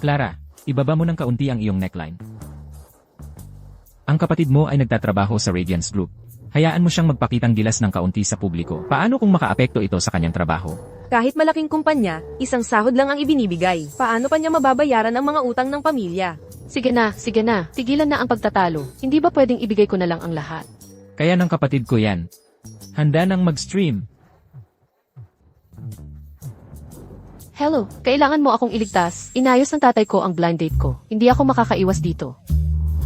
Clara, ibaba mo ng kaunti ang iyong neckline. Ang kapatid mo ay nagtatrabaho sa Radiance Group. Hayaan mo siyang magpakitang gilas ng kaunti sa publiko. Paano kung makaapekto ito sa kanyang trabaho? Kahit malaking kumpanya, isang sahod lang ang ibinibigay. Paano pa niya mababayaran ang mga utang ng pamilya? Sige na. Tigilan na ang pagtatalo. Hindi ba pwedeng ibigay ko na lang ang lahat? Kaya ng kapatid ko yan. Handa nang mag-stream. Hello, kailangan mo akong iligtas. Inayos ng tatay ko ang blind date ko. Hindi ako makakaiwas dito.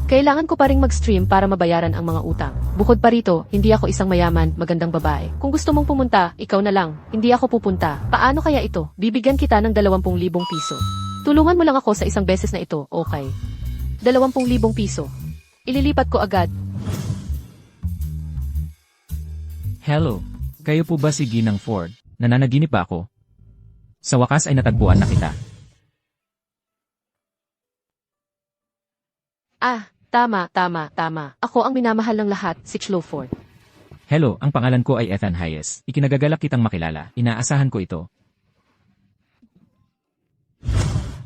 Kailangan ko pa ring mag-stream para mabayaran ang mga utang. Bukod pa rito, hindi ako isang mayaman, magandang babae. Kung gusto mong pumunta, ikaw na lang. Hindi ako pupunta. Paano kaya ito? Bibigyan kita ng 20,000 piso. Tulungan mo lang ako sa isang beses na ito, okay? 20,000 piso. Ililipat ko agad. Hello, kayo po ba si Ginang Ford? Nananaginip ba ako? Sa wakas ay natagpuan na kita. Tama. Ako ang minamahal ng lahat, si Chloe Ford. Hello, ang pangalan ko ay Ethan Hayes. Ikinagagalak kitang makilala. Inaasahan ko ito.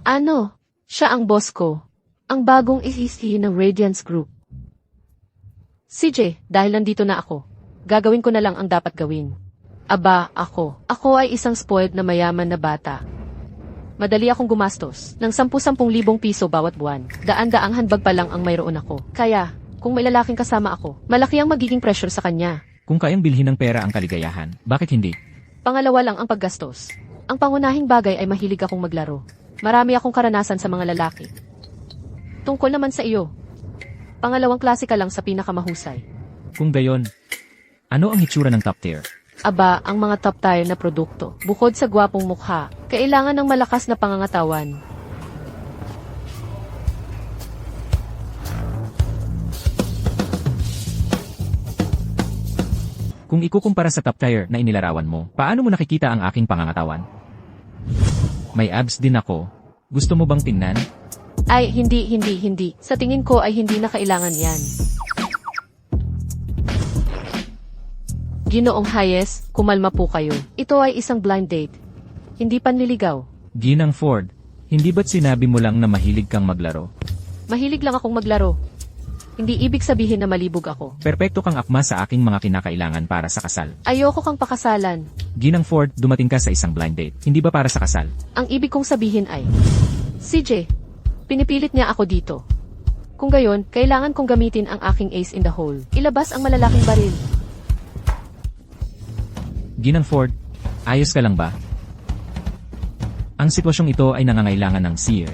Ano? Siya ang boss ko. Ang bagong ihisihi ng Radiance Group. CJ, dahil nandito na ako, gagawin ko na lang ang dapat gawin. Ako. Ako ay isang spoiled na mayaman na bata. Madali akong gumastos ng 10,000 piso bawat buwan. Daan-daang handbag pa lang ang mayroon ako. Kaya, kung may lalaking kasama ako, malaki ang magiging pressure sa kanya. Kung kayang bilhin ng pera ang kaligayahan, bakit hindi? Pangalawa lang ang paggastos. Ang pangunahing bagay ay mahilig akong maglaro. Marami akong karanasan sa mga lalaki. Tungkol naman sa iyo. Pangalawang klase ka lang sa pinakamahusay. Kung gayon, ano ang hitsura ng top tier? Ang mga top tier na produkto, bukod sa gwapong mukha, kailangan ng malakas na pangangatawan. Kung ikukumpara sa top tier na inilarawan mo, paano mo nakikita ang aking pangangatawan? May abs din ako. Gusto mo bang tingnan? Ay, hindi. Sa tingin ko ay hindi na kailangan yan. Ginoong Hayes, kumalma po kayo. Ito ay isang blind date. Hindi panliligaw. Ginang Ford, hindi ba't sinabi mo lang na mahilig kang maglaro? Mahilig lang akong maglaro. Hindi ibig sabihin na malibog ako. Perpekto kang akma sa aking mga kinakailangan para sa kasal. Ayoko kang pakasalan. Ginang Ford, dumating ka sa isang blind date. Hindi ba para sa kasal? Ang ibig kong sabihin ay, CJ, pinipilit niya ako dito. Kung gayon, kailangan kong gamitin ang aking ace in the hole. Ilabas ang malalaking baril. Ginang Ford, ayos ka lang ba? Ang sitwasyong ito ay nangangailangan ng seer.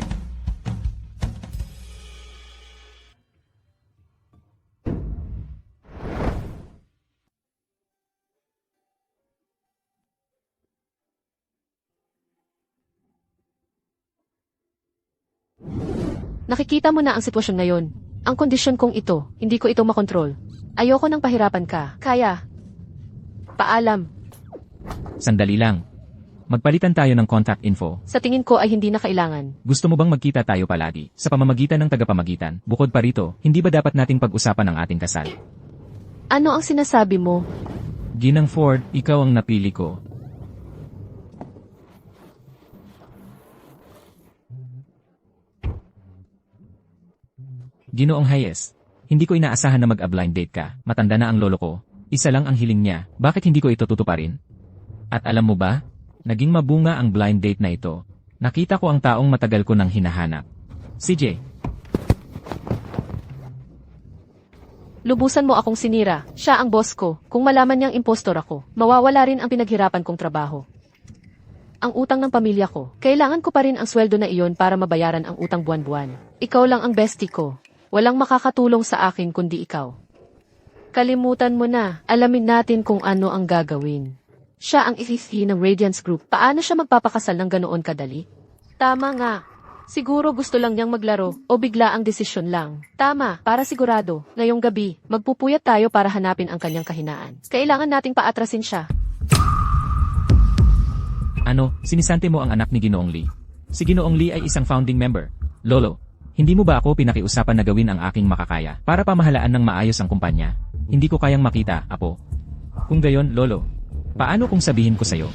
Nakikita mo na ang sitwasyon ngayon. Ang kondisyon kong ito, hindi ko ito makontrol. Ayoko nang pahirapan ka. Kaya. Paalam. Sandali lang. Magpalitan tayo ng contact info. Sa tingin ko ay hindi na kailangan. Gusto mo bang magkita tayo palagi, sa pamamagitan ng tagapamagitan? Bukod pa rito, hindi ba dapat nating pag-usapan ang ating kasal? Ano ang sinasabi mo? Ginang Ford, ikaw ang napili ko. Ginoong Hayes, hindi ko inaasahan na mag-blind date ka. Matanda na ang lolo ko. Isa lang ang hiling niya. Bakit hindi ko ito tutuparin? At alam mo ba? Naging mabunga ang blind date na ito. Nakita ko ang taong matagal ko nang hinahanap. CJ. Lubusan mo akong sinira. Siya ang boss ko. Kung malaman niyang impostor ako, mawawala rin ang pinaghirapan kong trabaho. Ang utang ng pamilya ko, kailangan ko pa rin ang sweldo na iyon para mabayaran ang utang buwan-buwan. Ikaw lang ang bestie ko. Walang makakatulong sa akin kundi ikaw. Kalimutan mo na. Alamin natin kung ano ang gagawin. Siya ang ihisihi ng Radiance Group. Paano siya magpapakasal ng ganoon kadali? Tama nga. Siguro gusto lang niyang maglaro o bigla ang desisyon lang. Tama, para sigurado. Ngayong gabi, magpupuyat tayo para hanapin ang kanyang kahinaan. Kailangan nating paatrasin siya. Ano, sinisante mo ang anak ni Ginoong Lee? Si Ginoong Lee ay isang founding member. Lolo, hindi mo ba ako pinakiusapan na gawin ang aking makakaya para pamahalaan ng maayos ang kumpanya? Hindi ko kayang makita, apo. Kung gayon, Lolo, paano kung sabihin ko sa'yo?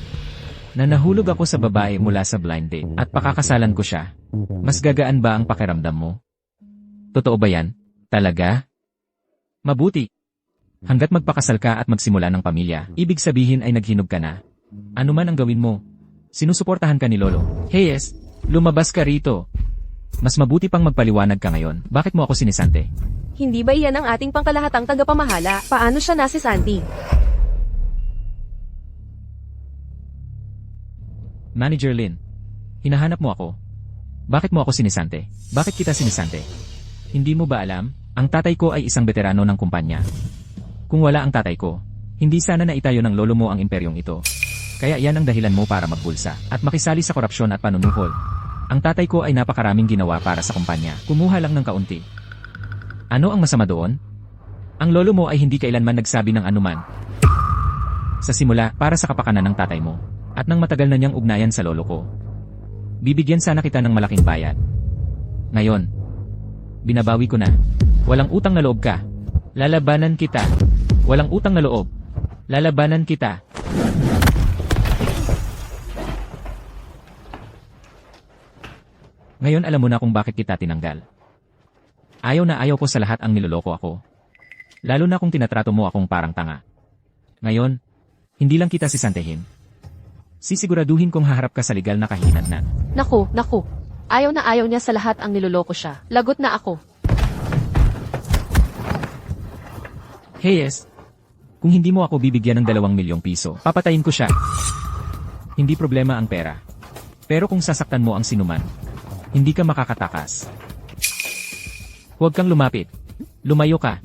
na nahulog ako sa babae mula sa blind date at pakakasalan ko siya. Mas gagaan ba ang pakiramdam mo? Totoo ba yan? Talaga? Mabuti. Hanggat magpakasal ka at magsimula ng pamilya, ibig sabihin ay naghinog ka na. Ano man ang gawin mo, sinusuportahan ka ni Lolo. Hayes, lumabas ka rito. Mas mabuti pang magpaliwanag ka ngayon. Bakit mo ako sinisante? Hindi ba iyan ang ating pangkalahatang tagapamahala? Paano siya nasisanti? Manager Lin, hinahanap mo ako. Bakit mo ako sinisante? Bakit kita sinisante? Hindi mo ba alam? Ang tatay ko ay isang veterano ng kumpanya. Kung wala ang tatay ko, hindi sana naitayo ng lolo mo ang imperyong ito. Kaya yan ang dahilan mo para magbulsa at makisali sa korupsyon at panunuhol. Ang tatay ko ay napakaraming ginawa para sa kumpanya. Kumuha lang ng kaunti. Ano ang masama doon? Ang lolo mo ay hindi kailanman nagsabi ng anuman. Sa simula, para sa kapakanan ng tatay mo. At nang matagal na niyang ugnayan sa lolo ko. Bibigyan sana kita ng malaking bayad. Ngayon, binabawi ko na. Walang utang na loob ka. Lalabanan kita. Walang utang na loob. Lalabanan kita. Ngayon alam mo na kung bakit kita tinanggal. Ayaw na ayaw ko sa lahat ang niloloko ako. Lalo na kung tinatrato mo akong parang tanga. Ngayon, hindi lang kita sisantehin. Sisiguraduhin kong haharap ka sa legal na kahinatnan. Naku. Ayaw na ayaw niya sa lahat ang niloloko siya. Lagot na ako. Hayes, kung hindi mo ako bibigyan ng 2 milyong piso, papatayin ko siya. Hindi problema ang pera. Pero kung sasaktan mo ang sinuman, hindi ka makakatakas. Huwag kang lumapit. Lumayo ka.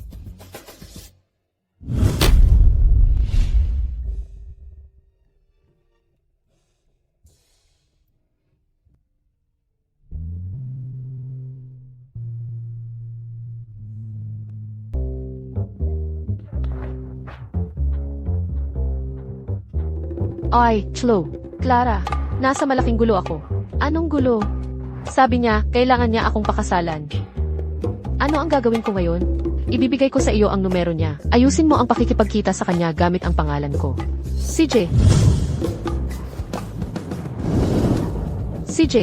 Ay, Chloe. Clara, nasa malaking gulo ako. Anong gulo? Sabi niya, kailangan niya akong pakasalan. Ano ang gagawin ko ngayon? Ibibigay ko sa iyo ang numero niya. Ayusin mo ang pakikipagkita sa kanya gamit ang pangalan ko. CJ. CJ,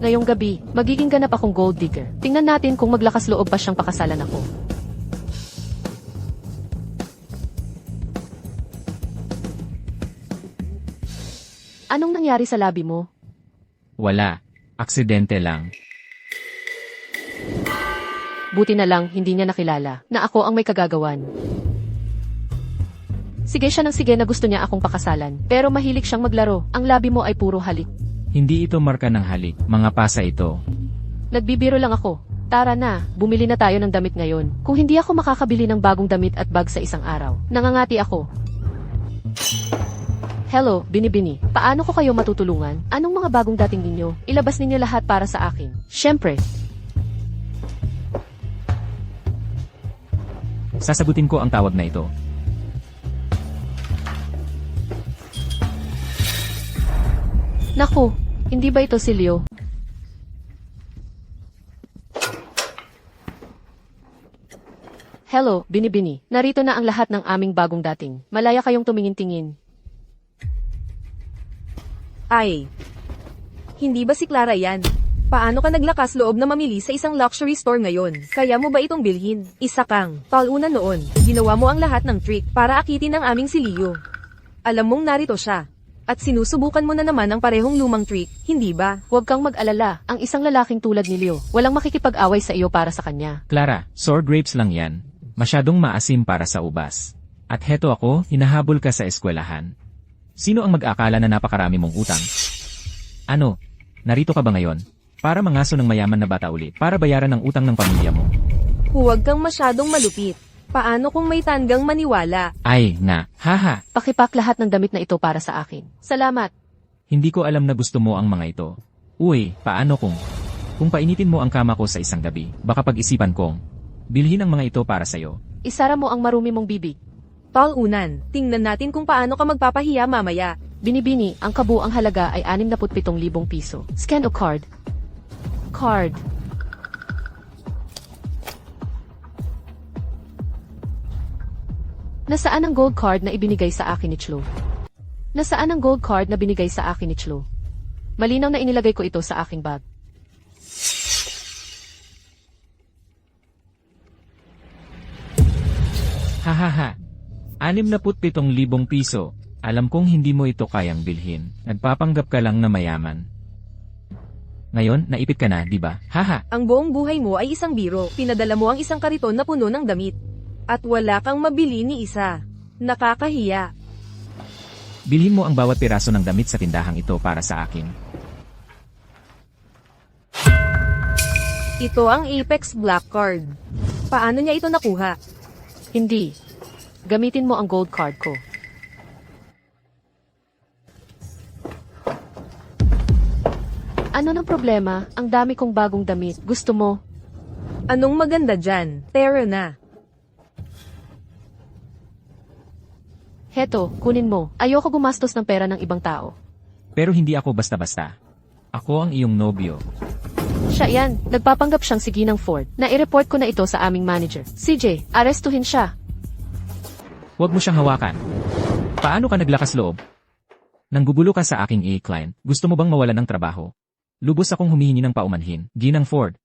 ngayong gabi, magiging ganap akong gold digger. Tingnan natin kung maglakas loob pa siyang pakasalan ako. Anong nangyari sa labi mo? Wala. Aksidente lang. Buti na lang hindi niya nakilala na ako ang may kagagawan. Sige siya ng sige na gusto niya akong pakasalan, pero mahilig siyang maglaro. Ang labi mo ay puro halik. Hindi ito marka ng halik. Mga pasa ito. Nagbibiro lang ako. Tara na, bumili na tayo ng damit ngayon. Kung hindi ako makakabili ng bagong damit at bag sa isang araw, nangangati ako. Hello, Binibini. Paano ko kayo matutulungan? Anong mga bagong dating ninyo? Ilabas ninyo lahat para sa akin. Siyempre. Sasagutin ko ang tawag na ito. Naku, hindi ba ito si Leo? Hello, Binibini. Narito na ang lahat ng aming bagong dating. Malaya kayong tumingin-tingin. Ay, hindi ba si Clara yan? Paano ka naglakas loob na mamili sa isang luxury store ngayon? Kaya mo ba itong bilhin? Isa kang, talunan noon. Ginawa mo ang lahat ng trick para akitin ang aming si Leo. Alam mong narito siya. At sinusubukan mo na naman ang parehong lumang trick, hindi ba? Huwag kang mag-alala. Ang isang lalaking tulad ni Leo, walang makikipag-away sa iyo para sa kanya. Clara, sour grapes lang yan. Masyadong maasim para sa ubas. At heto ako, hinahabol ka sa eskwelahan. Sino ang mag-akala na napakarami mong utang? Ano? Narito ka ba ngayon? Para mangaso ng mayaman na bata ulit, para bayaran ang utang ng pamilya mo. Huwag kang masyadong malupit. Paano kung may tanggang maniwala? Ay, na, haha. Pakipak lahat ng damit na ito para sa akin. Salamat. Hindi ko alam na gusto mo ang mga ito. Uy, paano kung painitin mo ang kama ko sa isang gabi, baka pag-isipan kong bilhin ang mga ito para sa'yo. Isara mo ang marumi mong bibig. Talunan, tingnan natin kung paano ka magpapahiya mamaya. Binibini, ang kabuang halaga ay 67,000 piso. Scan o card? Card. Nasaan ang gold card na ibinigay sa akin ni Chloe? Nasaan ang gold card na binigay sa akin ni Chlo? Malinaw na inilagay ko ito sa aking bag. Hahaha. 67,000 piso. Alam kong hindi mo ito kayang bilhin. Nagpapanggap ka lang na mayaman. Ngayon, naipit ka na, di ba? Haha. Ang buong buhay mo ay isang biro. Pinadala mo ang isang kariton na puno ng damit. At wala kang mabili ni isa. Nakakahiya. Bilhin mo ang bawat piraso ng damit sa tindahang ito para sa akin. Ito ang Apex Black Card. Paano niya ito nakuha? Hindi. Gamitin mo ang gold card ko. Ano ng problema? Ang dami kong bagong damit. Gusto mo? Anong maganda dyan? Tara na. Heto, kunin mo. Ayoko gumastos ng pera ng ibang tao. Pero hindi ako basta-basta. Ako ang iyong nobyo. Siya yan. Nagpapanggap siyang si Ginang Ford. Nai-report ko na ito sa aming manager. CJ, arestuhin siya. Huwag mo siyang hawakan. Paano ka naglakas loob? Nanggugulo ka sa aking client. Gusto mo bang mawalan ng trabaho? Lubos akong humihingi ng paumanhin. Ginang Ford.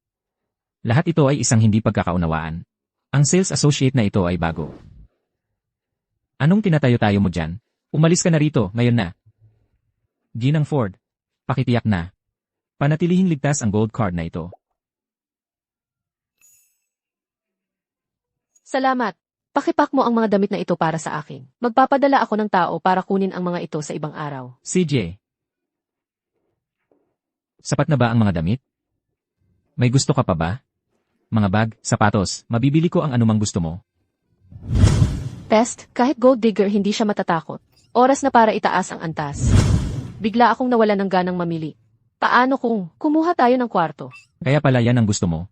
Lahat ito ay isang hindi pagkakaunawaan. Ang sales associate na ito ay bago. Anong tinatayo-tayo mo dyan? Umalis ka na rito, ngayon na. Ginang Ford. Pakitiyak na. Panatilihing ligtas ang gold card na ito. Salamat. Pakipak mo ang mga damit na ito para sa akin. Magpapadala ako ng tao para kunin ang mga ito sa ibang araw. CJ. Sapat na ba ang mga damit? May gusto ka pa ba? Mga bag, sapatos, mabibili ko ang anumang gusto mo. Pest, kahit gold digger hindi siya matatakot. Oras na para itaas ang antas. Bigla akong nawalan ng ganang mamili. Paano kung kumuha tayo ng kwarto? Kaya pala yan ang gusto mo.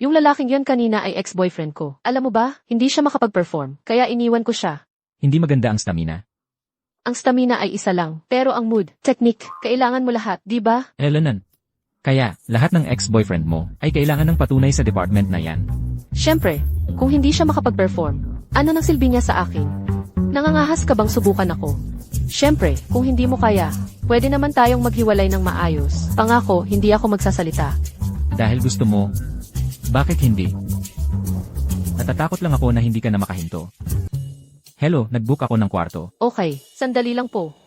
Yung lalaking yan kanina ay ex-boyfriend ko. Alam mo ba, hindi siya makapag-perform, kaya iniwan ko siya. Hindi maganda ang stamina. Ang stamina ay isa lang, pero ang mood, technique, kailangan mo lahat, di ba? Elenan. Kaya, lahat ng ex-boyfriend mo ay kailangan ng patunay sa department na yan. Siyempre, kung hindi siya makapag-perform, ano nang silbi niya sa akin? Nangangahas ka bang subukan ako? Siyempre, kung hindi mo kaya, pwede naman tayong maghiwalay ng maayos. Pangako, hindi ako magsasalita. Dahil gusto mo, bakit hindi? Natatakot lang ako na hindi ka na makahinto. Hello, nag-book ako ng kwarto. Okay, sandali lang po.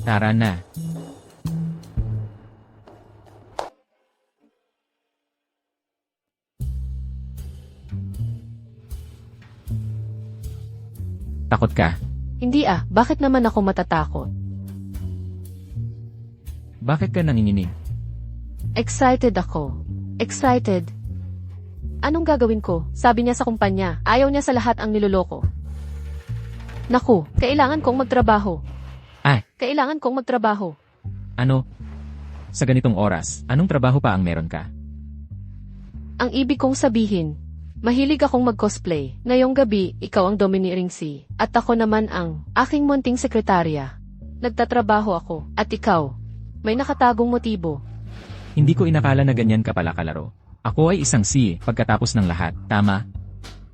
Tara na. Takot ka? Hindi bakit naman ako matatakot? Bakit ka nanginginig? Excited ako. Excited. Anong gagawin ko? Sabi niya sa kumpanya, ayaw niya sa lahat ang niloloko. Naku, kailangan kong magtrabaho. Ay, Kailangan kong magtrabaho. ano? Sa ganitong oras, anong trabaho pa ang meron ka? Ang ibig kong sabihin, mahilig akong mag-cosplay. Ngayong gabi, ikaw ang domineering si, at ako naman ang aking munting sekretarya. Nagtatrabaho ako, at ikaw, may nakatagong motibo. Hindi ko inakala na ganyan ka pala kalaro. Ako ay isang si, pagkatapos ng lahat, tama?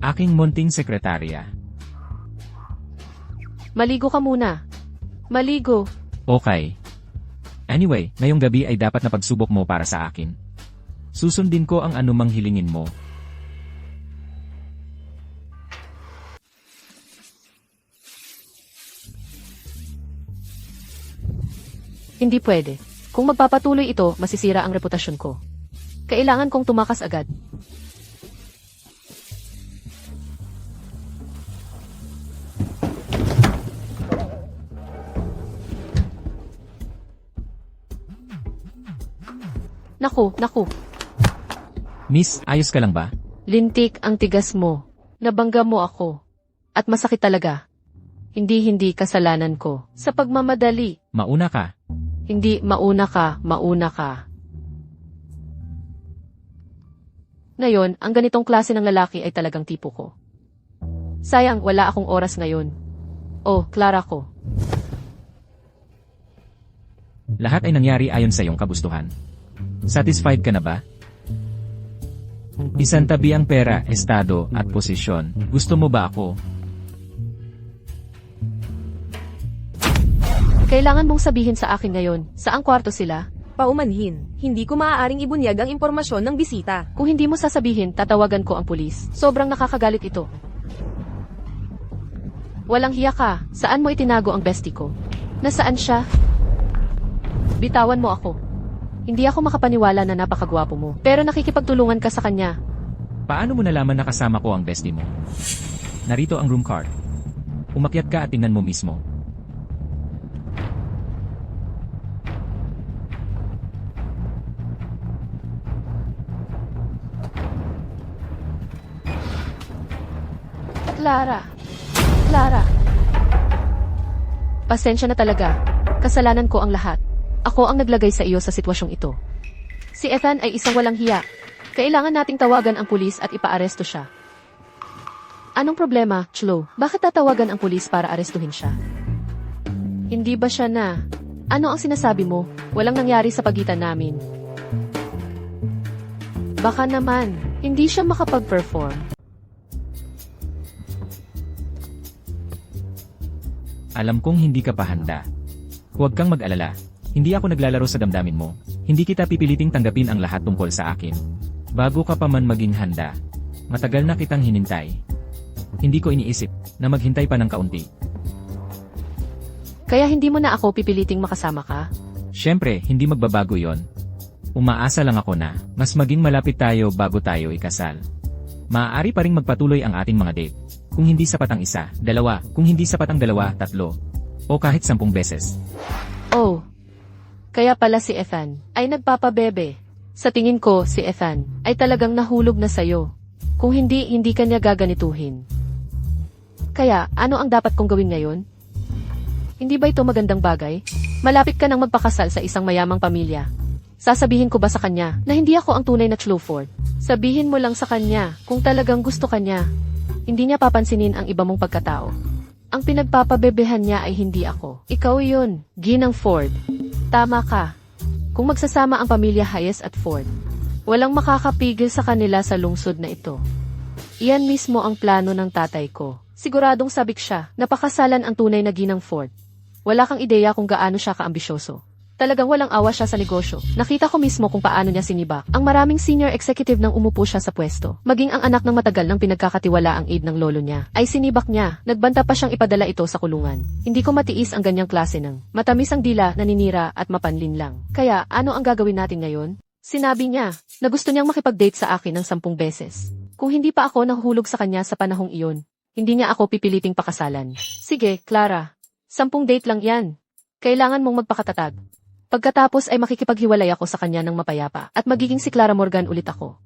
Aking munting sekretarya. Maligo ka muna. Maligo. Okay. Anyway, ngayong gabi ay dapat na pagsubok mo para sa akin. Susundin ko ang anumang hilingin mo. Hindi pwede. Kung magpapatuloy ito, masisira ang reputasyon ko. Kailangan kong tumakas agad. Naku. Miss, ayos ka lang ba? Lintik ang tigas mo. Nabangga mo ako. At masakit talaga. Hindi kasalanan ko. Sa pagmamadali. Mauna ka. Hindi, mauna ka. Ngayon, ang ganitong klase ng lalaki ay talagang tipo ko. Sayang, wala akong oras ngayon. Oh, Clara ko. Lahat ay nangyari ayon sa iyong kagustuhan. Satisfied ka na ba? Isantabi ang pera, estado, at posisyon. Gusto mo ba ako? Kailangan mong sabihin sa akin ngayon, saang kwarto sila? Paumanhin, hindi ko maaaring ibunyag ang impormasyon ng bisita. Kung hindi mo sasabihin, tatawagan ko ang pulis. Sobrang nakakagalit ito. Walang hiya ka. Saan mo itinago ang bestie ko? Nasaan siya? Bitawan mo ako. Hindi ako makapaniwala na napakagwapo mo. Pero nakikipagtulungan ka sa kanya. Paano mo nalaman na kasama ko ang bestie mo? Narito ang room card. Umakyat ka at tingnan mo mismo. Clara. Clara. Pasensya na talaga. Kasalanan ko ang lahat. Ako ang naglagay sa iyo sa sitwasyong ito. Si Ethan ay isang walang hiya. Kailangan nating tawagan ang pulis at ipaaresto siya. Anong problema, Chloe? Bakit tatawagan ang pulis para arestuhin siya? Hindi ba siya na? Ano ang sinasabi mo? Walang nangyari sa pagitan namin. Baka naman, hindi siya makapag-perform. Alam kong hindi ka pa handa. Huwag kang mag-alala. Hindi ako naglalaro sa damdamin mo. Hindi kita pipiliting tanggapin ang lahat tungkol sa akin. Bago ka pa man maging handa. Matagal na kitang hinintay. Hindi ko iniisip na maghintay pa ng kaunti. Kaya hindi mo na ako pipiliting makasama ka? Siyempre, hindi magbabago yon. Umaasa lang ako na mas maging malapit tayo bago tayo ikasal. Maaari pa ring magpatuloy ang ating mga date. Kung hindi sapat ang isa, dalawa. Kung hindi sapat ang dalawa, 3. O kahit 10 beses. Oh. Kaya pala si Ethan ay nagpapabebe. Sa tingin ko, si Ethan ay talagang nahulog na sayo. Kung hindi, hindi kanya gaganituhin. Kaya, ano ang dapat kong gawin ngayon? Hindi ba ito magandang bagay? Malapit ka nang magpakasal sa isang mayamang pamilya. Sasabihin ko ba sa kanya na hindi ako ang tunay na Chlowford? Sabihin mo lang sa kanya kung talagang gusto kanya. Hindi niya papansinin ang iba mong pagkatao. Ang pinagpapabebehan niya ay hindi ako. Ikaw yun, Ginang Ford. Tama ka. Kung magsasama ang pamilya Hayes at Ford, walang makakapigil sa kanila sa lungsod na ito. Iyan mismo ang plano ng tatay ko. Siguradong sabik siya, napakasalan ang tunay na Ginang Ford. Wala kang ideya kung gaano siya kaambisyoso. Talagang walang awa siya sa negosyo. Nakita ko mismo kung paano niya sinibak ang maraming senior executive nang umupo siya sa pwesto. Maging ang anak ng matagal ng pinagkakatiwala ang aid ng lolo niya, ay sinibak niya. Nagbanta pa siyang ipadala ito sa kulungan. Hindi ko matiis ang ganyang klase ng matamis ang dila, naninira at mapanlin lang. Kaya, ano ang gagawin natin ngayon? Sinabi niya na gusto niyang makipag-date sa akin ng 10 beses. Kung hindi pa ako nahuhulog sa kanya sa panahong iyon, hindi niya ako pipiliting pakasalan. Sige, Clara. 10 date lang yan. Kailangan mong magpakatatag. Pagkatapos ay makikipaghiwalay ako sa kanya ng mapayapa at magiging si Clara Morgan ulit ako.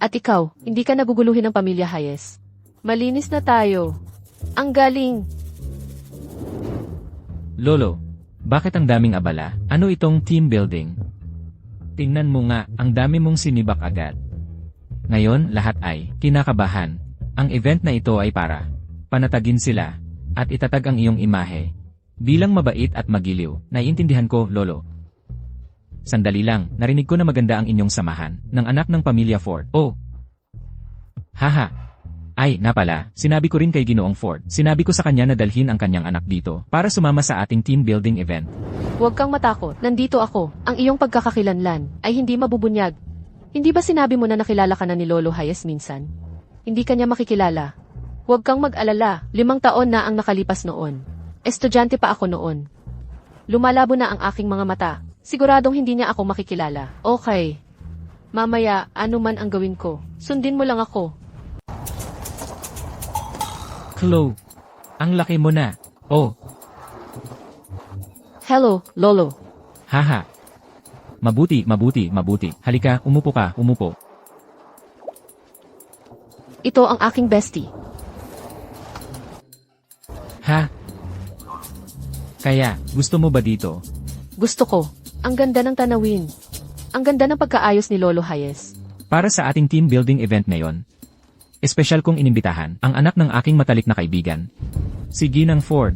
At ikaw, hindi ka naguguluhin ng pamilya Hayes. Malinis na tayo. Ang galing. Lolo, bakit ang daming abala? Ano itong team building? Tingnan mo nga, ang dami mong sinibak agad. Ngayon, lahat ay kinakabahan. Ang event na ito ay para panatagin sila at itatag ang iyong imahe. Bilang mabait at magiliw, naiintindihan ko, Lolo. Sandali lang, narinig ko na maganda ang inyong samahan, ng anak ng pamilya Ford. Oh! Haha! Ay, napala, sinabi ko rin kay Ginoong Ford. Sinabi ko sa kanya na dalhin ang kanyang anak dito, para sumama sa ating team building event. Huwag kang matakot, nandito ako. Ang iyong pagkakakilanlan ay hindi mabubunyag. Hindi ba sinabi mo na nakilala ka na ni Lolo Hayes minsan? Hindi kanya makikilala. Huwag kang mag-alala, 5 taon na ang nakalipas noon. Estudyante pa ako noon. Lumalabo na ang aking mga mata. Siguradong hindi niya ako makikilala. Okay. Mamaya, ano man ang gawin ko, sundin mo lang ako. Chloe, ang laki mo na. Oh, Hello, Lolo. haha. Mabuti, mabuti, mabuti. Halika, umupo ka, umupo. Ito ang aking bestie. Ha? Kaya, gusto mo ba dito? Gusto ko. Ang ganda ng tanawin. Ang ganda ng pagkaayos ni Lolo Hayes. Para sa ating team building event ngayon. Espesyal kong inimbitahan ang anak ng aking matalik na kaibigan. Si Ginang Ford.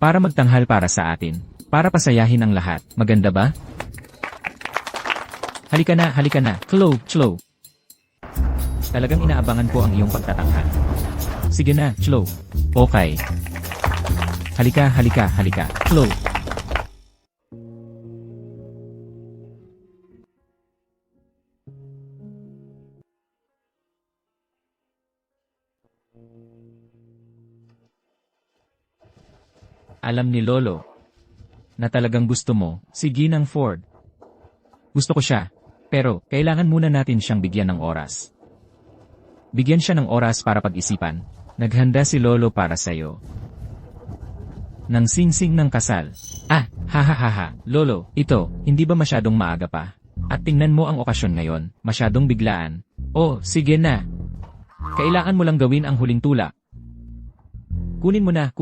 Para magtanghal para sa atin. Para pasayahin ang lahat. Maganda ba? Halika na. Chloe. Talagang inaabangan ko ang iyong pagtatanghal. Sige na, Chloe. Okay. Halika. Chloe. Alam ni Lolo na talagang gusto mo si Ginang Ford. Gusto ko siya, pero kailangan muna natin siyang bigyan ng oras. Bigyan siya ng oras para pag-isipan. Naghanda si Lolo para sa'yo. Nang singsing ng kasal. Lolo, ito, hindi ba masyadong maaga pa? At tingnan mo ang okasyon ngayon, masyadong biglaan. Oh, sige na. Kailangan mo lang gawin ang huling tulak. Kunin mo na.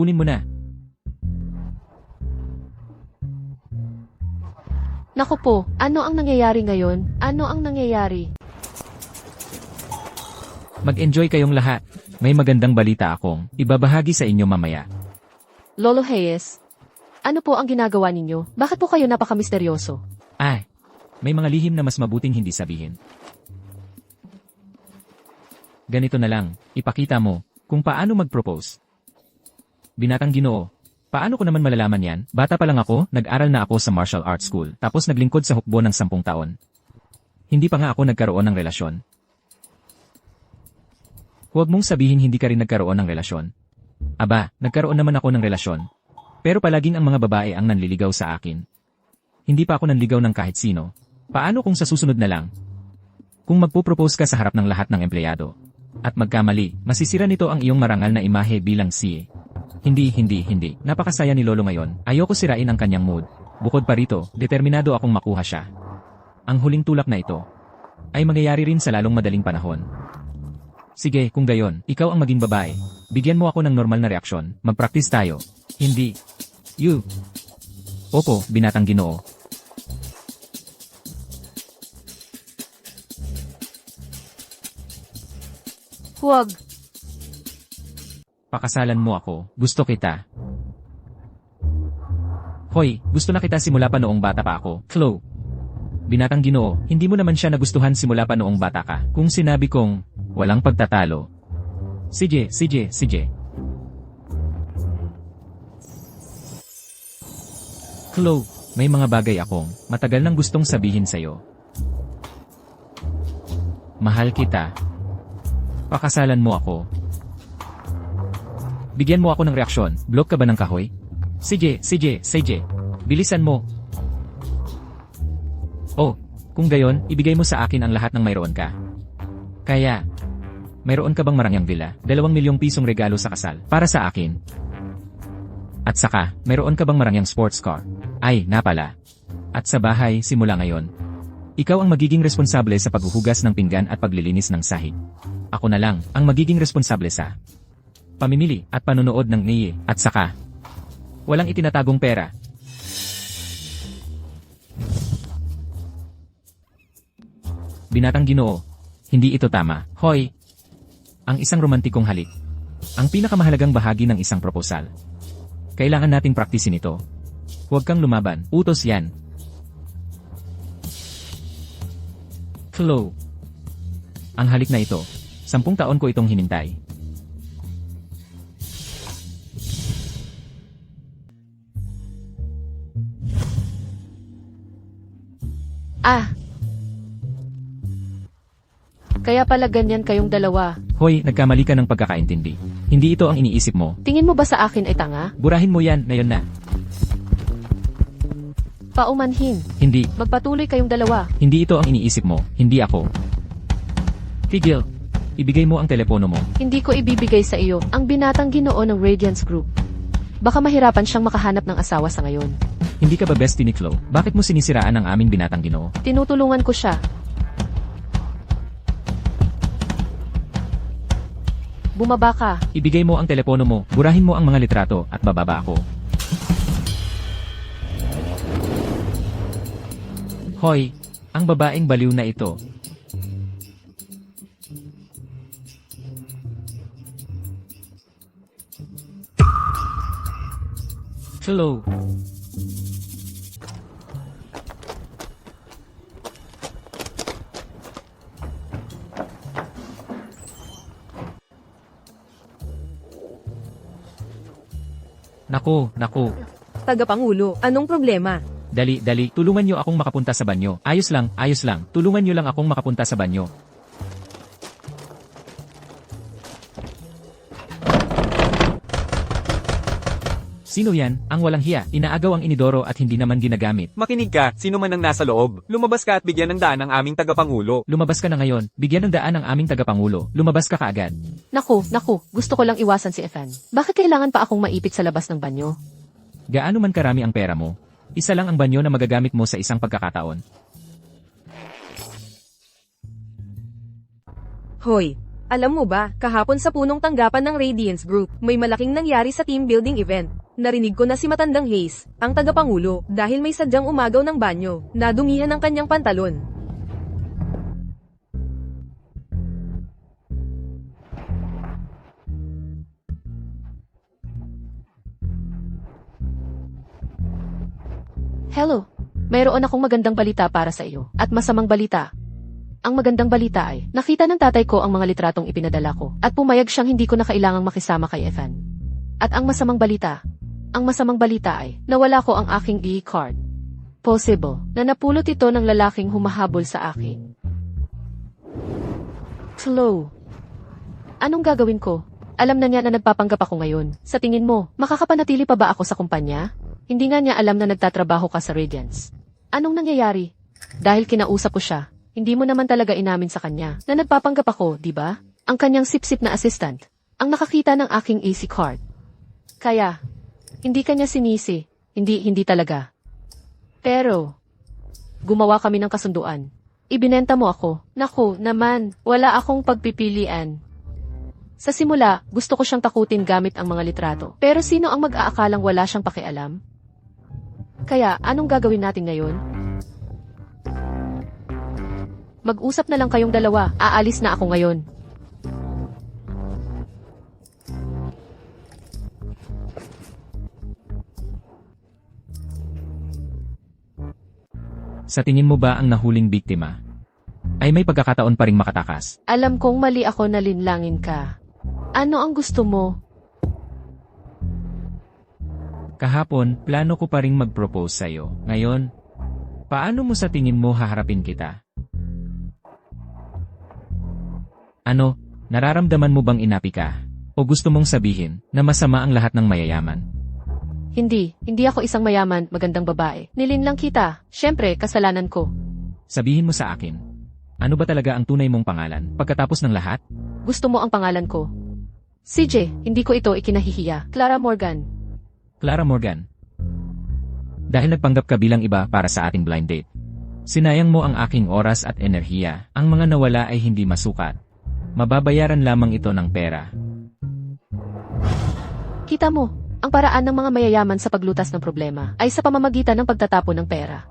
Naku po, ano ang nangyayari ngayon? Mag-enjoy kayong lahat. May magandang balita akong ibabahagi sa inyo mamaya. Lolo Hayes, ano po ang ginagawa ninyo? Bakit po kayo napaka-misteryoso? May mga lihim na mas mabuting hindi sabihin. Ganito na lang, ipakita mo kung paano mag-propose. Binatang Ginoo, paano ko naman malalaman yan? Bata pa lang ako, nag-aral na ako sa martial arts school, tapos naglingkod sa hukbo ng 10 taon. Hindi pa nga ako nagkaroon ng relasyon. Huwag mong sabihin hindi ka rin nagkaroon ng relasyon. Aba, nagkaroon naman ako ng relasyon. Pero palaging ang mga babae ang nanliligaw sa akin. Hindi pa ako nanligaw ng kahit sino. Paano kung sa susunod na lang? Kung magpo-propose ka sa harap ng lahat ng empleyado, at magkamali, masisira nito ang iyong marangal na imahe bilang CA. Hindi. Napakasaya ni Lolo ngayon. Ayoko sirain ang kanyang mood. Bukod pa rito, determinado akong makuha siya. Ang huling tulak na ito ay mangyayari rin sa lalong madaling panahon. Sige, kung gayon, ikaw ang maging babae. Bigyan mo ako ng normal na reaksyon. Mag-practice tayo. Hindi. You. Opo, Binatang Ginoo. Huwag. Pakasalan mo ako. Gusto kita. Hoy, gusto na kita simula pa noong bata pa ako. Chloe. Binatang Ginoo, hindi mo naman siya nagustuhan simula pa noong bata ka. Kung sinabi kong walang pagtatalo. Sige. Chloe, may mga bagay akong matagal nang gustong sabihin sa'yo. Mahal kita. Pakasalan mo ako. Bigyan mo ako ng reaksyon. Block ka ba ng kahoy? Sige. Bilisan mo. Oh, kung gayon, ibigay mo sa akin ang lahat ng mayroon ka. Kaya, mayroon ka bang marangyang villa? 2 milyong pisong regalo sa kasal, para sa akin. At saka, mayroon ka bang marangyang sports car? Ay, napala. At sa bahay, simula ngayon. Ikaw ang magiging responsable sa paghuhugas ng pinggan at paglilinis ng sahig. Ako na lang, ang magiging responsable sa pamimili at panonood ng niye. At saka, walang itinatagong pera. Binatang Ginoo, hindi ito tama. Hoy! Ang isang romantikong halik. Ang pinakamahalagang bahagi ng isang proposal. Kailangan nating praktisin ito. Huwag kang lumaban. Utos yan. Chloe. Ang halik na ito. 10 taon ko itong hinintay. Kaya pala ganyan kayong dalawa. Hoy, nagkamali ka ng pagkakaintindi. Hindi ito ang iniisip mo. Tingin mo ba sa akin ay tanga? Burahin mo yan, ngayon na. Paumanhin. Hindi. Magpatuloy kayong dalawa. Hindi ito ang iniisip mo. Hindi ako. Tigil. Ibigay mo ang telepono mo. Hindi ko ibibigay sa iyo ang Binatang Ginoo ng Radiance Group. Baka mahirapan siyang makahanap ng asawa sa ngayon. Hindi ka ba bestie ni Chloe? Bakit mo sinisiraan ang aming Binatang Ginoo? Tinutulungan ko siya. Bumaba ka. Ibigay mo ang telepono mo, burahin mo ang mga litrato, at bababa ako. Hoy, ang babaeng baliw na ito. Hello. Naku. Tagapangulo, anong problema? Dali, tulungan nyo akong makapunta sa banyo. Ayos lang. Tulungan nyo lang akong makapunta sa banyo. Sino yan? Ang walang hiya. Inaagaw ang inidoro at hindi naman ginagamit. Makinig ka, sino man ang nasa loob. Lumabas ka at bigyan ng daan ang aming tagapangulo. Lumabas ka na ngayon. Bigyan ng daan ang aming tagapangulo. Lumabas ka kaagad. Naku, gusto ko lang iwasan si Ethan. Bakit kailangan pa akong maipit sa labas ng banyo? Gaano man karami ang pera mo, isa lang ang banyo na magagamit mo sa isang pagkakataon. Hoy, alam mo ba, kahapon sa punong tanggapan ng Radiance Group, may malaking nangyari sa team building event. Narinig ko na si Matandang Hayes, ang tagapangulo, dahil may sadyang umagaw ng banyo, nadumihan ang kanyang pantalon. Hello, mayroon akong magandang balita para sa iyo, at masamang balita. Ang magandang balita ay, nakita ng tatay ko ang mga litratong ipinadala ko, at pumayag siyang hindi ko na kailangang makisama kay Ethan. At ang masamang balita ay, nawala ko ang aking e-card. Possible, na napulot ito ng lalaking humahabol sa akin. Slow. Anong gagawin ko? Alam na niya na nagpapanggap ako ngayon. Sa tingin mo, makakapanatili pa ba ako sa kumpanya? Hindi nga niya alam na nagtatrabaho ka sa Radiance. Anong nangyayari? Dahil kinausap ko siya, hindi mo naman talaga inamin sa kanya na nagpapanggap ako, di ba? Ang kanyang sip-sip na assistant, ang nakakita ng aking AC card. Kaya, hindi kanya sinisi, hindi talaga. Pero, gumawa kami ng kasunduan. Ibinenta mo ako. Naku, naman, wala akong pagpipilian. Sa simula, gusto ko siyang takutin gamit ang mga litrato. Pero sino ang mag-aakalang wala siyang pakialam? Kaya, anong gagawin natin ngayon? Mag-usap na lang kayong dalawa. Aalis na ako ngayon. Sa tingin mo ba ang nahuling biktima ay may pagkakataon pa ring makatakas? Alam kong mali ako na linlangin ka. Ano ang gusto mo? Kahapon, plano ko pa ring mag-propose sa'yo. Ngayon, paano mo sa tingin mo haharapin kita? Ano, nararamdaman mo bang inapi ka? O gusto mong sabihin na masama ang lahat ng mayayaman? Hindi ako isang mayaman, magandang babae. Nilinlang kita. Siyempre, kasalanan ko. Sabihin mo sa akin, ano ba talaga ang tunay mong pangalan pagkatapos ng lahat? Gusto mo ang pangalan ko? CJ, hindi ko ito ikinahihiya. Clara Morgan. Clara Morgan. Dahil nagpanggap ka bilang iba para sa ating blind date. Sinayang mo ang aking oras at enerhiya. Ang mga nawala ay hindi masukat. Mababayaran lamang ito ng pera. Kita mo, ang paraan ng mga mayayaman sa paglutas ng problema ay sa pamamagitan ng pagtatapon ng pera.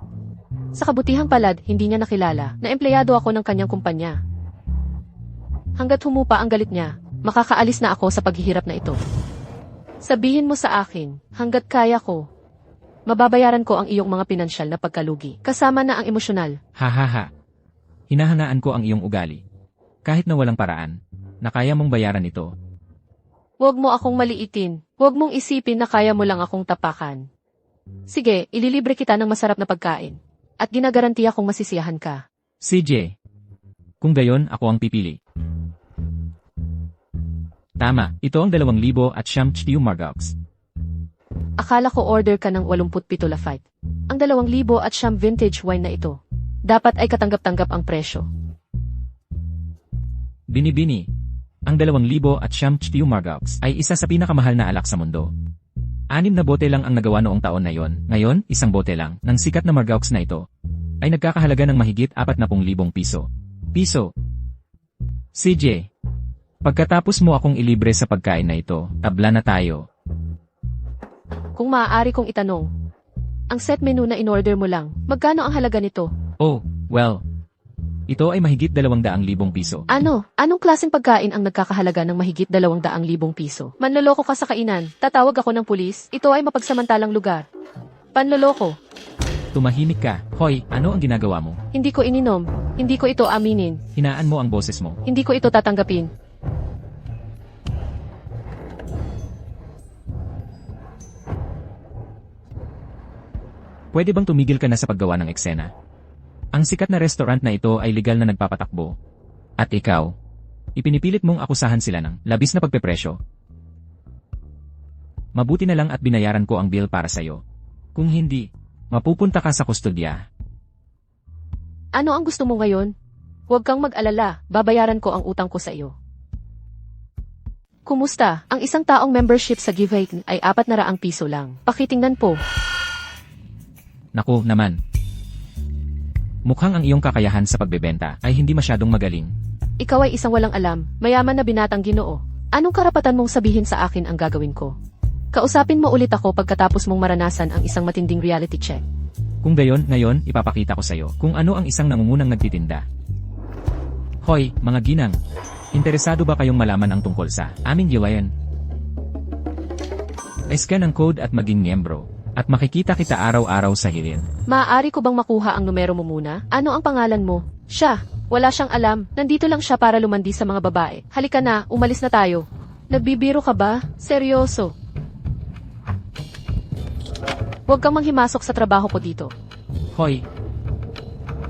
Sa kabutihang palad, hindi niya nakilala na empleyado ako ng kanyang kumpanya. Hanggat humupa ang galit niya, makakaalis na ako sa paghihirap na ito. Sabihin mo sa akin, hanggat kaya ko, mababayaran ko ang iyong mga pinansyal na pagkalugi, kasama na ang emosyonal. Ha. Hinahangaan ko ang iyong ugali. Kahit na walang paraan, na kaya mong bayaran ito. Huwag mo akong maliitin. Huwag mong isipin na kaya mo lang akong tapakan. Sige, ililibre kita ng masarap na pagkain. At ginagarantiya kong masisiyahan ka. CJ. Kung gayon, ako ang pipili. Tama, ito ang 2,000 at siyam Margox. Akala ko order ka ng 87 Lafite. Ang 2,000 at siyam vintage wine na ito. Dapat ay katanggap-tanggap ang presyo. Binibini. Ang 2,000 at siyam Margox ay isa sa pinakamahal na alak sa mundo. 6 na bote lang ang nagawa noong taon na yon. Ngayon, 1 bote lang ng sikat na Margox na ito ay nagkakahalaga ng mahigit 40,000 piso. CJ, pagkatapos mo akong ilibre sa pagkain na ito, tabla na tayo. Kung maaari kong itanong, ang set menu na in-order mo lang, magkano ang halaga nito? Oh, well, Ito ay mahigit 200,000 piso. Ano? Anong klaseng pagkain ang nagkakahalaga ng mahigit 200,000 piso? Manloloko ka sa kainan. Tatawag ako ng pulis. Ito ay mapagsamantalang lugar. Panloloko. Tumahimik ka. Hoy, ano ang ginagawa mo? Hindi ko ininom. Hindi ko ito aminin. Hinaan mo ang boses mo. Hindi ko ito tatanggapin. Pwede bang tumigil ka na sa paggawa ng eksena? Ang sikat na restaurant na ito ay legal na nagpapatakbo. At ikaw, ipinipilit mong akusahan sila ng labis na pagpepresyo. Mabuti na lang at binayaran ko ang bill para sa'yo. Kung hindi, mapupunta ka sa kustodya. Ano ang gusto mo ngayon? Huwag kang mag-alala, babayaran ko ang utang ko sa iyo. Kumusta? Ang isang taong membership sa Giveaway ay 400 piso lang. Pakitingnan po. Naku naman. Mukhang ang iyong kakayahan sa pagbebenta ay hindi masyadong magaling. Ikaw ay isang walang alam, mayaman na binatang Ginoo. Anong karapatan mong sabihin sa akin ang gagawin ko? Kausapin mo ulit ako pagkatapos mong maranasan ang isang matinding reality check. Kung gayon, ngayon, ipapakita ko sa'yo kung ano ang isang nangungunang nagtitinda. Hoy, mga ginang. Interesado ba kayong malaman ang tungkol sa aming giwayan? I-scan ang code at maging miyembro. At makikita kita araw-araw sa hilin. Maaari ko bang makuha ang numero mo muna? Ano ang pangalan mo? Siya. Wala siyang alam. Nandito lang siya para lumandi sa mga babae. Halika na, umalis na tayo. Nagbibiro ka ba? Seryoso. Huwag kang manghimasok sa trabaho ko dito. Hoy,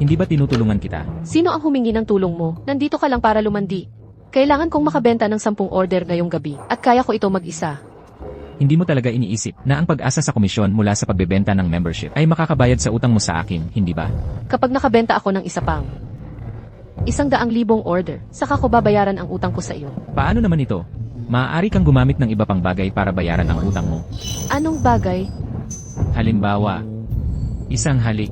hindi ba tinutulungan kita? Sino ang humingi ng tulong mo? Nandito ka lang para lumandi. Kailangan kong makabenta ng 10 order ngayong gabi. At kaya ko ito mag-isa. Hindi mo talaga iniisip na ang pag-asa sa komisyon mula sa pagbebenta ng membership ay makakabayad sa utang mo sa akin, hindi ba? Kapag nakabenta ako ng isa pang 100,000 order, saka ko babayaran ang utang ko sa iyo. Paano naman ito? Maaari kang gumamit ng iba pang bagay para bayaran ang utang mo. Anong bagay? Halimbawa, isang halik.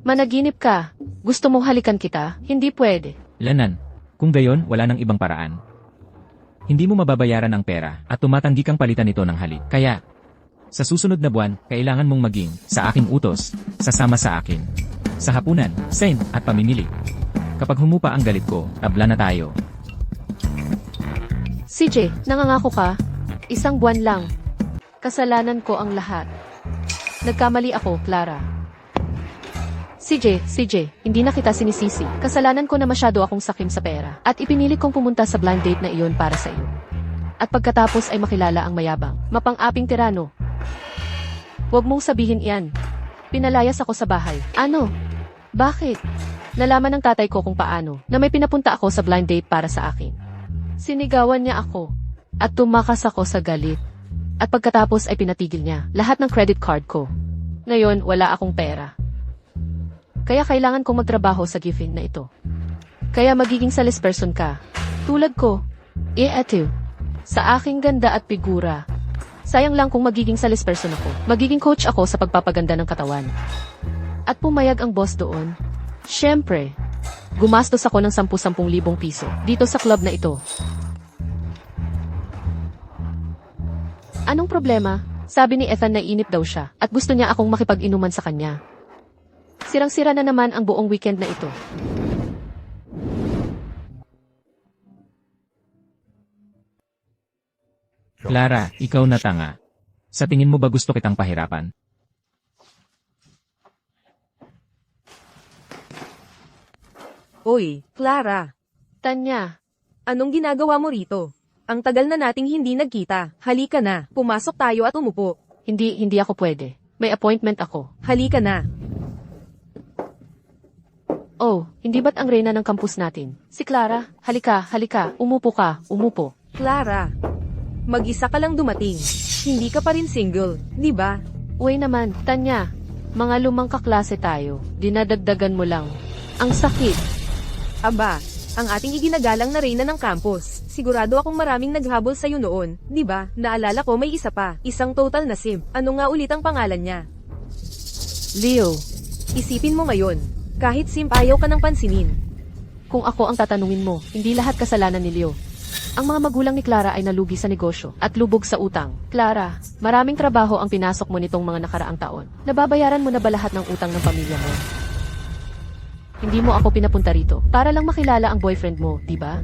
Managinip ka. Gusto mong halikan kita? Hindi pwede. Lanan. Kung gayon, wala nang ibang paraan. Hindi mo mababayaran ang pera at tumatanggi kang palitan ito ng halik. Kaya, sa susunod na buwan, kailangan mong maging sa aking utos, sasama sa akin. Sa hapunan, sen at pamimili. Kapag humupa ang galit ko, tabla na tayo. CJ, nangangako ka? 1 buwan lang. Kasalanan ko ang lahat. Nagkamali ako, Clara. CJ, hindi na kita sinisisi. Kasalanan ko na masyado akong sakim sa pera. At ipinilit kong pumunta sa blind date na iyon para sa iyo. At pagkatapos ay makilala ang mayabang, mapang-aping tirano. Huwag mong sabihin iyan. Pinalayas ako sa bahay. Ano? Bakit? Nalaman ng tatay ko kung paano na may pinapunta ako sa blind date para sa akin. Sinigawan niya ako. At tumakas ako sa galit. At pagkatapos ay pinatigil niya lahat ng credit card ko. Ngayon, wala akong pera. Kaya kailangan kong magtrabaho sa giving na ito. Kaya magiging salesperson ka. Tulad ko. Eto. Sa aking ganda at figura. Sayang lang kung magiging salesperson ako. Magiging coach ako sa pagpapaganda ng katawan. At pumayag ang boss doon. Siyempre, gumastos ako ng 10,000 piso dito sa club na ito. Anong problema? Sabi ni Ethan na inip daw siya at gusto niya akong makipag-inuman sa kanya. Sirang-sira na naman ang buong weekend na ito. Clara, ikaw na tanga. Sa tingin mo ba gusto kitang pahirapan? Oy, Clara. Tanya, Anong ginagawa mo rito? Ang tagal na nating hindi nagkita. Halika na. Pumasok tayo at umupo. hindi ako pwede. May appointment ako. Halika na. Oh, hindi ba't ang reyna ng campus natin? Si Clara, halika, umupo ka, umupo. Clara. Mag-isa ka lang dumating. Hindi ka pa rin single, di ba? Uy naman, Tanya, mga lumang kaklase tayo, dinadagdagan mo lang. Ang sakit. Aba, ang ating iginagalang na reyna ng campus. Sigurado akong maraming naghabol sa'yo noon, di ba? Naalala ko may isa pa, isang total na simp. Ano nga ulit ang pangalan niya? Leo, Isipin mo ngayon, kahit simp ayaw ka ng pansinin. kung ako ang tatanungin mo, hindi lahat kasalanan ni Leo. Ang mga magulang ni Clara ay nalugi sa negosyo at lubog sa utang. Clara, maraming trabaho ang pinasok mo nitong mga nakaraang taon. Nababayaran mo na ba lahat ng utang ng pamilya mo? Hindi mo ako pinapunta rito para lang makilala ang boyfriend mo, di ba?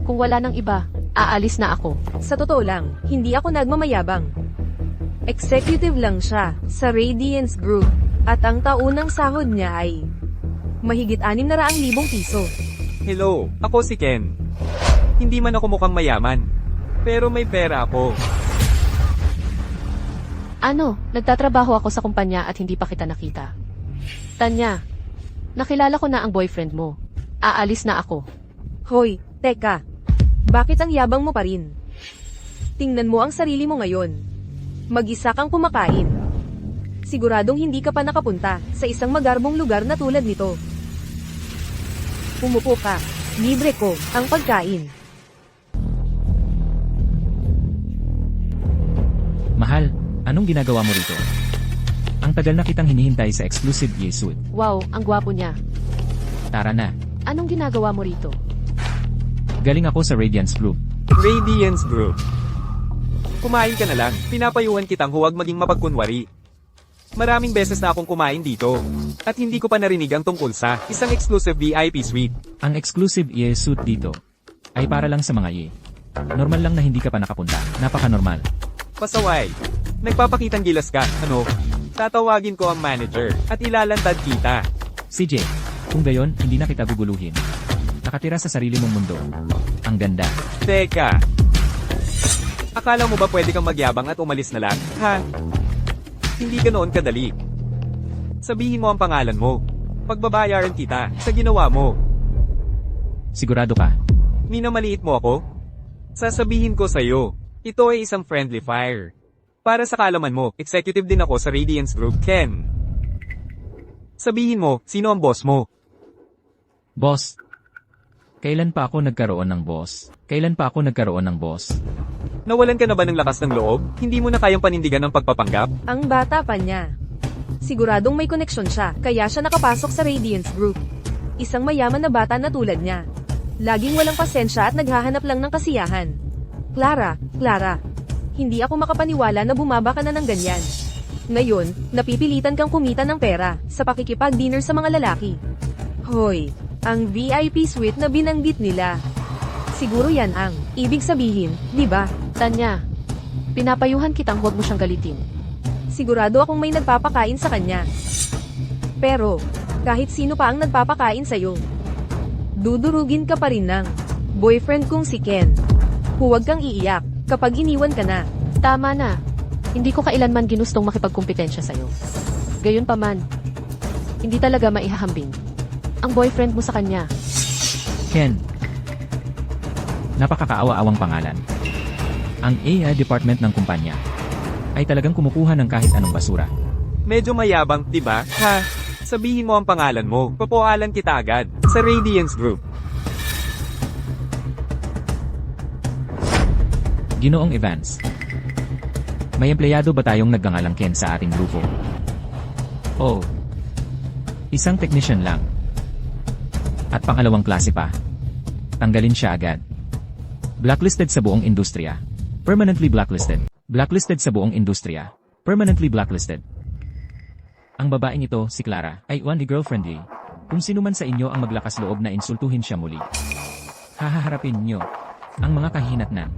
Kung wala nang iba, aalis na ako. Sa totoo lang, hindi ako nagmamayabang. Executive lang siya sa Radiance Group at ang taunang sahod niya ay mahigit 600,000 piso. Hello, ako si Ken. Hindi man ako mukhang mayaman. Pero may pera ako. Ano, nagtatrabaho ako sa kumpanya at hindi pa kita nakita. Tanya, nakilala ko na ang boyfriend mo. Aalis na ako. Hoy, teka. Bakit ang yabang mo pa rin? Tingnan mo ang sarili mo ngayon. Mag-isa kang kumakain. Siguradong hindi ka pa nakapunta sa isang magarbong lugar na tulad nito. Umupo ka. Libre ko ang pagkain. Mahal, anong ginagawa mo rito? Ang tagal na kitang hinihintay sa exclusive Yesud. Wow, ang gwapo niya. Tara na. Anong ginagawa mo rito? Galing ako sa Radiance Group. Radiance Group. Kumain ka na lang. Pinapayuhan kitang huwag maging mapagkunwari. Maraming beses na akong kumain dito. At hindi ko pa narinig ang tungkol sa isang exclusive VIP suite. Ang exclusive Yesud dito ay para lang sa mga ye. Normal lang na hindi ka pa nakapunta. Napaka-normal. Pasaway. Nagpapakitang gilas ka, ano? Tatawagin ko ang manager at ilalantad kita. CJ, kung gayon, hindi na kita guguluhin. Nakatira sa sarili mong mundo. Ang ganda. Teka. Akala mo ba pwede kang magyabang at umalis na lang? Ha? Hindi ganoon kadali. Sabihin mo ang pangalan mo. Pagbabayaran kita sa ginawa mo. Sigurado ka? Minamaliit mo ako? Sasabihin ko sa'yo, ito ay isang friendly fire. Para sa kaalaman mo, executive din ako sa Radiance Group, Ken. Sabihin mo, sino ang boss mo? Boss. Kailan pa ako nagkaroon ng boss? Kailan pa ako nagkaroon ng boss? Nawalan ka na ba ng lakas ng loob? Hindi mo na kayang panindigan ng pagpapanggap? Ang bata pa niya. Siguradong may koneksyon siya, kaya siya nakapasok sa Radiance Group. Isang mayaman na bata na tulad niya. Laging walang pasensya at naghahanap lang ng kasiyahan. Clara, hindi ako makapaniwala na bumaba ka na ng ganyan. Ngayon, napipilitan kang kumita ng pera sa pakikipag-dinner sa mga lalaki. Hoy, ang VIP suite na binanggit nila. Siguro yan ang ibig sabihin, di ba? Tanya, pinapayuhan kitang huwag mo siyang galitin. Sigurado akong may nagpapakain sa kanya. Pero, kahit sino pa ang nagpapakain sa'yo, dudurugin ka pa rin ng boyfriend kong si Ken. Huwag kang iiyak kapag iniwan ka na. Tama na. Hindi ko kailanman ginustong makipagkumpetensya sa'yo. Gayunpaman, hindi talaga maihahambing ang boyfriend mo sa kanya. Ken. Napakakaawa-awang pangalan. Ang AI department ng kumpanya ay talagang kumukuha ng kahit anong basura. Medyo mayabang, di ba? Ha? Sabihin mo ang pangalan mo. Papualan kita agad sa Radiance Group. Ginoong Evans. May empleyado ba tayong nagngangalang Ken sa ating grupo? Oh. Isang technician lang. At pangalawang klase pa. Tanggalin siya agad. Blacklisted sa buong industriya. Permanently blacklisted. Blacklisted sa buong industriya. Permanently blacklisted. Ang babaeng ito, si Clara, ay one girlfriendly. Kung sino man sa inyo ang maglakas loob na insultuhin siya muli, hahaharapin nyo ang mga kahinatnan.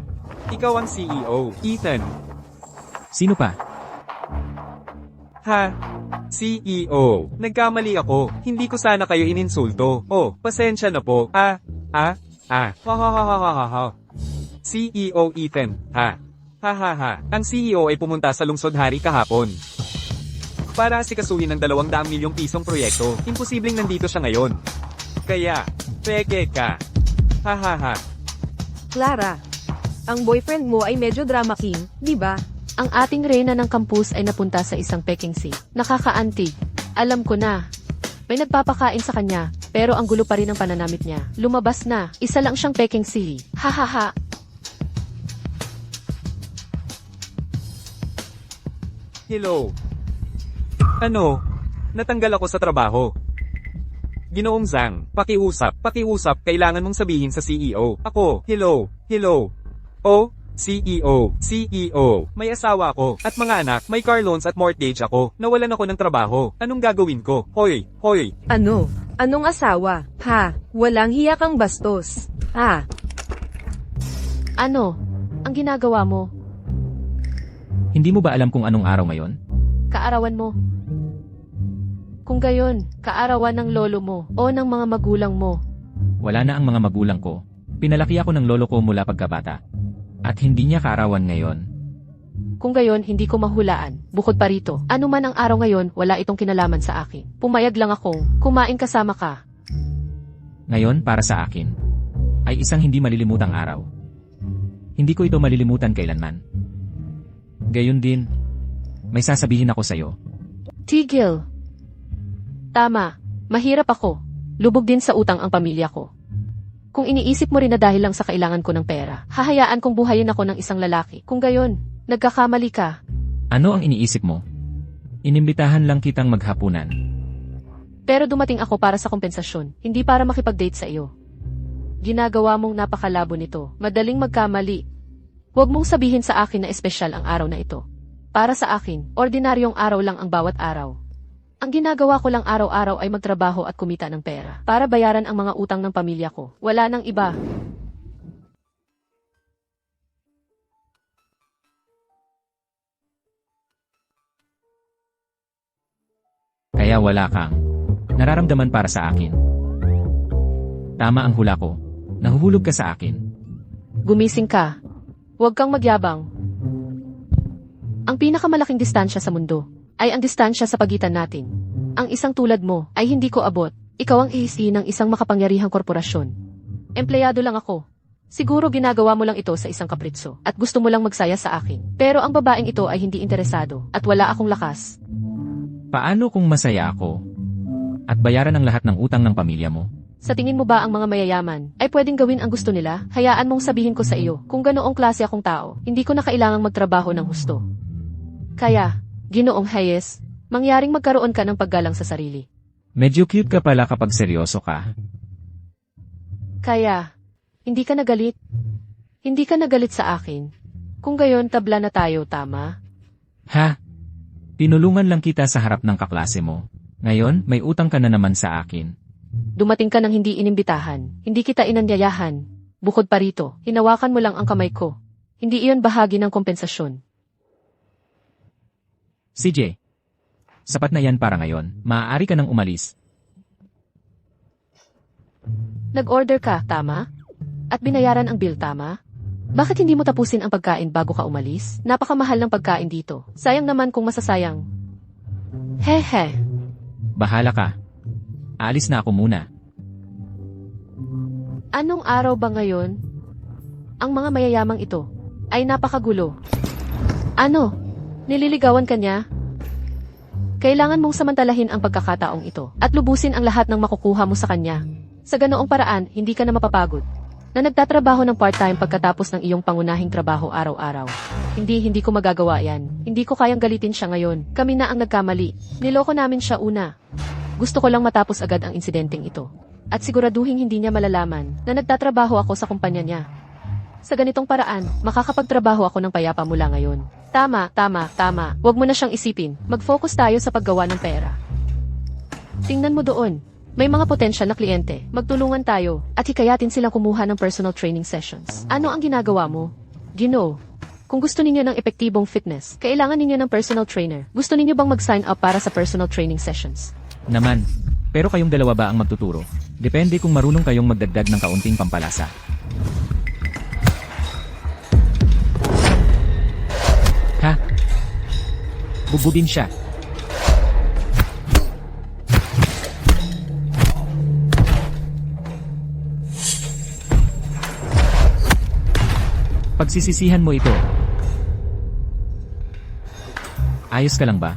Ikaw ang CEO, Ethan. Sino pa? Ha? CEO. Nagkamali ako. Hindi ko sana kayo ininsulto. Oh, pasensya na po. Ha? CEO Ethan. Ha. Ang CEO ay pumunta sa Lungsod Hari kahapon. Para asikasuhin ng 200 milyong pisong proyekto. Imposibleng nandito siya ngayon. Kaya, peke ka. Ha. Clara, ang boyfriend mo ay medyo drama king, di ba? Ang ating reyna ng campus ay napunta sa isang peking sea. Nakakaantig. Alam ko na. May nagpapakain sa kanya, pero ang gulo pa rin ang pananamit niya. Lumabas na. Isa lang siyang peking sea. Ha. Hello. Ano? Natanggal ako sa trabaho. Ginoong Zhang, pakiusap, kailangan mong sabihin sa CEO. Ako, hello. Oh, CEO. May asawa ako, at mga anak, may car loans at mortgage ako. Nawalan ako ng trabaho. Anong gagawin ko? Hoy. Ano? Anong asawa? Ha, walang hiya kang bastos. Ah, Ano? Ang ginagawa mo? Hindi mo ba alam kung anong araw ngayon? Kaarawan mo. Kung gayon, kaarawan ng lolo mo o ng mga magulang mo. Wala na ang mga magulang ko. Pinalaki ako ng lolo ko mula pagkabata. At hindi niya kaarawan ngayon. Kung gayon, hindi ko mahulaan. Bukod pa rito, ano man ang araw ngayon, wala itong kinalaman sa akin. Pumayag lang akong kumain kasama ka. Ngayon, para sa akin, ay isang hindi malilimutang araw. Hindi ko ito malilimutan kailanman. Gayon din, may sasabihin ako sa'yo. Tigil. Tama, mahirap ako. Lubog din sa utang ang pamilya ko. Kung iniisip mo rin na dahil lang sa kailangan ko ng pera, hahayaan kong buhayin ako ng isang lalaki. Kung gayon, nagkakamali ka. Ano ang iniisip mo? Inimbitahan lang kitang maghapunan. Pero dumating ako para sa kompensasyon, hindi para makipag-date sa iyo. Ginagawa mong napakalabo nito, madaling magkamali. Huwag mong sabihin sa akin na espesyal ang araw na ito. Para sa akin, ordinaryong araw lang ang bawat araw. Ang ginagawa ko lang araw-araw ay magtrabaho at kumita ng pera para bayaran ang mga utang ng pamilya ko. Wala nang iba. Kaya wala kang nararamdaman para sa akin. Tama ang hula ko. Nahuhulog ka sa akin. Gumising ka. Huwag kang magyabang. Ang pinakamalaking distansya sa mundo ay ang distansya sa pagitan natin. Ang isang tulad mo ay hindi ko abot. Ikaw ang ihisi ng isang makapangyarihang korporasyon. Empleyado lang ako. Siguro ginagawa mo lang ito sa isang kapritso at gusto mo lang magsaya sa akin. Pero ang babaeng ito ay hindi interesado at wala akong lakas. Paano kung masaya ako? At bayaran ang lahat ng utang ng pamilya mo? Sa tingin mo ba ang mga mayayaman ay pwedeng gawin ang gusto nila? Hayaan mong sabihin ko sa iyo, kung ganoong klase akong tao, hindi ko na kailangang magtrabaho ng husto. Kaya, Ginoong Hayes, mangyaring magkaroon ka ng paggalang sa sarili. Medyo cute ka pala kapag seryoso ka. Kaya, hindi ka nagalit? Hindi ka nagalit sa akin? Kung gayon, tabla na tayo, tama? Ha? Tinulungan lang kita sa harap ng kaklase mo. Ngayon, may utang ka na naman sa akin. Dumating ka ng hindi inimbitahan, hindi kita inanyayahan. Bukod pa rito, hinawakan mo lang ang kamay ko. Hindi iyon bahagi ng kompensasyon. CJ, sapat na yan para ngayon. Maaari ka nang umalis. Nag-order ka, tama? At binayaran ang bill, tama? Bakit hindi mo tapusin ang pagkain bago ka umalis? Napakamahal ng pagkain dito. Sayang naman kung masasayang. Hehe. Bahala ka. Aalis na ako muna. Anong araw ba ngayon? Ang mga mayayamang ito ay napakagulo. Ano? Nililigawan ka niya? Kailangan mong samantalahin ang pagkakataong ito at lubusin ang lahat ng makukuha mo sa kanya. Sa ganoong paraan, hindi ka na mapapagod. Na nagtatrabaho ng part-time pagkatapos ng iyong pangunahing trabaho araw-araw. Hindi ko magagawa yan. Hindi ko kayang galitin siya ngayon. Kami na ang nagkamali. Niloko namin siya una. Gusto ko lang matapos agad ang insidenteng ito. At siguraduhin hindi niya malalaman na nagtatrabaho ako sa kumpanya niya. Sa ganitong paraan, makakapagtrabaho ako ng payapa mula ngayon. Tama. Huwag mo na siyang isipin. Mag-focus tayo sa paggawa ng pera. Tingnan mo doon. May mga potensyal na kliyente. Magtulungan tayo at hikayatin silang kumuha ng personal training sessions. Ano ang ginagawa mo? Ginoo. Kung gusto ninyo ng epektibong fitness, kailangan ninyo ng personal trainer. Gusto ninyo bang mag-sign up para sa personal training sessions? Naman. Pero kayong dalawa ba ang magtuturo? Depende kung marunong kayong magdagdag ng kaunting pampalasa. Ha? Bubugin siya. Pagsisisihan mo ito. Ayos ka lang ba?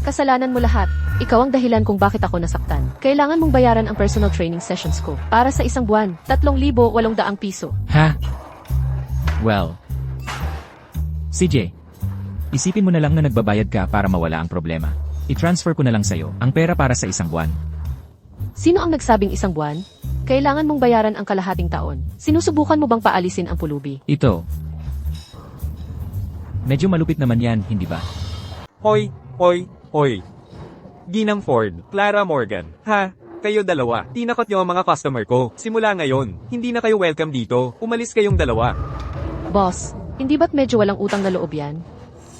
Kasalanan mo lahat. Ikaw ang dahilan kung bakit ako nasaktan. Kailangan mong bayaran ang personal training sessions ko. Para sa isang buwan, 3,800 piso. Ha? Well. CJ, isipin mo na lang na nagbabayad ka para mawala ang problema. I-transfer ko na lang sa'yo ang pera para sa isang buwan. Sino ang nagsabing isang buwan? Kailangan mong bayaran ang kalahating taon. Sinusubukan mo bang paalisin ang pulubi? Ito. Medyo malupit naman yan, hindi ba? Hoy. Ginang Ford, Clara Morgan. Ha? Kayo dalawa, tinakot niyo ang mga customer ko. Simula ngayon, hindi na kayo welcome dito. Umalis kayong dalawa. Boss, hindi ba't medyo walang utang na loob yan?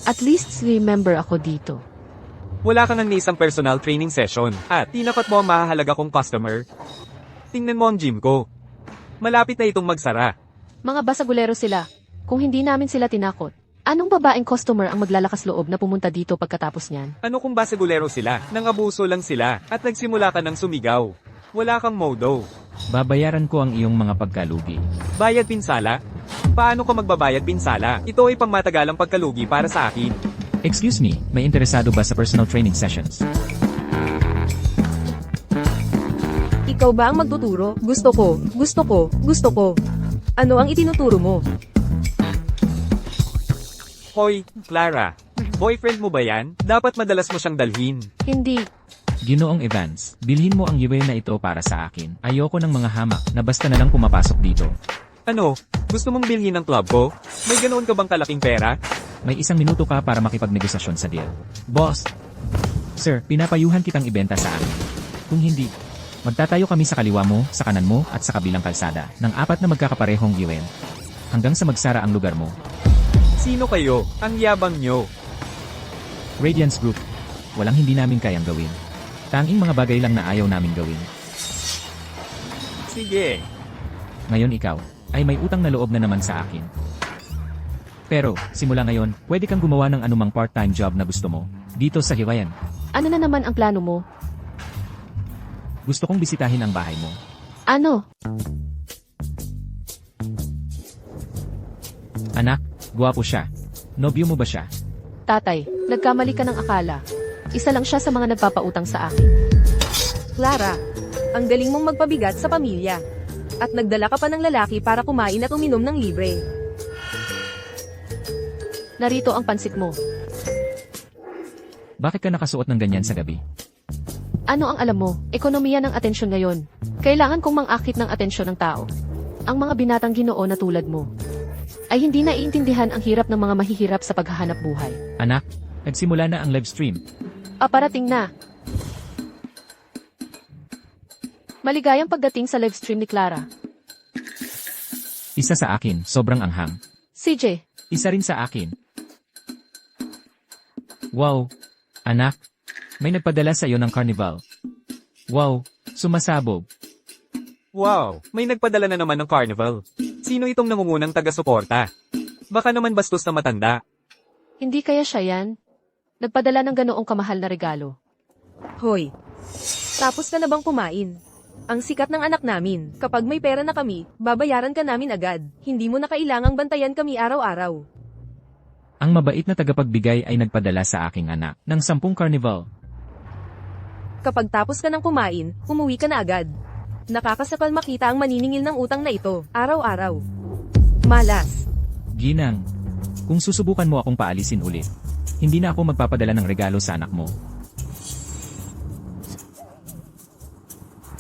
At least remember ako dito. Wala kang ni isang personal training session. At tinakot mo ang mahahalaga kong customer. Tingnan mo ang gym ko. Malapit na itong magsara. Mga basagulero sila. Kung hindi namin sila tinakot, anong babaeng customer ang maglalakas loob na pumunta dito pagkatapos niyan? Ano kung basagulero sila? Nangabuso lang sila. At nagsimula ka ng sumigaw. Wala kang modo. Babayaran ko ang iyong mga pagkalugi. Bayad pinsala? Paano ka magbabayad pinsala? Ito ay pangmatagalang pagkalugi para sa akin. Excuse me, may interesado ba sa personal training sessions? Ikaw ba ang magtuturo? Gusto ko. Ano ang itinuturo mo? Hoy, Clara. Boyfriend mo ba yan? Dapat madalas mo siyang dalhin. Hindi. Ginoong Evans, bilhin mo ang giveaway na ito para sa akin. Ayoko ng mga hamak na basta na lang pumapasok dito. Ano? Gusto mong bilhin ang club ko? May ganoon ka bang kalaking pera? May 1 minuto ka para makipagnegosasyon sa deal. Boss! Sir, pinapayuhan kitang ibenta sa akin. Kung hindi, magtatayo kami sa kaliwa mo, sa kanan mo, at sa kabilang kalsada ng 4 na magkakaparehong giwen. Hanggang sa magsara ang lugar mo. Sino kayo? Ang yabang nyo. Radiance Group. Walang hindi namin kayang gawin. Tanging mga bagay lang na ayaw namin gawin. Sige. Ngayon ikaw, ay may utang na loob na naman sa akin. Pero, simula ngayon, pwede kang gumawa ng anumang part-time job na gusto mo. Dito sa Hiwayan. Ano na naman ang plano mo? Gusto kong bisitahin ang bahay mo. Ano? Anak, guwapo siya. Nobyo mo ba siya? Tatay, nagkamali ka ng akala. Isa lang siya sa mga nagpapautang sa akin. Clara, ang galing mong magpabigat sa pamilya. At nagdala ka pa ng lalaki para kumain at uminom ng libre. Narito ang pansit mo. Bakit ka nakasuot ng ganyan sa gabi? Ano ang alam mo? Ekonomiya ng atensyon ngayon. Kailangan kong mangakit ng atensyon ng tao. Ang mga binatang Ginoo na tulad mo ay hindi naiintindihan ang hirap ng mga mahihirap sa paghahanap buhay. Anak, nagsimula na ang live stream. Parating na. Maligayang pagdating sa live stream ni Clara. Isa sa akin, sobrang anghang. CJ, Isa rin sa akin. Wow! Anak, may nagpadala sa iyo ng carnival. Wow! Sumasabog. Wow, may nagpadala na naman ng carnival. Sino itong nangungunang taga-suporta? Baka naman bastos na matanda. hindi kaya siya yan? Nagpadala ng ganoong kamahal na regalo. Hoy, tapos ka na bang kumain? Ang sikat ng anak namin, kapag may pera na kami, babayaran ka namin agad. Hindi mo na kailangang bantayan kami araw-araw. Ang mabait na tagapagbigay ay nagpadala sa aking anak ng 10 carnival. Kapag tapos ka ng kumain, umuwi ka na agad. Nakakasakal makita ang maniningil ng utang na ito, araw-araw. Malas. Ginang, kung susubukan mo akong paalisin ulit, hindi na ako magpapadala ng regalo sa anak mo.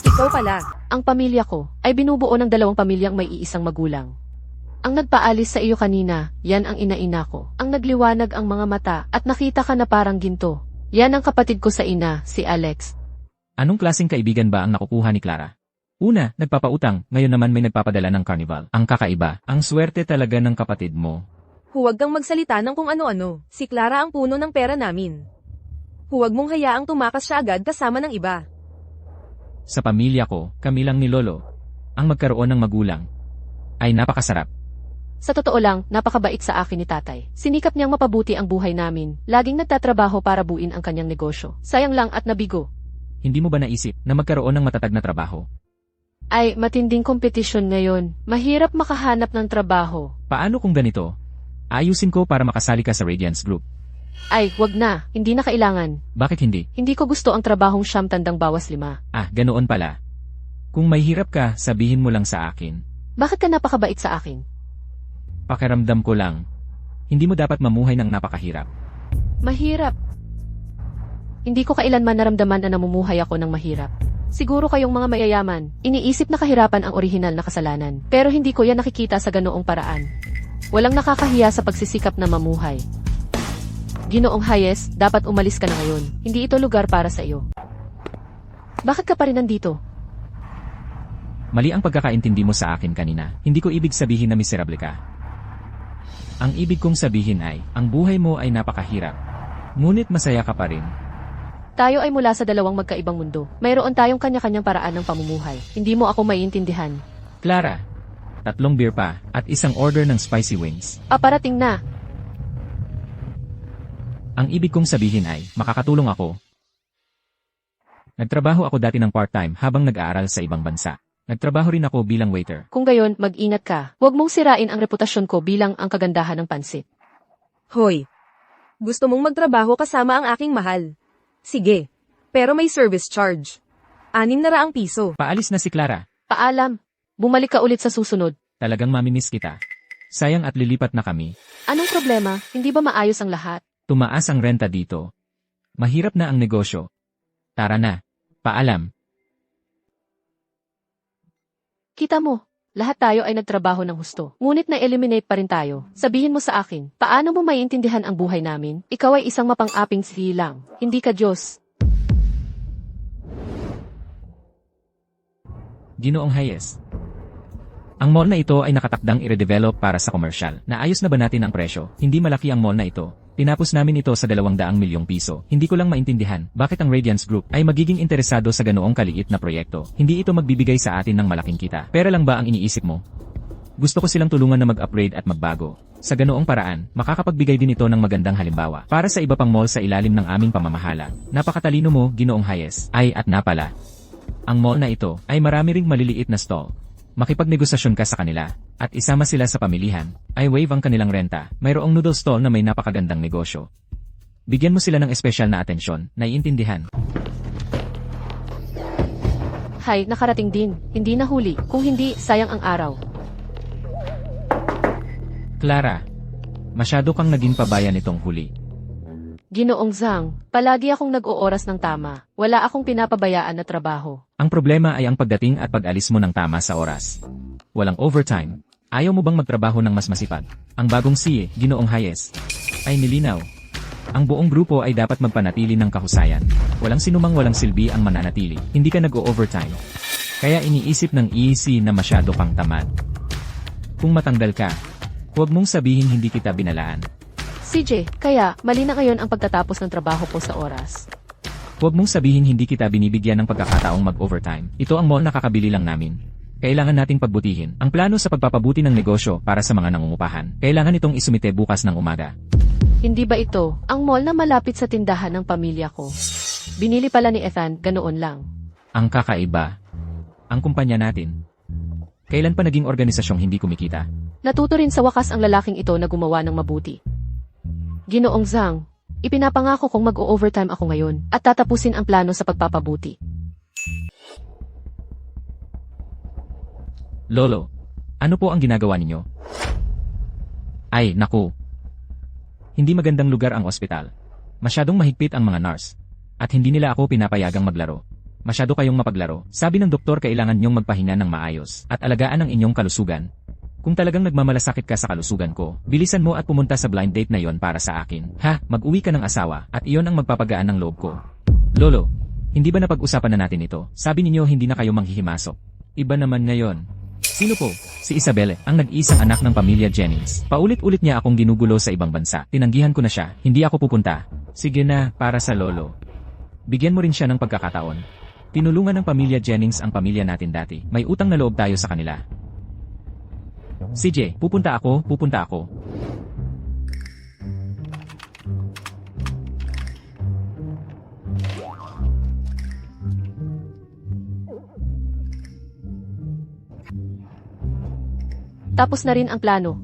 Ikaw pala. Ang pamilya ko ay binubuo ng 2 pamilyang may iisang magulang. Ang nagpaalis sa iyo kanina, yan ang ina-ina ko. Ang nagliwanag ang mga mata at nakita ka na parang ginto. Yan ang kapatid ko sa ina, si Alex. Anong klaseng kaibigan ba ang nakukuha ni Clara? Una, nagpapautang, ngayon naman may nagpapadala ng carnival. Ang kakaiba, ang swerte talaga ng kapatid mo. Huwag kang magsalita ng kung ano-ano. Si Clara ang puno ng pera namin. Huwag mong hayaang tumakas siya agad kasama ng iba. Sa pamilya ko, kami lang ni Lolo, ang magkaroon ng magulang, ay napakasarap. Sa totoo lang, napakabait sa akin ni tatay. Sinikap niyang mapabuti ang buhay namin. Laging nagtatrabaho para buuin ang kanyang negosyo. Sayang lang at nabigo. Hindi mo ba naisip na magkaroon ng matatag na trabaho? Ay, matinding kompetisyon ngayon. Mahirap makahanap ng trabaho. Paano kung ganito? Ayusin ko para makasali ka sa Radiance Group. Ay, wag na. Hindi na kailangan. Bakit hindi? Hindi ko gusto ang trabahong siyam tandang bawas 5. Ah, ganoon pala. Kung may hirap ka, sabihin mo lang sa akin. Bakit ka napakabait sa akin? Pakiramdam ko lang. Hindi mo dapat mamuhay ng napakahirap. Mahirap. Hindi ko kailanman naramdaman na namumuhay ako ng mahirap. Siguro kayong mga mayayaman, iniisip na kahirapan ang orihinal na kasalanan. Pero hindi ko yan nakikita sa ganoong paraan. Walang nakakahiya sa pagsisikap na mamuhay. Ginoong Hayes, dapat umalis ka na ngayon. Hindi ito lugar para sa iyo. Bakit ka pa rin nandito? Mali ang pagkakaintindi mo sa akin kanina. Hindi ko ibig sabihin na miserable ka. Ang ibig kong sabihin ay, ang buhay mo ay napakahirap. Ngunit masaya ka pa rin. Tayo ay mula sa dalawang magkaibang mundo. Mayroon tayong kanya-kanyang paraan ng pamumuhay. Hindi mo ako maiintindihan. Clara, 3 beer pa, at isang order ng spicy wings. Paparating na. Ang ibig kong sabihin ay, makakatulong ako. Nagtrabaho ako dati ng part-time habang nag-aaral sa ibang bansa. Nagtrabaho rin ako bilang waiter. Kung gayon, mag-ingat ka. Huwag mong sirain ang reputasyon ko bilang ang kagandahan ng pansit. Hoy, gusto mong magtrabaho kasama ang aking mahal? Sige, pero may service charge. 600 piso. Paalis na si Clara. Paalam. Bumalik ka ulit sa susunod. Talagang mamimiss kita. Sayang at lilipat na kami. Anong problema? Hindi ba maayos ang lahat? Tumaas ang renta dito. Mahirap na ang negosyo. Tara na. Paalam. Kita mo, lahat tayo ay nagtrabaho ng husto. Ngunit na-eliminate pa rin tayo. Sabihin mo sa akin, paano mo maiintindihan ang buhay namin? Ikaw ay isang mapang-aping silang. Hindi ka Diyos. Ginoong Hayes. Ang mall na ito ay nakatakdang i-redevelop para sa komersyal. Naayos na ba natin ang presyo? Hindi malaki ang mall na ito. Tinapos namin ito sa 200 milyong piso. Hindi ko lang maintindihan bakit ang Radiance Group ay magiging interesado sa ganoong kaliit na proyekto. Hindi ito magbibigay sa atin ng malaking kita. Pera lang ba ang iniisip mo? Gusto ko silang tulungan na mag-upgrade at magbago. Sa ganoong paraan, makakapagbigay din ito ng magandang halimbawa para sa iba pang mall sa ilalim ng aming pamamahala. Napakatalino mo, Ginoong Hayes. Ay at napala. Ang mall na ito ay marami ring maliliit na stall. Makipagnegosasyon ka sa kanila, at isama sila sa pamilihan, ay waive ang kanilang renta, mayroong noodle stall na may napakagandang negosyo. Bigyan mo sila ng espesyal na atensyon, naiintindihan. Hay, nakarating din. Hindi nahuli. Kung hindi, sayang ang araw. Clara, masyado kang naging pabaya nitong huli. Ginoong Zhang, palagi akong nag-ooras ng tama. Wala akong pinapabayaan na trabaho. Ang problema ay ang pagdating at pag-alis mo ng tama sa oras. Walang overtime. Ayaw mo bang magtrabaho ng mas masipag? Ang bagong CA, Ginoong Hayes, ay nilinaw. Ang buong grupo ay dapat magpanatili ng kahusayan. Walang sinumang walang silbi ang mananatili. Hindi ka nag-o-overtime. Kaya iniisip ng EC na masyado kang tamad. Kung matanggal ka, huwag mong sabihin hindi kita binalaan. CJ, kaya mali na ngayon ang pagtatapos ng trabaho ko sa oras. Huwag mong sabihin hindi kita binibigyan ng pagkakataong mag-overtime. Ito ang mall na kakabili lang namin. Kailangan nating pagbutihin ang plano sa pagpapabuti ng negosyo para sa mga nangungupahan. Kailangan itong isumite bukas ng umaga. Hindi ba ito ang mall na malapit sa tindahan ng pamilya ko? Binili pala ni Ethan, ganoon lang. Ang kakaiba. Ang kumpanya natin. Kailan pa naging organisasyong hindi kumikita? Natuto rin sa wakas ang lalaking ito na gumawa ng mabuti. Ginoong Zhang, ipinapangako kong mag-o-overtime ako ngayon at tatapusin ang plano sa pagpapabuti. Lolo, ano po ang ginagawa ninyo? Ay, naku. Hindi magandang lugar ang ospital. Masyadong mahigpit ang mga nurse. At hindi nila ako pinapayagang maglaro. Masyado kayong mapaglaro. Sabi ng doktor kailangan nyong magpahinga ng maayos at alagaan ang inyong kalusugan. Kung talagang nagmamalasakit ka sa kalusugan ko, bilisan mo at pumunta sa blind date na yon para sa akin. Ha, mag-uwi ka ng asawa at iyon ang magpapagaan ng loob ko. Lolo, hindi ba napag-usapan na natin ito? Sabi ninyo hindi na kayo manghihimasok. Iba naman ngayon. Sino po? Si Isabelle, ang nag-iisang anak ng pamilya Jennings. Paulit-ulit niya akong ginugulo sa ibang bansa. Tinanggihan ko na siya, hindi ako pupunta. Sige na, para sa lolo. Bigyan mo rin siya ng pagkakataon. Tinulungan ng pamilya Jennings ang pamilya natin dati. May utang na loob tayo sa kanila. CJ, pupunta ako. Tapos na rin ang plano.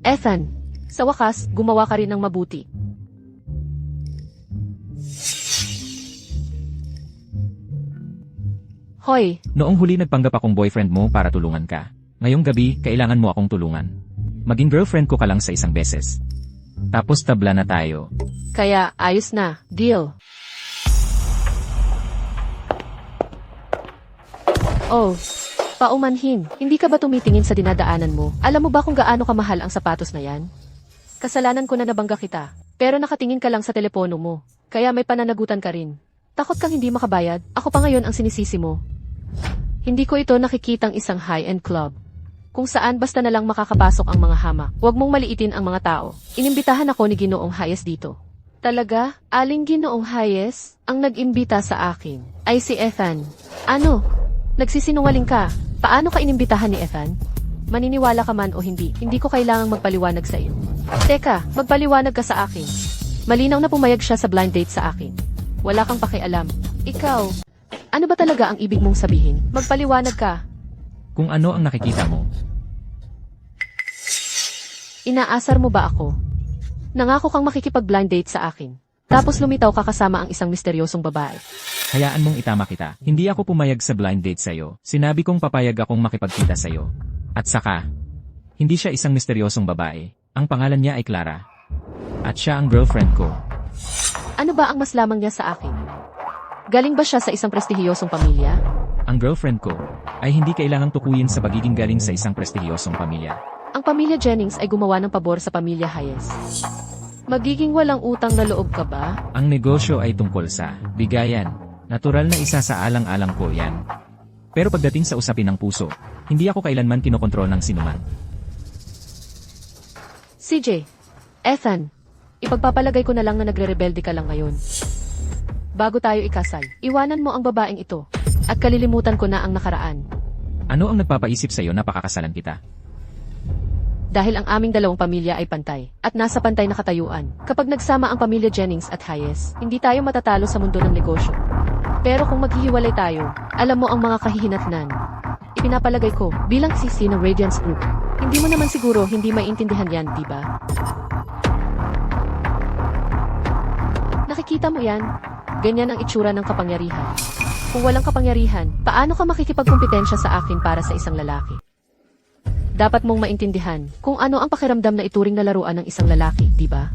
Ethan, sa wakas, gumawa ka rin ng mabuti. Hoy, Noong huli nagpanggap akong boyfriend mo para tulungan ka. Ngayong gabi, kailangan mo akong tulungan. Maging girlfriend ko ka lang sa isang beses. Tapos tabla na tayo. kaya ayos na. Deal. Oh, paumanhin. Hindi ka ba tumitingin sa dinadaanan mo? Alam mo ba kung gaano kamahal ang sapatos na yan? Kasalanan ko na nabangga kita. Pero nakatingin ka lang sa telepono mo. Kaya may pananagutan ka rin. Takot kang hindi makabayad, ako pa ngayon ang sinisisi mo. Hindi ko ito nakikitang isang high-end club. Kung saan basta na lang makakapasok ang mga hamak. Huwag mong maliitin ang mga tao. Inimbitahan ako ni Ginoong Hayes dito. Talaga? Aling Ginoong Hayes? Ang nag-imbita sa akin ay si Ethan. Ano? Nagsisinungaling ka? Paano ka inimbitahan ni Ethan? Maniniwala ka man o hindi, hindi ko kailangang magpaliwanag sa iyo. Teka, magpaliwanag ka sa akin. Malinaw na pumayag siya sa blind date sa akin. Wala kang pakialam. Ikaw, ano ba talaga ang ibig mong sabihin? Magpaliwanag ka. Kung ano ang nakikita mo. Inaasar mo ba ako? Nangako kang makikipag-blind date sa akin. Tapos lumitaw ka kasama ang isang misteryosong babae. Hayaan mong itama kita. Hindi ako pumayag sa blind date sa'yo. Sinabi kong papayag akong makipagkita sa'yo. At saka, hindi siya isang misteryosong babae. Ang pangalan niya ay Clara. At siya ang girlfriend ko. Ano ba ang mas lamang niya sa akin? Galing ba siya sa isang prestihiyosong pamilya? Ang girlfriend ko ay hindi kailangang tukuyin sa pagiging galing sa isang prestihiyosong pamilya. Ang pamilya Jennings ay gumawa ng pabor sa pamilya Hayes. Magiging walang utang na loob ka ba? Ang negosyo ay tungkol sa bigayan. Natural na isa sa alang-alang ko yan. Pero pagdating sa usapin ng puso, hindi ako kailanman kinokontrol ng sinuman. CJ, Ethan, ipagpapalagay ko na lang na nagre-rebelde ka lang ngayon. Bago tayo ikasal, iwanan mo ang babaeng ito. At kalilimutan ko na ang nakaraan. Ano ang nagpapaisip sa'yo na pakakasalan kita? Dahil ang aming dalawang pamilya ay pantay, at nasa pantay na katayuan. Kapag nagsama ang pamilya Jennings at Hayes, hindi tayo matatalo sa mundo ng negosyo. Pero kung maghihiwalay tayo, alam mo ang mga kahihinatnan. Ipinapalagay ko, bilang sisi ng Radiance Group. Hindi mo naman siguro hindi maintindihan yan, di ba? Nakikita mo yan? Ganyan ang itsura ng kapangyarihan. Kung walang kapangyarihan, paano ka makikipagkumpetensya sa akin para sa isang lalaki? Dapat mong maintindihan kung ano ang pakiramdam na ituring na laruan ng isang lalaki, di ba?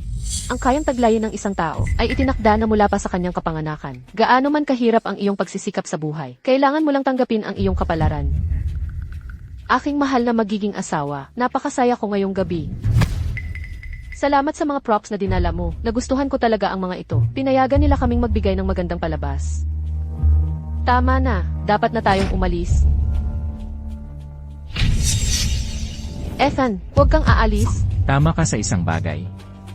Ang kayang taglayin ng isang tao ay itinakda na mula pa sa kanyang kapanganakan. Gaano man kahirap ang iyong pagsisikap sa buhay, kailangan mo lang tanggapin ang iyong kapalaran. Aking mahal na magiging asawa, napakasaya ko ngayong gabi. Salamat sa mga props na dinala mo. Nagustuhan ko talaga ang mga ito. Pinayagan nila kaming magbigay ng magandang palabas. Tama na, dapat na tayong umalis. Ethan, huwag kang aalis. Tama ka sa isang bagay.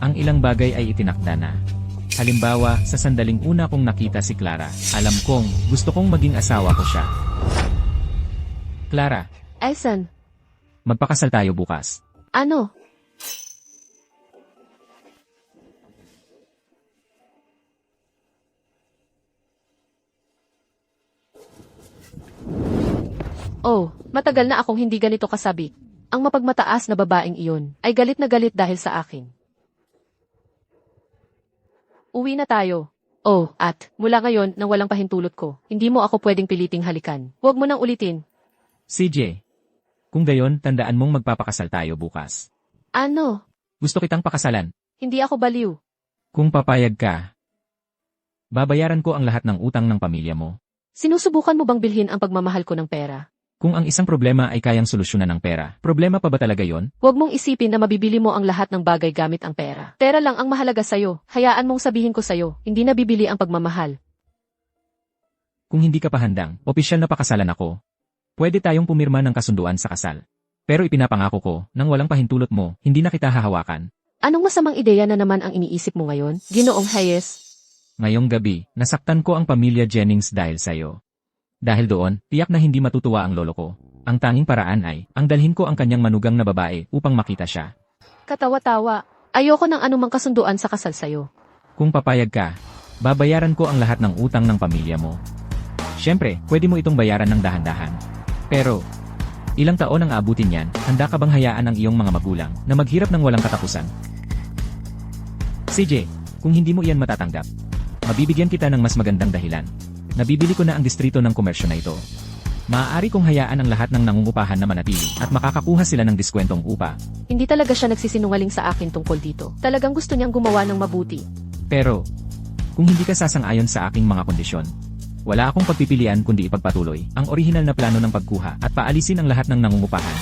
Ang ilang bagay ay itinakda na. Halimbawa, sa sandaling una kong nakita si Clara, alam kong gusto kong maging asawa ko siya. Clara, Ethan, magpakasal tayo bukas. ano? Oh, matagal na akong hindi ganito kasabik. Ang mapagmataas na babaeng iyon ay galit na galit dahil sa akin. Uwi na tayo. Oh, at mula ngayon nang walang pahintulot ko, hindi mo ako pwedeng piliting halikan. Huwag mo nang ulitin. CJ, kung gayon, tandaan mong magpapakasal tayo bukas. Ano? Gusto kitang pakasalan. Hindi ako baliw. Kung papayag ka, babayaran ko ang lahat ng utang ng pamilya mo. Sinusubukan mo bang bilhin ang pagmamahal ko ng pera? Kung ang isang problema ay kayang solusyonan ng pera, problema pa ba talaga yon? Huwag mong isipin na mabibili mo ang lahat ng bagay gamit ang pera. Pera lang ang mahalaga sa'yo. Hayaan mong sabihin ko sa'yo, hindi nabibili ang pagmamahal. Kung hindi ka pa handang, opisyal na pakasalan ako. Pwede tayong pumirma ng kasunduan sa kasal. Pero ipinapangako ko, nang walang pahintulot mo, hindi na kita hahawakan. Anong masamang ideya na naman ang iniisip mo ngayon, Ginoong Hayes? Ngayong gabi, nasaktan ko ang pamilya Jennings dahil sa'yo. Dahil doon, tiyak na hindi matutuwa ang lolo ko. Ang tanging paraan ay, ang dalhin ko ang kanyang manugang na babae upang makita siya. Katawa-tawa. Ayoko ng anumang kasunduan sa kasal sa'yo. Kung papayag ka, babayaran ko ang lahat ng utang ng pamilya mo. Siyempre, pwede mo itong bayaran ng dahan-dahan. Pero, ilang taon ang aabutin yan, handa ka bang hayaan ang iyong mga magulang na maghirap ng walang katapusan? CJ, kung hindi mo iyan matatanggap, mabibigyan kita ng mas magandang dahilan. Nabibili ko na ang distrito ng komersyo na ito. Maaari kong hayaan ang lahat ng nangungupahan na manatili at makakakuha sila ng diskwentong upa. Hindi talaga siya nagsisinungaling sa akin tungkol dito. Talagang gusto niyang gumawa ng mabuti. Pero, kung hindi ka sasang-ayon sa aking mga kondisyon, wala akong pagpipilian kundi ipagpatuloy ang orihinal na plano ng pagkuha at paalisin ang lahat ng nangungupahan.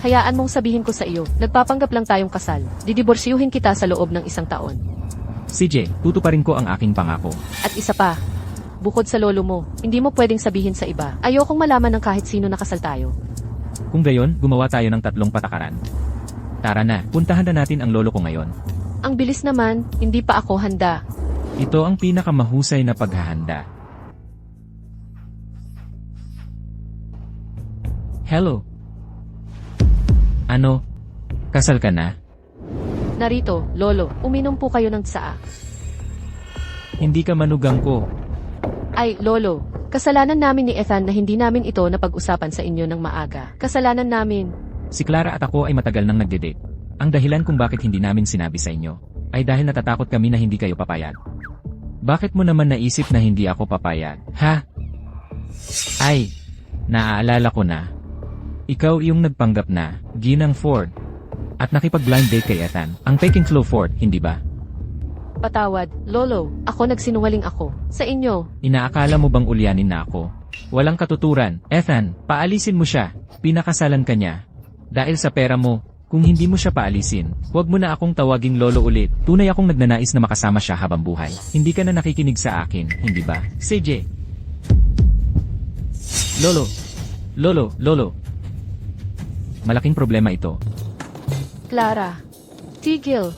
Hayaan mong sabihin ko sa iyo, nagpapanggap lang tayong kasal. Didiborsyuhin kita sa loob ng 1 taon. CJ, tutuparin ko ang aking pangako. At isa pa, bukod sa lolo mo, hindi mo pwedeng sabihin sa iba. Ayokong malaman ng kahit sino nakasal tayo. Kung gayon, gumawa tayo ng 3 patakaran. Tara na, puntahan na natin ang lolo ko ngayon. Ang bilis naman, hindi pa ako handa. Ito ang pinakamahusay na paghahanda. Hello. Ano? Kasal ka na? Narito, lolo, uminom po kayo ng tsaa. Hindi ka manugang ko. Ay, lolo, kasalanan namin ni Ethan na hindi namin ito napag-usapan sa inyo ng maaga. Kasalanan namin. Si Clara at ako ay matagal nang nagde-date. Ang dahilan kung bakit hindi namin sinabi sa inyo ay dahil natatakot kami na hindi kayo papayag. Bakit mo naman naisip na hindi ako papayag? Ha? Ay, naaalala ko na. Ikaw yung nagpanggap na, Ginang Ford. At nakipag-blind date kay Ethan, ang peking Flo Ford, hindi ba? Patawad, lolo, ako nagsinungaling ako. Sa inyo, Inaakala mo bang ulyanin na ako? Walang katuturan. Ethan, paalisin mo siya. Pinakasalan ka niya. Dahil sa pera mo, kung hindi mo siya paalisin, huwag mo na akong tawaging lolo ulit. Tunay akong nagnanais na makasama siya habang buhay. Hindi ka na nakikinig sa akin, hindi ba? CJ. Lolo. Malaking problema ito. Clara, tigil.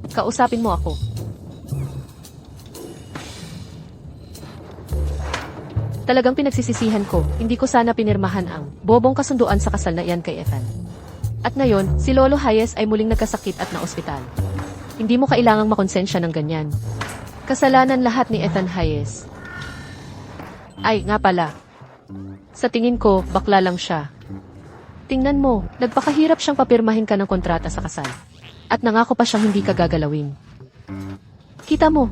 Kausapin mo ako. Talagang pinagsisisihan ko, hindi ko sana pinirmahan ang bobong kasunduan sa kasal na iyan kay Ethan. At ngayon, si Lolo Hayes ay muling nagkasakit at na-ospital. Hindi mo kailangang makonsensya ng ganyan. Kasalanan lahat ni Ethan Hayes. Ay, nga pala. Sa tingin ko, bakla lang siya. Tingnan mo, nagpakahirap siyang papirmahin ka ng kontrata sa kasal. At nangako pa siyang hindi ka gagalawin. Kita mo,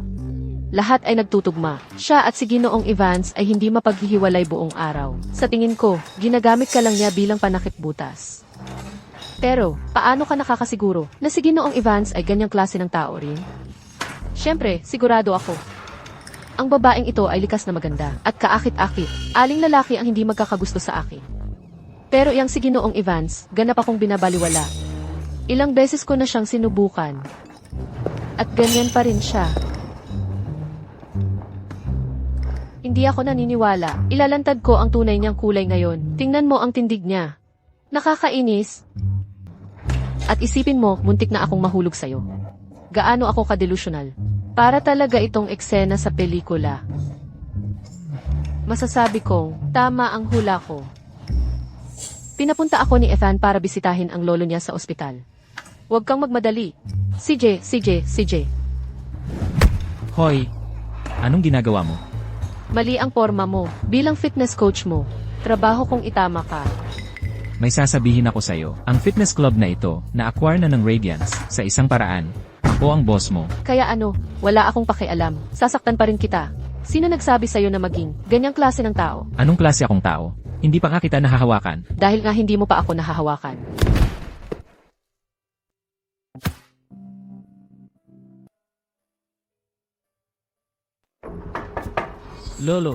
lahat ay nagtutugma. Siya at si Ginoong Evans ay hindi mapaghihiwalay buong araw. Sa tingin ko, ginagamit ka lang niya bilang panakip butas. Pero, paano ka nakakasiguro na si Ginoong Evans ay ganyang klase ng tao rin? Siyempre, sigurado ako. Ang babaeng ito ay likas na maganda at kaakit-akit. Aling lalaki ang hindi magkakagusto sa akin. Pero yang si Ginoong Evans, ganap akong binabaliwala. Ilang beses ko na siyang sinubukan. At ganyan pa rin siya. Hindi ako naniniwala. Ilalantad ko ang tunay niyang kulay ngayon. Tingnan mo ang tindig niya. Nakakainis. At isipin mo, muntik na akong mahulog sa'yo. Gaano ako kadelusyonal. Para talaga itong eksena sa pelikula. Masasabi kong, tama ang hula ko. Pinapunta ako ni Ethan para bisitahin ang lolo niya sa ospital. Huwag kang magmadali. CJ. Hoy, anong ginagawa mo? Mali ang forma mo. Bilang fitness coach mo, trabaho kong itama ka. May sasabihin ako sa'yo. Ang fitness club na ito, na-acquire na ng Radiance, sa isang paraan. Ako ang boss mo. Kaya ano, wala akong pakialam. Sasaktan pa rin kita. Sino nagsabi sa'yo na maging ganyang klase ng tao? Anong klase akong tao? Hindi pa nga kita nahahawakan. Dahil nga hindi mo pa ako nahahawakan. Lolo.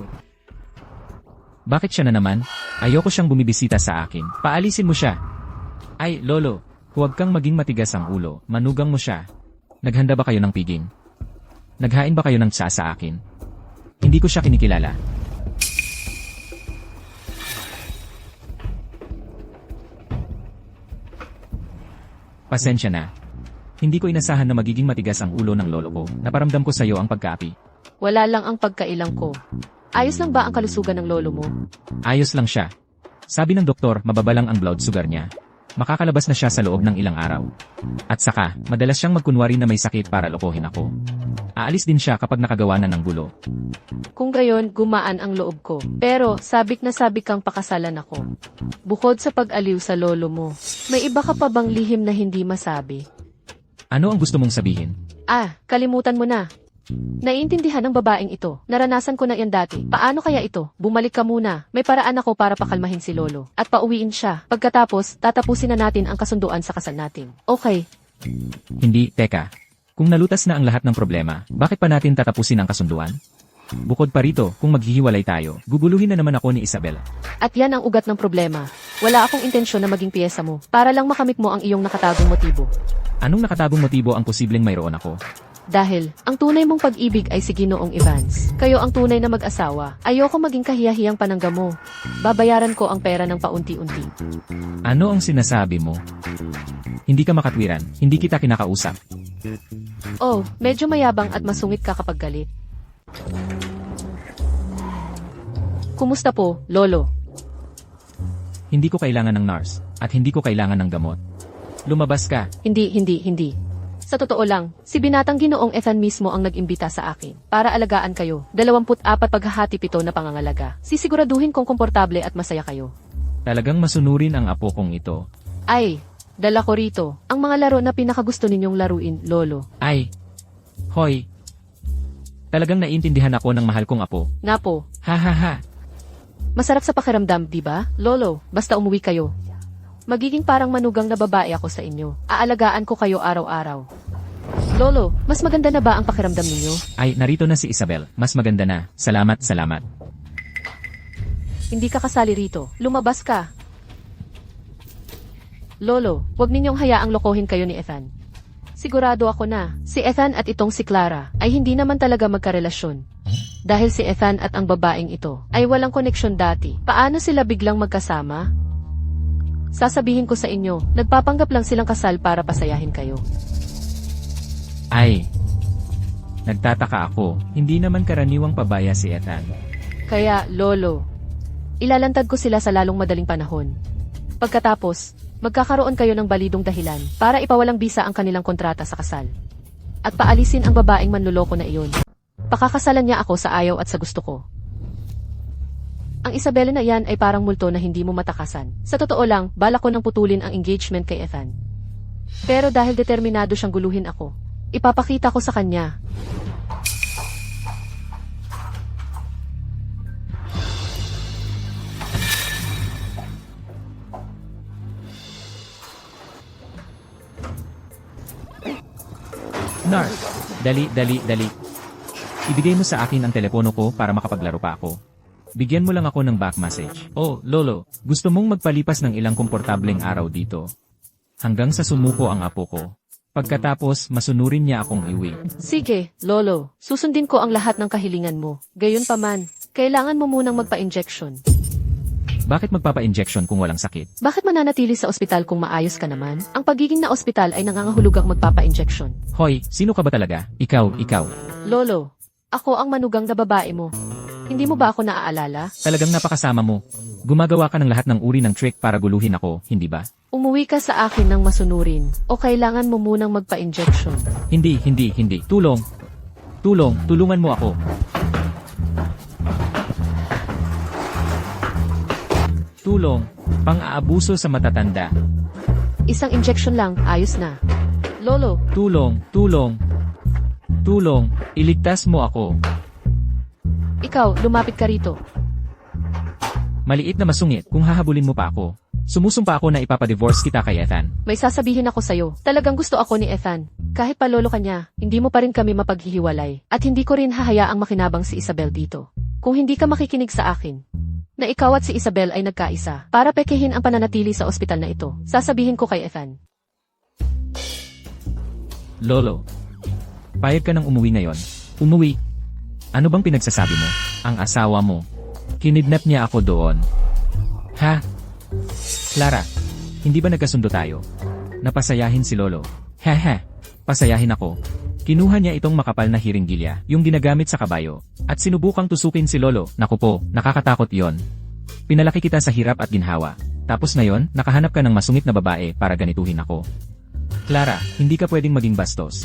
Bakit siya na naman? Ayoko siyang bumibisita sa akin. Paalisin mo siya. Ay, Lolo, huwag kang maging matigas ang ulo. Manugang mo siya. Naghanda ba kayo ng piging? Naghain ba kayo ng tsa sa akin? Hindi ko siya kinikilala. Pasensya na. Hindi ko inasahan na magiging matigas ang ulo ng lolo ko. Naparamdam ko sa iyo ang pagkaapi. Wala lang ang pagkailang ko. Ayos lang ba ang kalusugan ng lolo mo? Ayos lang siya. Sabi ng doktor, mababa lang ang blood sugar niya. Makakalabas na siya sa loob ng ilang araw. At saka, madalas siyang magkunwari na may sakit para lokohin ako. Aalis din siya kapag nakagawa na ng gulo. Kung gayon, gumaan ang loob ko. Pero, sabik na sabik kang pakasalan ako. Bukod sa pag-aliw sa lolo mo, may iba ka pa bang lihim na hindi masabi? Ano ang gusto mong sabihin? Kalimutan mo na. Naiintindihan ng babaeng ito. Naranasan ko na yan dati. Paano kaya ito? Bumalik ka muna. May paraan ako para pakalmahin si Lolo. At pauwiin siya. Pagkatapos, tatapusin na natin ang kasunduan sa kasal natin. Okay. Hindi, teka. Kung nalutas na ang lahat ng problema, bakit pa natin tatapusin ang kasunduan? Bukod pa rito, kung maghihiwalay tayo, guguluhin na naman ako ni Isabel. At yan ang ugat ng problema. Wala akong intensyon na maging piyesa mo. Para lang makamit mo ang iyong nakatagong motibo. Anong nakatagong motibo ang posibleng mayroon ako? Dahil, ang tunay mong pag-ibig ay si Ginoong Evans. Kayo ang tunay na mag-asawa. Ayoko maging kahiyahiyang panangga mo. Babayaran ko ang pera ng paunti-unti. Ano ang sinasabi mo? Hindi ka makatwiran, hindi kita kinakausap. Oh, medyo mayabang at masungit ka kapag galit. Kumusta po, Lolo? Hindi ko kailangan ng nurse, at hindi ko kailangan ng gamot. Lumabas ka. Hindi. Sa totoo lang, si binatang Ginoong Ethan mismo ang nag-imbita sa akin para alagaan kayo. 24 paghahati 7 na pangangalaga. Sisiguraduhin kong komportable at masaya kayo. Talagang masunurin ang apo kong ito. Ay, dala ko rito ang mga laro na pinakagusto ninyong laruin, Lolo. Ay, hoy. Talagang naiintindihan ako ng mahal kong apo. Nga po, Ha ha ha. masarap sa pakiramdam, di ba? Lolo, basta umuwi kayo. Magiging parang manugang na babae ako sa inyo. Aalagaan ko kayo araw-araw. Lolo, mas maganda na ba ang pakiramdam ninyo? Ay, narito na si Isabel. Mas maganda na. Salamat. Hindi ka kasali rito. Lumabas ka. Lolo, wag ninyong hayaang lokohin kayo ni Ethan. Sigurado ako na, si Ethan at itong si Clara ay hindi naman talaga magkarelasyon. Dahil si Ethan at ang babaeng ito ay walang koneksyon dati. Paano sila biglang magkasama? Sasabihin ko sa inyo, nagpapanggap lang silang kasal para pasayahin kayo. Ay, nagtataka ako. Hindi naman karaniwang pabaya si Ethan. Kaya, Lolo, ilalantad ko sila sa lalong madaling panahon. Pagkatapos, magkakaroon kayo ng balidong dahilan para ipawalang bisa ang kanilang kontrata sa kasal. At paalisin ang babaeng manluloko na iyon. Pakakasalan niya ako sa ayaw at sa gusto ko. Ang Isabela na yan ay parang multo na hindi mo matakasan. Sa totoo lang, balak ko nang putulin ang engagement kay Ethan. Pero dahil determinado siyang guluhin ako, ipapakita ko sa kanya. Nars, dali. Ibigay mo sa akin ang telepono ko para makapaglaro pa ako. Bigyan mo lang ako ng back message. Oh, Lolo, gusto mong magpalipas ng ilang komportableng araw dito. Hanggang sa sumuko ang apo ko. Pagkatapos, masunurin niya akong iwi. Sige, Lolo, susundin ko ang lahat ng kahilingan mo. Gayunpaman, kailangan mo munang magpa-injection. Bakit magpapa-injection kung walang sakit? Bakit mananatili sa ospital kung maayos ka naman? Ang pagiging na ospital ay nangangahulugang magpapa-injection. Hoy, sino ka ba talaga? Ikaw. Lolo, ako ang manugang na babae mo. Hindi mo ba ako naaalala? Talagang napakasama mo. Gumagawa ka ng lahat ng uri ng trick para guluhin ako, hindi ba? Umuwi ka sa akin ng masunurin o kailangan mo munang magpa-injection. Hindi. Tulungan mo ako. Tulong, pang-aabuso sa matatanda. Isang injection lang, ayos na. Lolo, Tulong, iligtas mo ako. ikaw, lumapit ka rito. Maliit na masungit kung hahabulin mo pa ako. Sumusumpa ako na ipapadivorce kita kay Ethan. May sasabihin ako sa'yo. Talagang gusto ako ni Ethan. Kahit pa lolo ka niya, hindi mo pa rin kami mapaghihiwalay. At hindi ko rin hahayaang makinabang si Isabel dito. Kung hindi ka makikinig sa akin, na ikaw at si Isabel ay nagkaisa, para pekehin ang pananatili sa ospital na ito, sasabihin ko kay Ethan. Lolo, payag ka nang umuwi ngayon. Umuwi. Ano bang pinagsasabi mo? Ang asawa mo. Kinidnap niya ako doon. Ha? Clara, hindi ba nagkasundo tayo? Napasayahin si Lolo. Haha, pasayahin ako. Kinuha niya itong makapal na hiringgilya, yung ginagamit sa kabayo, at sinubukang tusukin si Lolo. Naku po, nakakatakot yon. Pinalaki kita sa hirap at ginhawa. Tapos ngayon, nakahanap ka ng masungit na babae para ganituhin ako. Clara, hindi ka pwedeng maging bastos.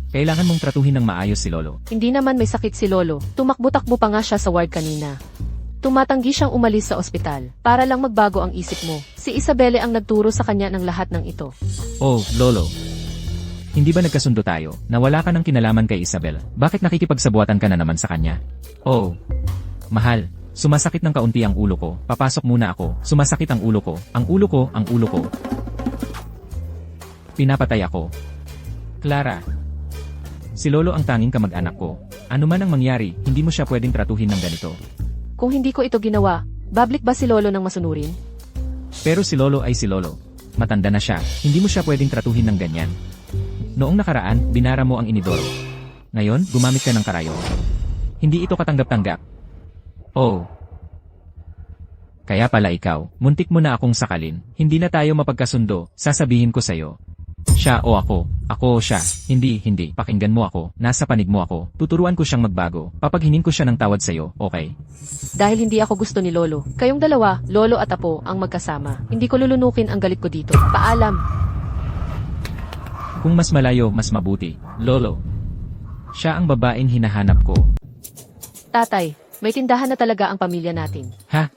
Kailangan mong tratuhin ng maayos si Lolo. Hindi naman may sakit si Lolo. Tumakbo-takbo pa nga siya sa ward kanina. Tumatanggi siyang umalis sa ospital para lang magbago ang isip mo. Si Isabelle ang nagturo sa kanya ng lahat ng ito. Oh, Lolo. Hindi ba nagkasundo tayo na wala ka ng kinalaman kay Isabel? Bakit nakikipagsabuatan ka na naman sa kanya? Oh, mahal. Sumasakit ng kaunti ang ulo ko. Papasok muna ako. Sumasakit ang ulo ko. Ang ulo ko. Pinapatay ako. Clara. Si Lolo ang tanging kamag-anak ko. Ano man ang mangyari, hindi mo siya pwedeng tratuhin ng ganito. Kung hindi ko ito ginawa, bablik ba si Lolo ng masunurin? Pero si Lolo ay si Lolo. Matanda na siya, hindi mo siya pwedeng tratuhin ng ganyan. Noong nakaraan, binara mo ang inidoro. Ngayon, gumamit ka ng karayo. Hindi ito katanggap-tanggap. Oh. Kaya pala ikaw, muntik mo na akong sakalin. Hindi na tayo mapagkasundo, sasabihin ko sa'yo. Siya o ako. Ako o siya. Hindi. Pakinggan mo ako. Nasa panig mo ako. Tuturuan ko siyang magbago. Papaghinin ko siya ng tawad sa'yo, okay? Dahil hindi ako gusto ni Lolo. Kayong dalawa, Lolo at Apo, ang magkasama. Hindi ko lulunukin ang galit ko dito. Paalam. Kung mas malayo, mas mabuti. Lolo. Siya ang babaeng hinahanap ko. Tatay, may tindahan na talaga ang pamilya natin. Ha?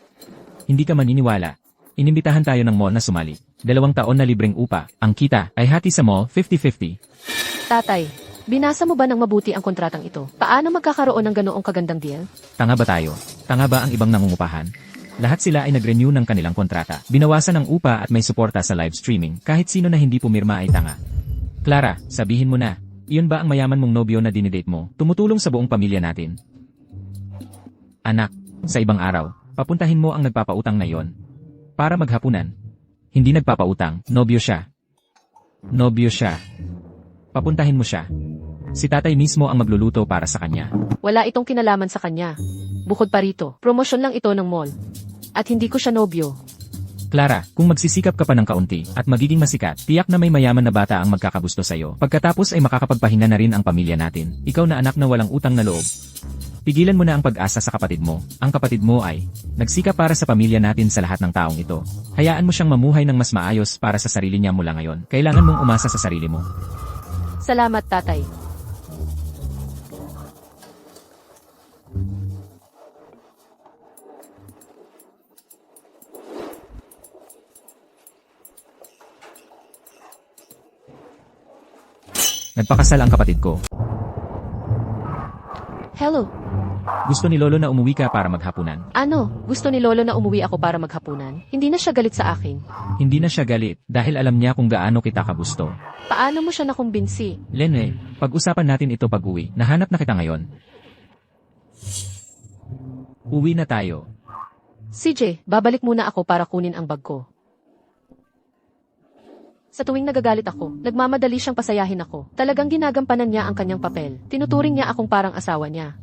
Hindi ka maniniwala. Inimbitahan tayo ng mall na sumali. 2 taon na libreng upa. Ang kita ay hati sa mall 50-50. Tatay, binasa mo ba ng mabuti ang kontratang ito? Paano magkakaroon ng ganoong kagandang deal? Tanga ba tayo? Tanga ba ang ibang nangungupahan? Lahat sila ay nag-renew ng kanilang kontrata. Binawasan ng upa at may suporta sa live streaming. Kahit sino na hindi pumirma ay tanga. Clara, sabihin mo na. Iyon ba ang mayaman mong nobyo na dinidate mo? Tumutulong sa buong pamilya natin. Anak, sa ibang araw, papuntahin mo ang nagpapautang na yon. Para maghapunan. Hindi nagpapautang, nobyo siya. Nobyo siya. Papuntahin mo siya. Si tatay mismo ang magluluto para sa kanya. Wala itong kinalaman sa kanya. Bukod pa rito, promosyon lang ito ng mall. At hindi ko siya nobyo. Clara, kung magsisikap ka pa ng kaunti at magiging masikat, tiyak na may mayaman na bata ang magkakagusto sa'yo. Pagkatapos ay makakapagpahinga na rin ang pamilya natin. Ikaw na anak na walang utang na loob. Pigilan mo na ang pag-asa sa kapatid mo. Ang kapatid mo ay nagsikap para sa pamilya natin sa lahat ng taong ito. Hayaan mo siyang mamuhay ng mas maayos para sa sarili niya mula ngayon. Kailangan mong umasa sa sarili mo. Salamat, tatay. Nagpakasal ang kapatid ko. Hello. Gusto ni Lolo na umuwi ka para maghapunan. Ano, gusto ni Lolo na umuwi ako para maghapunan? Hindi na siya galit sa akin. Hindi na siya galit dahil alam niya kung gaano kita kagusto. Paano mo siya nakumbinsi? Lene, pag-usapan natin ito pag-uwi. Nahanap na kita ngayon. Uwi na tayo. CJ, babalik muna ako para kunin ang bag ko. Sa tuwing nagagalit ako, nagmamadali siyang pasayahin ako. Talagang ginagampanan niya ang kanyang papel. Tinuturing niya akong parang asawa niya.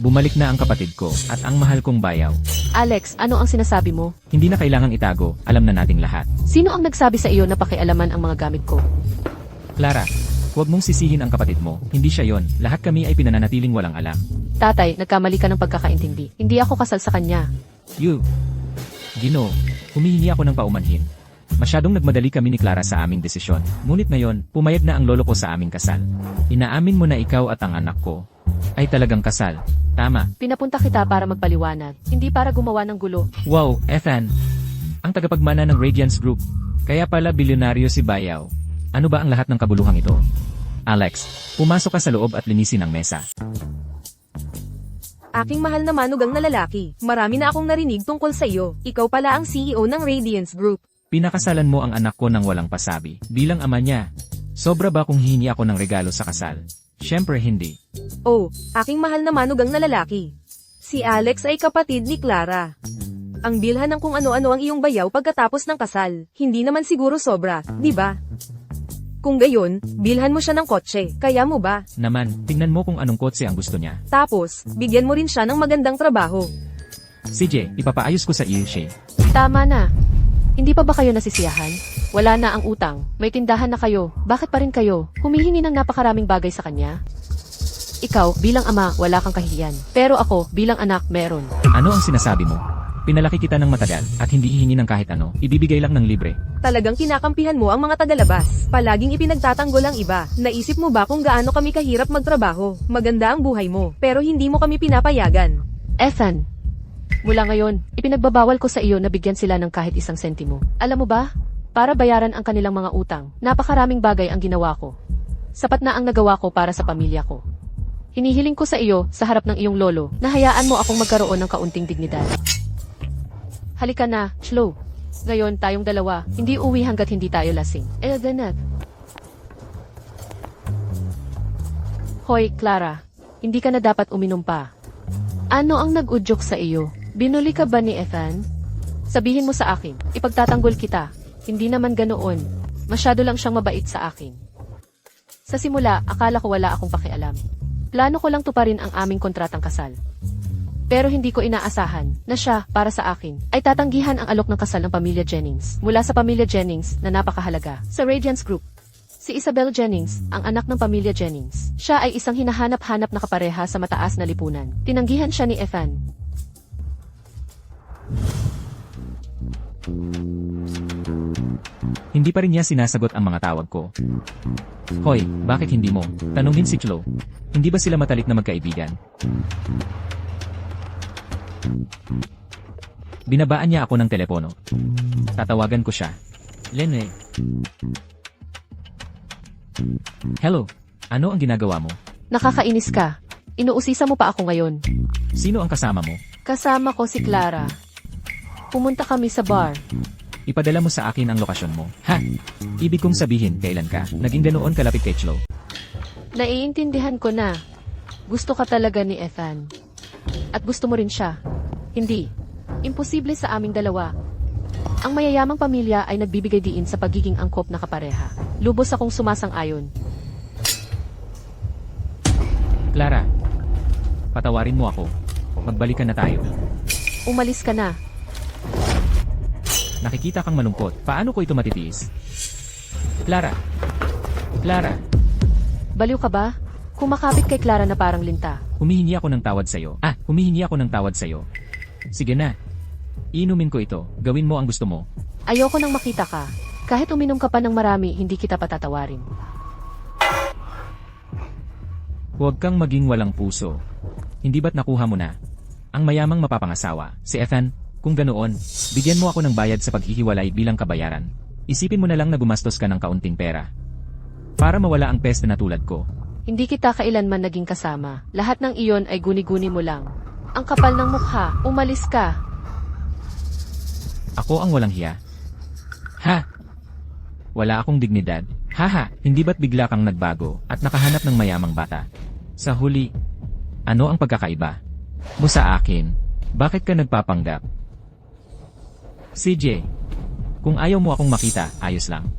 Bumalik na ang kapatid ko at ang mahal kong bayaw. Alex, ano ang sinasabi mo? Hindi na kailangang itago, alam na nating lahat. Sino ang nagsabi sa iyo na pakialaman ang mga gamit ko? Clara, huwag mong sisihin ang kapatid mo. Hindi siya yon. Lahat kami ay pinananatiling walang alam. Tatay, nagkamali ka ng pagkakaintindi. Hindi ako kasal sa kanya. Gino, humihingi ako ng paumanhin. Masyadong nagmadali kami ni Clara sa aming desisyon. Ngunit ngayon, pumayag na ang lolo ko sa aming kasal. Inaamin mo na ikaw at ang anak ko ay talagang kasal. Tama. Pinapunta kita para magpaliwanag, hindi para gumawa ng gulo. Wow, Ethan. Ang tagapagmana ng Radiance Group. Kaya pala bilyonaryo si Bayaw. Ano ba ang lahat ng kabuluhang ito? Alex, pumasok ka sa loob at linisin ang mesa. Aking mahal na manugang na lalaki, marami na akong narinig tungkol sa iyo. Ikaw pala ang CEO ng Radiance Group. Pinakasalan mo ang anak ko ng walang pasabi. Bilang ama niya, sobra ba kung hihingi ako ng regalo sa kasal? Siyempre hindi. Oh, aking mahal na manugang na lalaki. Si Alex ay kapatid ni Clara. Ang bilhan ng kung ano-ano ang iyong bayaw pagkatapos ng kasal. Hindi naman siguro sobra, di ba? Kung gayon, bilhan mo siya ng kotse, kaya mo ba? Naman, tingnan mo kung anong kotse ang gusto niya. Tapos, bigyan mo rin siya ng magandang trabaho. CJ, ipapaayos ko sa iyo siya. Tama na. Hindi pa ba kayo nasisiyahan? Wala na ang utang. May tindahan na kayo. Bakit pa rin kayo humihingi ng napakaraming bagay sa kanya? Ikaw, bilang ama, wala kang kahihiyan. Pero ako, bilang anak, meron. Ano ang sinasabi mo? Pinalaki kita ng matagal at hindi hihingi ng kahit ano. Ibibigay lang ng libre. Talagang kinakampihan mo ang mga tagalabas. Palaging ipinagtatanggol ang iba. Naisip mo ba kung gaano kami kahirap magtrabaho? Maganda ang buhay mo, pero hindi mo kami pinapayagan. Ethan, mula ngayon, ipinagbabawal ko sa iyo na bigyan sila ng kahit isang sentimo. Alam mo ba? Para bayaran ang kanilang mga utang, napakaraming bagay ang ginawa ko. Sapat na ang nagawa ko para sa pamilya ko. Hinihiling ko sa iyo, sa harap ng iyong lolo, na hayaan mo akong magkaroon ng kaunting dignidad. Halika na, slow. Ngayon, tayong dalawa, hindi uwi hanggat hindi tayo lasing. Eldenat. Hoy, Clara. Hindi ka na dapat uminom pa. Ano ang nag-udyok sa iyo? Binuli ka ba ni Ethan? Sabihin mo sa akin, ipagtatanggol kita. Hindi naman ganoon. Masyado lang siyang mabait sa akin. Sa simula, akala ko wala akong pakialam. Plano ko lang tuparin ang aming kontratang kasal. Pero hindi ko inaasahan na siya, para sa akin, ay tatanggihan ang alok ng kasal ng pamilya Jennings mula sa pamilya Jennings na napakahalaga sa Radiance Group. Si Isabel Jennings, ang anak ng pamilya Jennings. Siya ay isang hinahanap-hanap na kapareha sa mataas na lipunan. Tinanggihan siya ni Ethan. Hindi pa rin niya sinasagot ang mga tawag ko. Hoy, bakit hindi mo? Tanungin si Chloe. Hindi ba sila matalik na magkaibigan? Binabaan niya ako ng telepono. Tatawagan ko siya. Lene. Hello, ano ang ginagawa mo? Nakakainis ka. Inuusisa mo pa ako ngayon. Sino ang kasama mo? Kasama ko si Clara. Pumunta kami sa bar. Ipadala mo sa akin ang lokasyon mo. Ha? Ibig kong sabihin, kailan ka naging ganoon kalapit kay Chloe? Naiintindihan ko na. Gusto ka talaga ni Ethan. At gusto mo rin siya. Hindi. Imposible sa aming dalawa. Ang mayayamang pamilya ay nagbibigay diin sa pagiging angkop na kapareha. Lubos akong sumasang-ayon. Clara, patawarin mo ako. Magbalikan na tayo. Umalis ka na. Nakikita kang malungkot. Paano ko ito matitiis? Clara. Clara, Baliw ka ba? Kumakapit kay Clara na parang linta. humihingi ako ng tawad sa'yo. Humihingi ako ng tawad sa'yo. Sige na. Inumin ko ito. Gawin mo ang gusto mo. Ayoko nang makita ka. Kahit uminom ka pa ng marami, hindi kita patatawarin. Huwag kang maging walang puso. Hindi ba't nakuha mo na? Ang mayamang mapapangasawa, si Ethan, kung ganoon, bigyan mo ako ng bayad sa paghihiwalay bilang kabayaran. Isipin mo na lang na gumastos ka ng kaunting pera. Para mawala ang peste na tulad ko. Hindi kita kailanman naging kasama. Lahat ng iyon ay guni-guni mo lang. Ang kapal ng mukha, umalis ka. Ako ang walang hiya. Ha? Wala akong dignidad. Haha, hindi ba't bigla kang nagbago at nakahanap ng mayamang bata? Sa huli, ano ang pagkakaiba mo sa akin? Bakit ka nagpapanggap? CJ, kung ayaw mo akong makita, ayos lang.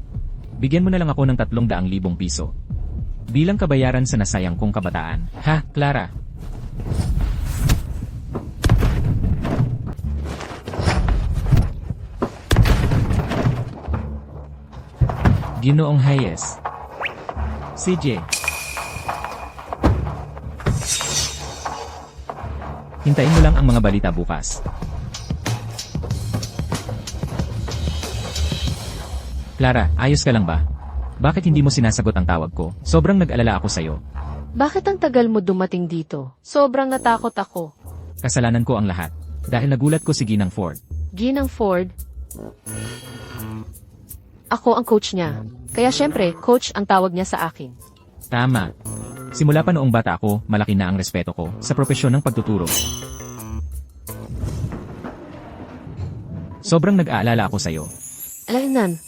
Bigyan mo na lang ako ng 300,000 piso. Bilang kabayaran sa nasayang kong kabataan. Ha, Clara? Ginoong Hayes. CJ. Hintayin mo lang ang mga balita bukas. Clara, ayos ka lang ba? Bakit hindi mo sinasagot ang tawag ko? Sobrang nag-alala ako sa'yo. Bakit ang tagal mo dumating dito? Sobrang natakot ako. Kasalanan ko ang lahat. Dahil nagulat ko si Ginang Ford. Ginang Ford. Ako ang coach niya. Kaya syempre, coach ang tawag niya sa akin. Tama. Simula pa noong bata ako, malaki na ang respeto ko sa propesyon ng pagtuturo. Sobrang nag-aalala ako sa'yo. Alam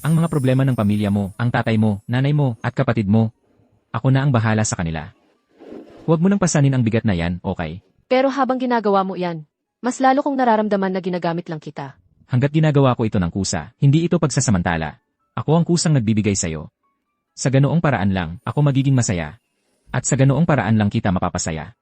Ang mga problema ng pamilya mo, ang tatay mo, nanay mo, at kapatid mo, ako na ang bahala sa kanila. Huwag mo nang pasanin ang bigat na yan, okay? pero habang ginagawa mo yan, mas lalo kong nararamdaman na ginagamit lang kita. Hanggat ginagawa ko ito ng kusa, hindi ito pagsasamantala. Ako ang kusang nagbibigay sa'yo. Sa ganoong paraan lang, ako magiging masaya. At sa ganoong paraan lang kita mapapasaya.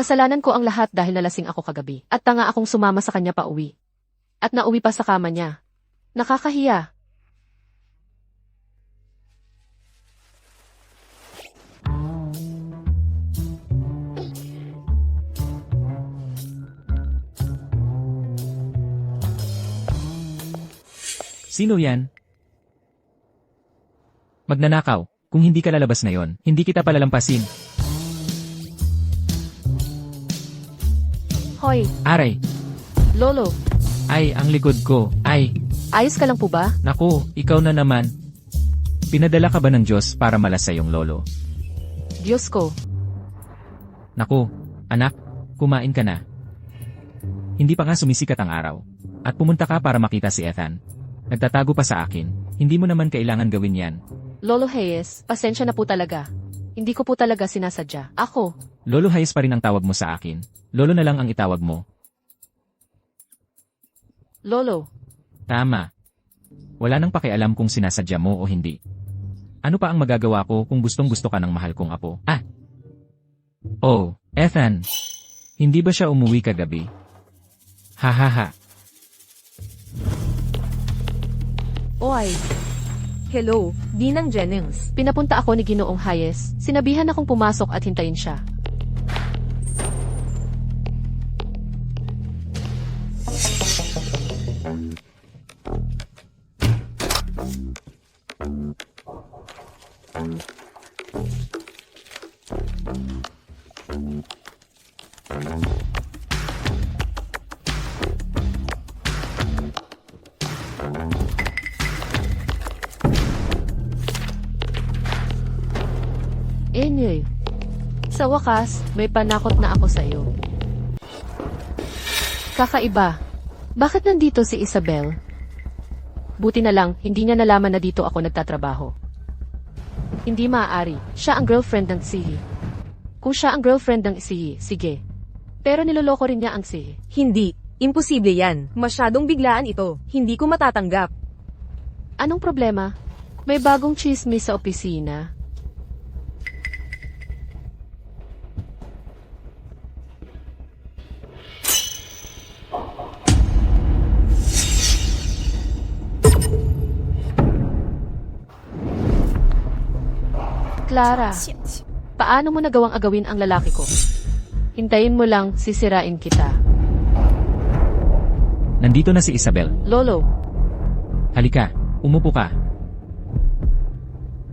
Kasalanan ko ang lahat dahil nalasing ako kagabi. At tanga akong sumama sa kanya pa uwi. At nauwi pa sa kama niya. Nakakahiya. Sino yan? Magnanakaw. Kung hindi ka lalabas ngayon, hindi kita palalampasin. Hoy, Aray! Lolo. Ay, ang likod ko. Ay! Ayos ka lang po ba? Naku, ikaw na naman. Pinadala ka ba ng Diyos para malas sa iyong lolo? Diyos ko. Naku, anak, kumain ka na. Hindi pa nga sumisikat ang araw. At pumunta ka para makita si Ethan. Nagtatago pa sa akin. Hindi mo naman kailangan gawin yan. Lolo Hayes, pasensya na po talaga. Hindi ko po talaga sinasadya. Ako. Lolo Hayes pa rin ang tawag mo sa akin. Lolo na lang ang itawag mo. Lolo. Tama. Wala nang pakialam kung sinasadya mo o hindi. Ano pa ang magagawa ko kung gustong-gusto ka ng mahal kong apo? Ah! Oh, Ethan. Hindi ba siya umuwi kagabi? Hahaha. Oy. Hello, Ginang Jennings. Pinapunta ako ni Ginoong Hayes. Sinabihan akong pumasok at hintayin siya. Anyway, sa wakas, may panakot na ako sa iyo. Kakaiba. Bakit nandito si Isabel? Buti na lang, hindi niya nalaman na dito ako nagtatrabaho. Hindi maaari. Siya ang girlfriend ng Sihi. Kung siya ang girlfriend ng Sihi, sige. Pero niloloko rin niya ang Sihi. Hindi. Imposible yan. Masyadong biglaan ito. Hindi ko matatanggap. Anong problema? May bagong chismis sa opisina. Clara, paano mo nagawang agawin ang lalaki ko? Hintayin mo lang, sisirain kita. Nandito na si Isabel. Lolo, Halika, umupo ka.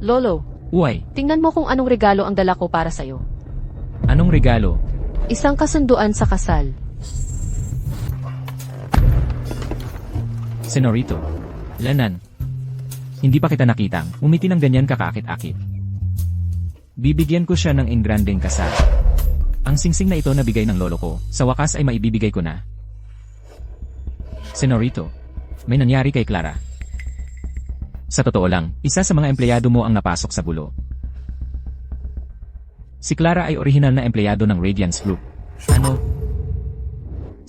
Lolo, Uy, tingnan mo kung anong regalo ang dala ko para sa'yo. anong regalo? Isang kasunduan sa kasal. Senorito. Lanan. Hindi pa kita nakitang, umiti ng ganyan kakakit-akit. Bibigyan ko siya ng engrandeng kasal. Ang singsing na ito na bigay ng lolo ko, sa wakas ay maibibigay ko na. Senorito, may nangyari kay Clara. Sa totoo lang, isa sa mga empleyado mo ang napasok sa gulo. Si Clara ay orihinal na empleyado ng Radiance Group. Ano?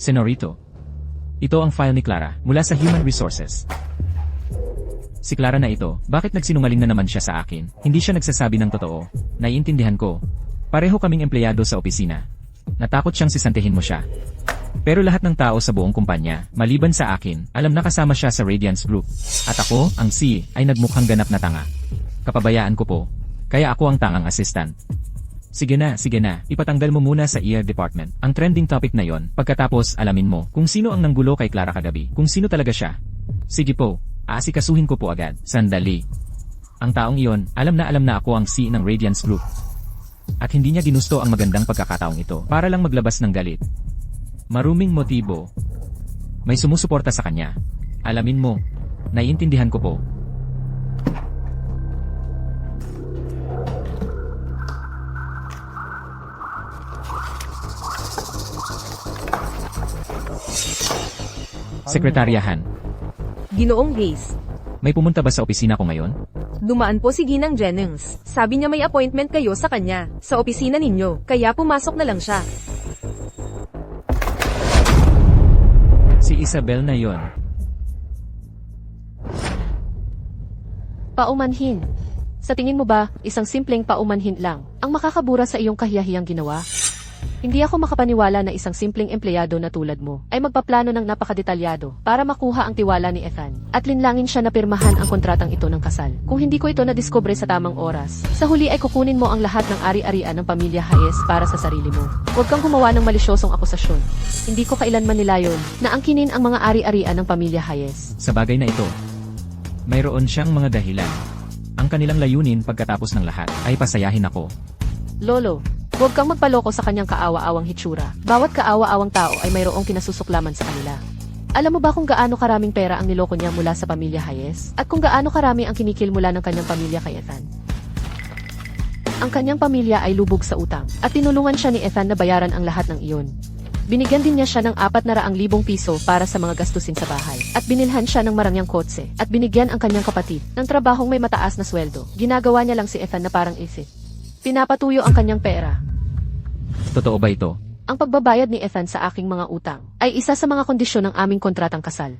Senorito, ito ang file ni Clara mula sa Human Resources. Si Clara na ito, bakit nagsinungaling na naman siya sa akin? Hindi siya nagsasabi ng totoo. Naiintindihan ko. Pareho kaming empleyado sa opisina. Natakot siyang sisantihin mo siya. Pero lahat ng tao sa buong kumpanya, maliban sa akin, alam na kasama siya sa Radiance Group. At ako, ang C, ay nagmukhang ganap na tanga. Kapabayaan ko po. Kaya ako ang tangang assistant. Sige na, ipatanggal mo muna sa ER department. Ang trending topic na yon, pagkatapos alamin mo kung sino ang nanggulo kay Clara kagabi, kung sino talaga siya. Sige po, aasikasuhin ko po agad. Sandali. Ang taong iyon, alam na ako ang C ng Radiance Group. At hindi niya ginusto ang magandang pagkakataong ito para lang maglabas ng galit. Maruming motibo. May sumusuporta sa kanya. Alamin mo, naiintindihan ko po. Sekretaryahan, Ginoong Hayes. may pumunta ba sa opisina ko ngayon? Dumaan po si Ginang Jennings. Sabi niya may appointment kayo sa kanya, sa opisina ninyo, kaya pumasok na lang siya. Si Isabel na yon. Paumanhin. Sa tingin mo ba, isang simpleng paumanhin lang ang makakabura sa iyong kahiyahiyang ginawa? Hindi ako makapaniwala na isang simpleng empleyado na tulad mo ay magpaplano ng napakadetalyado para makuha ang tiwala ni Ethan at linlangin siya na pirmahan ang kontratang ito ng kasal. Kung hindi ko ito nadiskubre sa tamang oras, sa huli ay kukunin mo ang lahat ng ari-arian ng pamilya Hayes para sa sarili mo. Huwag kang gumawa ng malisyosong akusasyon. Hindi ko kailanman nilayon na angkinin ang mga ari-arian ng pamilya Hayes. Sa bagay na ito, mayroon siyang mga dahilan. Ang kanilang layunin pagkatapos ng lahat ay pasayahin ako. Lolo, huwag kang magpaloko sa kanyang kaawa-awang hitsura. Bawat kaawa-awang tao ay mayroong kinasusuklaman sa kanila. Alam mo ba kung gaano karaming pera ang niloko niya mula sa pamilya Hayes? At kung gaano karami ang kinikil mula ng kanyang pamilya kay Ethan? Ang kanyang pamilya ay lubog sa utang, at tinulungan siya ni Ethan na bayaran ang lahat ng iyon. Binigyan din niya siya ng 400,000 piso para sa mga gastusin sa bahay, at binilhan siya ng marangyang kotse, at binigyan ang kanyang kapatid ng trabahong may mataas na sweldo. Ginagawa niya lang si Ethan na parang isip. Pinapatuyo ang kanyang pera. Totoo ba ito? Ang pagbabayad ni Ethan sa aking mga utang ay isa sa mga kondisyon ng aming kontratang kasal.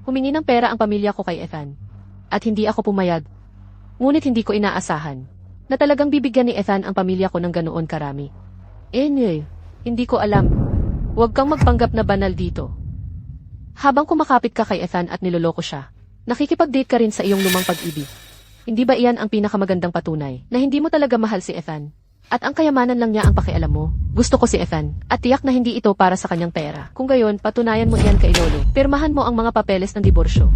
Humingi ng pera ang pamilya ko kay Ethan, at hindi ako pumayag. Ngunit hindi ko inaasahan na talagang bibigyan ni Ethan ang pamilya ko ng ganoon karami. Hindi ko alam. Huwag kang magpanggap na banal dito. Habang kumakapit ka kay Ethan at niloloko siya, nakikipag-date ka rin sa iyong lumang pag-ibig. Hindi ba iyan ang pinakamagandang patunay na hindi mo talaga mahal si Ethan? At ang kayamanan lang niya ang pakialam mo. Gusto ko si Ethan, at tiyak na hindi ito para sa kanyang pera. Kung gayon, patunayan mo iyan kay Lolo. Pirmahan mo ang mga papeles ng diborsyo.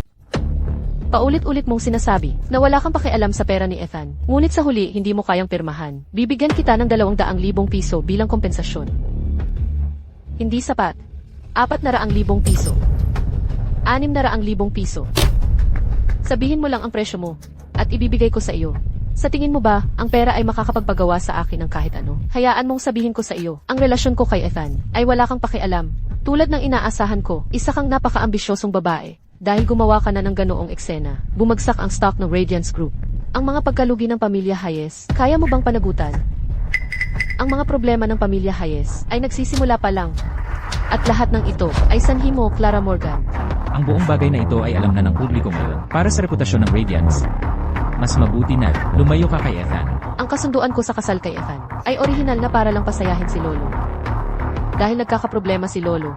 Paulit-ulit mong sinasabi na wala kang pakialam sa pera ni Ethan. Ngunit sa huli, hindi mo kayang pirmahan. Bibigyan kita ng 200,000 piso bilang kompensasyon. Hindi sapat. 400,000 piso. 600,000 piso. Sabihin mo lang ang presyo mo, at ibibigay ko sa iyo. Sa tingin mo ba, ang pera ay makakapagpagawa sa akin ng kahit ano? Hayaan mong sabihin ko sa iyo, ang relasyon ko kay Ethan ay wala kang pakialam. Tulad ng inaasahan ko, isa kang napaka-ambisyosong babae. Dahil gumawa ka na ng ganoong eksena, bumagsak ang stock ng Radiance Group. Ang mga pagkalugi ng pamilya Hayes, kaya mo bang panagutan? Ang mga problema ng pamilya Hayes ay nagsisimula pa lang. At lahat ng ito ay sanhi mo, Clara Morgan. Ang buong bagay na ito ay alam na ng publiko ngayon. Para sa reputasyon ng Radiance, mas mabuti na lumayo ka kay Ethan. Ang kasunduan ko sa kasal kay Ethan ay orihinal na para lang pasayahin si Lolo. Dahil nagkakaproblema si Lolo.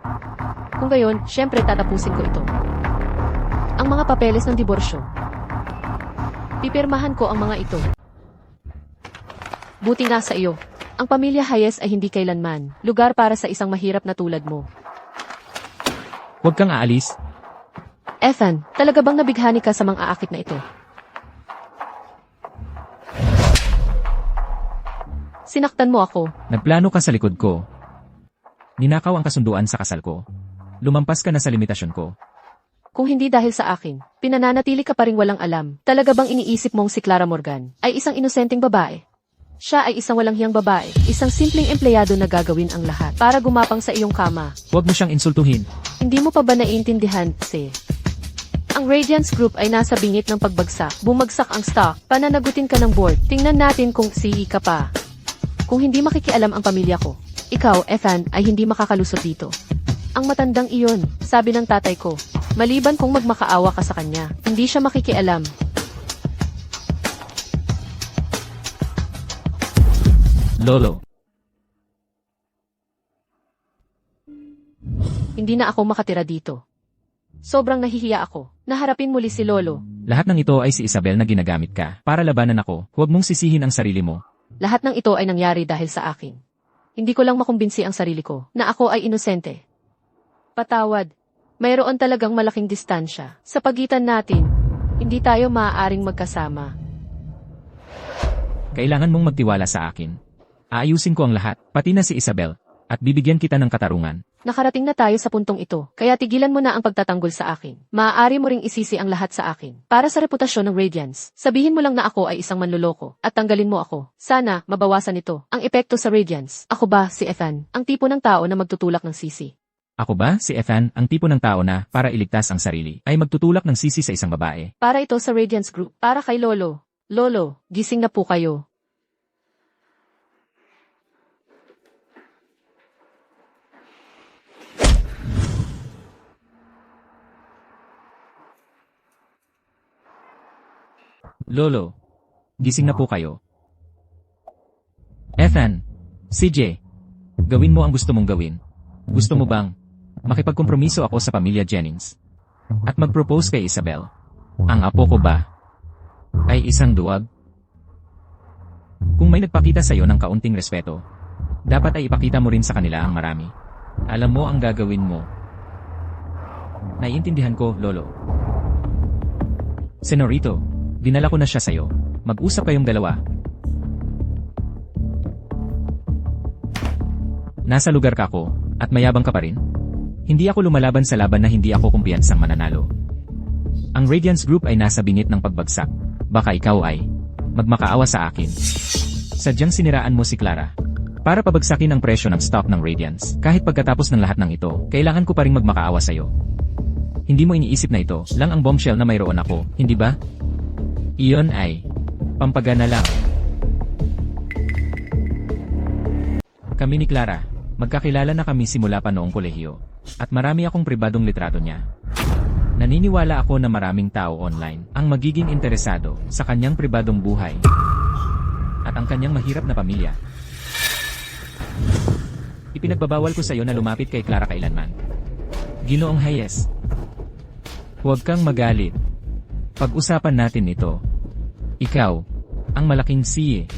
Kung gayon, syempre tatapusin ko ito. Ang mga papeles ng diborsyo. Pipirmahan ko ang mga ito. Buti nga sa iyo. Ang pamilya Hayes ay hindi kailanman lugar para sa isang mahirap na tulad mo. Huwag kang aalis. Ethan, talaga bang nabighani ka sa mga aakit na ito? Sinaktan mo ako. Nagplano ka sa likod ko. Ninakaw ang kasunduan sa kasal ko. Lumampas ka na sa limitasyon ko. Kung hindi dahil sa akin, pinananatili ka pa ring walang alam. Talaga bang iniisip mong si Clara Morgan ay isang inosenteng babae? Siya ay isang walang hiyang babae, isang simpleng empleyado na gagawin ang lahat para gumapang sa iyong kama. Huwag mo siyang insultuhin. Hindi mo pa ba naiintindihan, ang Radiance Group ay nasa bingit ng pagbagsak. Bumagsak ang stock. Pananagutin ka ng board. Tingnan natin kung CEO ka pa. Kung hindi makikialam ang pamilya ko, ikaw, Ethan, ay hindi makakalusot dito. Ang matandang iyon, sabi ng tatay ko, maliban kung magmakaawa ka sa kanya, hindi siya makikialam. Lolo. Hindi na ako makatira dito. Sobrang nahihiya ako. Naharapin muli si Lolo. Lahat ng ito ay si Isabel na ginagamit ka. Para labanan ako, huwag mong sisihin ang sarili mo. Lahat ng ito ay nangyari dahil sa akin. Hindi ko lang makumbinsi ang sarili ko na ako ay inosente. Patawad. Mayroon talagang malaking distansya sa pagitan natin. Hindi tayo maaaring magkasama. Kailangan mong magtiwala sa akin. Aayusin ko ang lahat, pati na si Isabel, at bibigyan kita ng katarungan. Nakarating na tayo sa puntong ito, kaya tigilan mo na ang pagtatanggol sa akin. Maaari mo ring isisi ang lahat sa akin. Para sa reputasyon ng Radiance, sabihin mo lang na ako ay isang manloloko, at tanggalin mo ako. Sana, mabawasan ito, ang epekto sa Radiance. Ako ba, si Ethan, ang tipo ng tao na magtutulak ng sisi? Ako ba, si Ethan, ang tipo ng tao na, para iligtas ang sarili, ay magtutulak ng sisi sa isang babae? Para ito sa Radiance Group, para kay Lolo. Lolo, gising na po kayo. Lolo, gising na po kayo. Ethan, CJ, gawin mo ang gusto mong gawin. Gusto mo bang makipagkompromiso ako sa pamilya Jennings at mag-propose kay Isabel? Ang apo ko ba ay isang duwag? Kung may nagpakita sa iyo ng kaunting respeto, dapat ay ipakita mo rin sa kanila ang marami. Alam mo ang gagawin mo. Naiintindihan ko, Lolo. Senorito, dinala ko na siya sa'yo. Mag-usap kayong dalawa. Nasa lugar ka ko, at mayabang ka pa rin? Hindi ako lumalaban sa laban na hindi ako kumpiyansang mananalo. Ang Radiance Group ay nasa bingit ng pagbagsak. Baka ikaw ay magmakaawa sa akin. Sadyang siniraan mo si Clara. Para pabagsakin ang presyo ng stock ng Radiance, kahit pagkatapos ng lahat ng ito, kailangan ko pa ring magmakaawa sa'yo. Hindi mo iniisip na ito lang ang bombshell na mayroon ako, hindi ba? Iyon ay pampagana lang. Kami ni Clara, magkakilala na kami simula pa noong kolehiyo. At marami akong pribadong litrato niya. Naniniwala ako na maraming tao online ang magiging interesado sa kanyang pribadong buhay at ang kanyang mahirap na pamilya. Ipinagbabawal ko sa iyo na lumapit kay Clara kailanman. Ginoong Hayes, huwag kang magalit. Pag-usapan natin ito. Ikaw, ang malaking siye.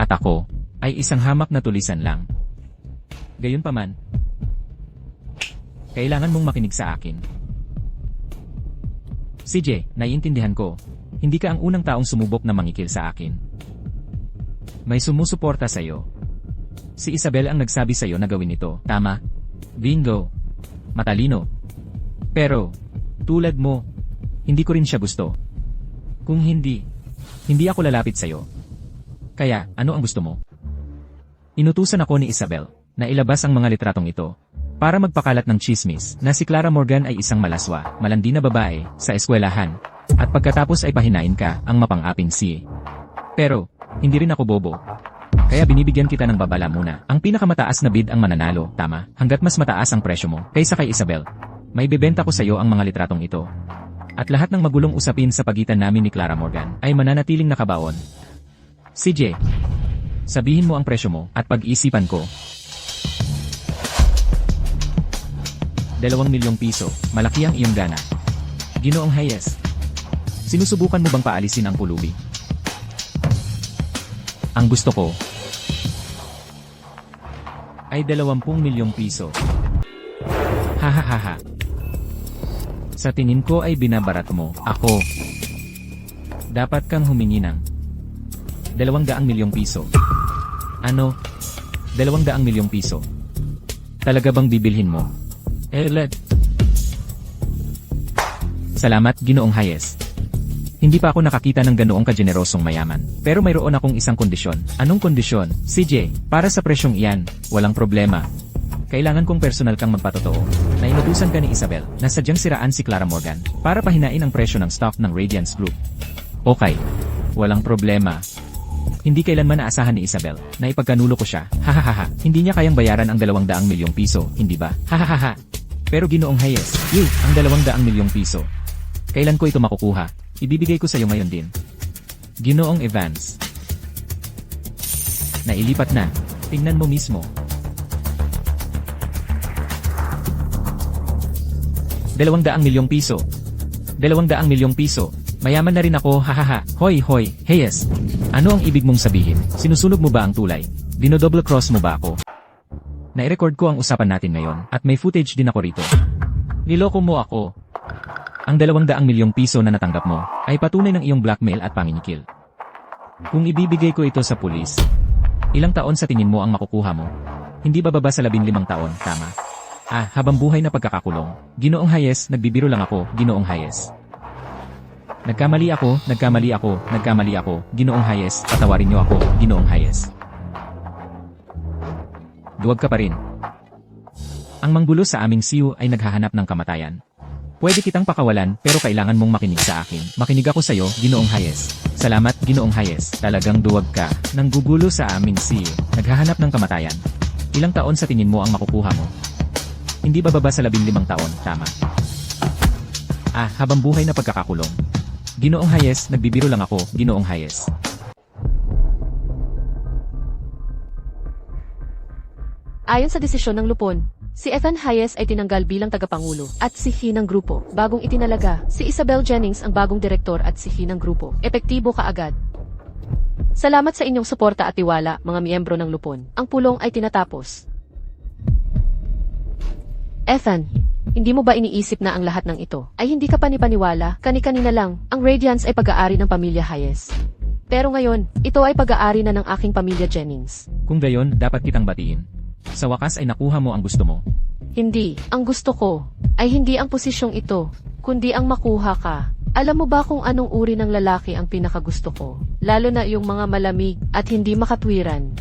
At ako, ay isang hamak na tulisan lang. Gayunpaman, kailangan mong makinig sa akin. CJ, naiintindihan ko. Hindi ka ang unang taong sumubok na mangikil sa akin. May sumusuporta sa iyo. Si Isabel ang nagsabi sa iyo na gawin ito, tama? Bingo. Matalino. Pero, tulad mo, hindi ko rin siya gusto. Kung hindi ako lalapit sa iyo. Kaya, ano ang gusto mo? Inutusan ako ni Isabel na ilabas ang mga litratong ito para magpakalat ng chismis na si Clara Morgan ay isang malaswa, malandi na babae sa eskwelahan at pagkatapos ay pahinain ka ang mapang-aping si. Pero, hindi rin ako bobo. Kaya binibigyan kita ng babala muna. Ang pinakamataas na bid ang mananalo, tama? Hanggat mas mataas ang presyo mo kaysa kay Isabel. May bebenta ko sa iyo ang mga litratong ito. At lahat ng magulong usapin sa pagitan namin ni Clara Morgan ay mananatiling nakabaon. CJ, sabihin mo ang presyo mo at pag-isipan ko. 2 milyong piso, malaki ang iyong gana. Ginoong Hayes, sinusubukan mo bang paalisin ang pulubi? Ang gusto ko ay 20 milyong piso. Hahaha. Sa tingin ko ay binabarat mo ako. Dapat kang humingi ng 200 milyong piso. Ano? 200 milyong piso. Talaga bang bibilhin mo? Salamat, Ginoong Hayes. Hindi pa ako nakakita ng ganoong kagenerosong mayaman. Pero mayroon akong isang kondisyon. Anong kondisyon? CJ, para sa presyong iyan, walang problema. Kailangan kong personal kang magpatotoo na inutusan ka ni Isabel na sadyang siraan si Clara Morgan para pahinain ang presyo ng stock ng Radiance Group. Okay, walang problema. Hindi kailanman naasahan ni Isabel na ipagkanulo ko siya. Hahaha, hindi niya kayang bayaran ang 200 milyong piso, hindi ba? Hahaha. Pero Ginoong Hayes, ang 200 milyong piso. Kailan ko ito makukuha? Ibibigay ko sa iyo ngayon din. Ginoong Evans. Nailipat na. Tingnan mo mismo. 200 milyong piso. 200 milyong piso. Mayaman na rin ako, hahaha. Hoy, Hayes. Ano ang ibig mong sabihin? Sinusunog mo ba ang tulay? Dinodouble cross mo ba ako? Nai-record ko ang usapan natin ngayon at may footage din ako rito. Niloko mo ako. Ang 200 milyong piso na natanggap mo ay patunay ng iyong blackmail at panginikil. Kung ibibigay ko ito sa pulis, ilang taon sa tingin mo ang makukuha mo? Hindi bababa sa 15 taon, tama? Habang buhay na pagkakakulong. Ginoong Hayes, nagbibiro lang ako, Ginoong Hayes. Nagkamali ako, Ginoong Hayes, patawarin niyo ako, Ginoong Hayes. Duwag ka pa rin. Ang manggulo sa aming siyo ay naghahanap ng kamatayan. Pwede kitang pakawalan pero kailangan mong makinig sa akin. Makinig ako sa iyo, Ginoong Hayes. Salamat, Ginoong Hayes. Talagang duwag ka. Nang gugulo sa aming siyo. Naghahanap ng kamatayan. Ilang taon sa tingin mo ang makukuha mo? Hindi bababa sa 15 taon, tama? Habang buhay na pagkakakulong. Ginoong Hayes, nagbibiro lang ako, Ginoong Hayes. Ayon sa desisyon ng Lupon, si Ethan Hayes ay tinanggal bilang tagapangulo at si He ng grupo. Bagong itinalaga, si Isabel Jennings ang bagong direktor at si He ng grupo. Epektibo kaagad. Salamat sa inyong suporta at tiwala, mga miyembro ng Lupon. Ang pulong ay tinatapos. Ethan, hindi mo ba iniisip na ang lahat ng ito ay hindi ka panipaniwala? Kani-kanina lang, ang Radiance ay pag-aari ng pamilya Hayes. Pero ngayon, ito ay pag-aari na ng aking pamilya Jennings. Kung gayon, dapat kitang batiin. Sa wakas ay nakuha mo ang gusto mo. Hindi, ang gusto ko ay hindi ang posisyong ito, kundi ang makuha ka. Alam mo ba kung anong uri ng lalaki ang pinakagusto ko? Lalo na yung mga malamig at hindi makatwiran.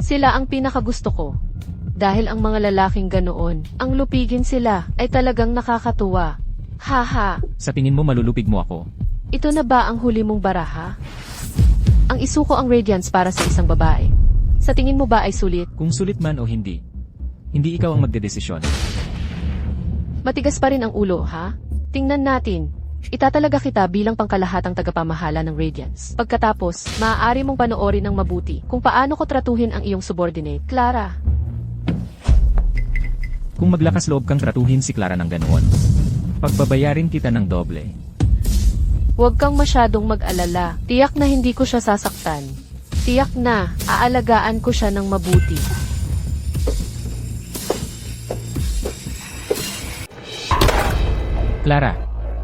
Sila ang pinakagusto ko. Dahil ang mga lalaking ganoon, ang lupigin sila ay talagang nakakatuwa. Haha, Sa tingin mo malulupig mo ako? ito na ba ang huli mong baraha? Ang isuko ang Radiance para sa isang babae. Sa tingin mo ba ay sulit? Kung sulit man o hindi, hindi ikaw ang magdedesisyon. Matigas pa rin ang ulo, ha? Tingnan natin. Itatalaga kita bilang pangkalahatang tagapamahala ng Radiance. Pagkatapos, maaari mong panoorin ng mabuti kung paano ko tratuhin ang iyong subordinate. Clara, Kung maglakas loob kang tratuhin si Clara ng ganoon, pagbabayarin kita ng doble. huwag kang masyadong mag-alala. Tiyak na hindi ko siya sasaktan. Tiyak na, aalagaan ko siya ng mabuti. Clara,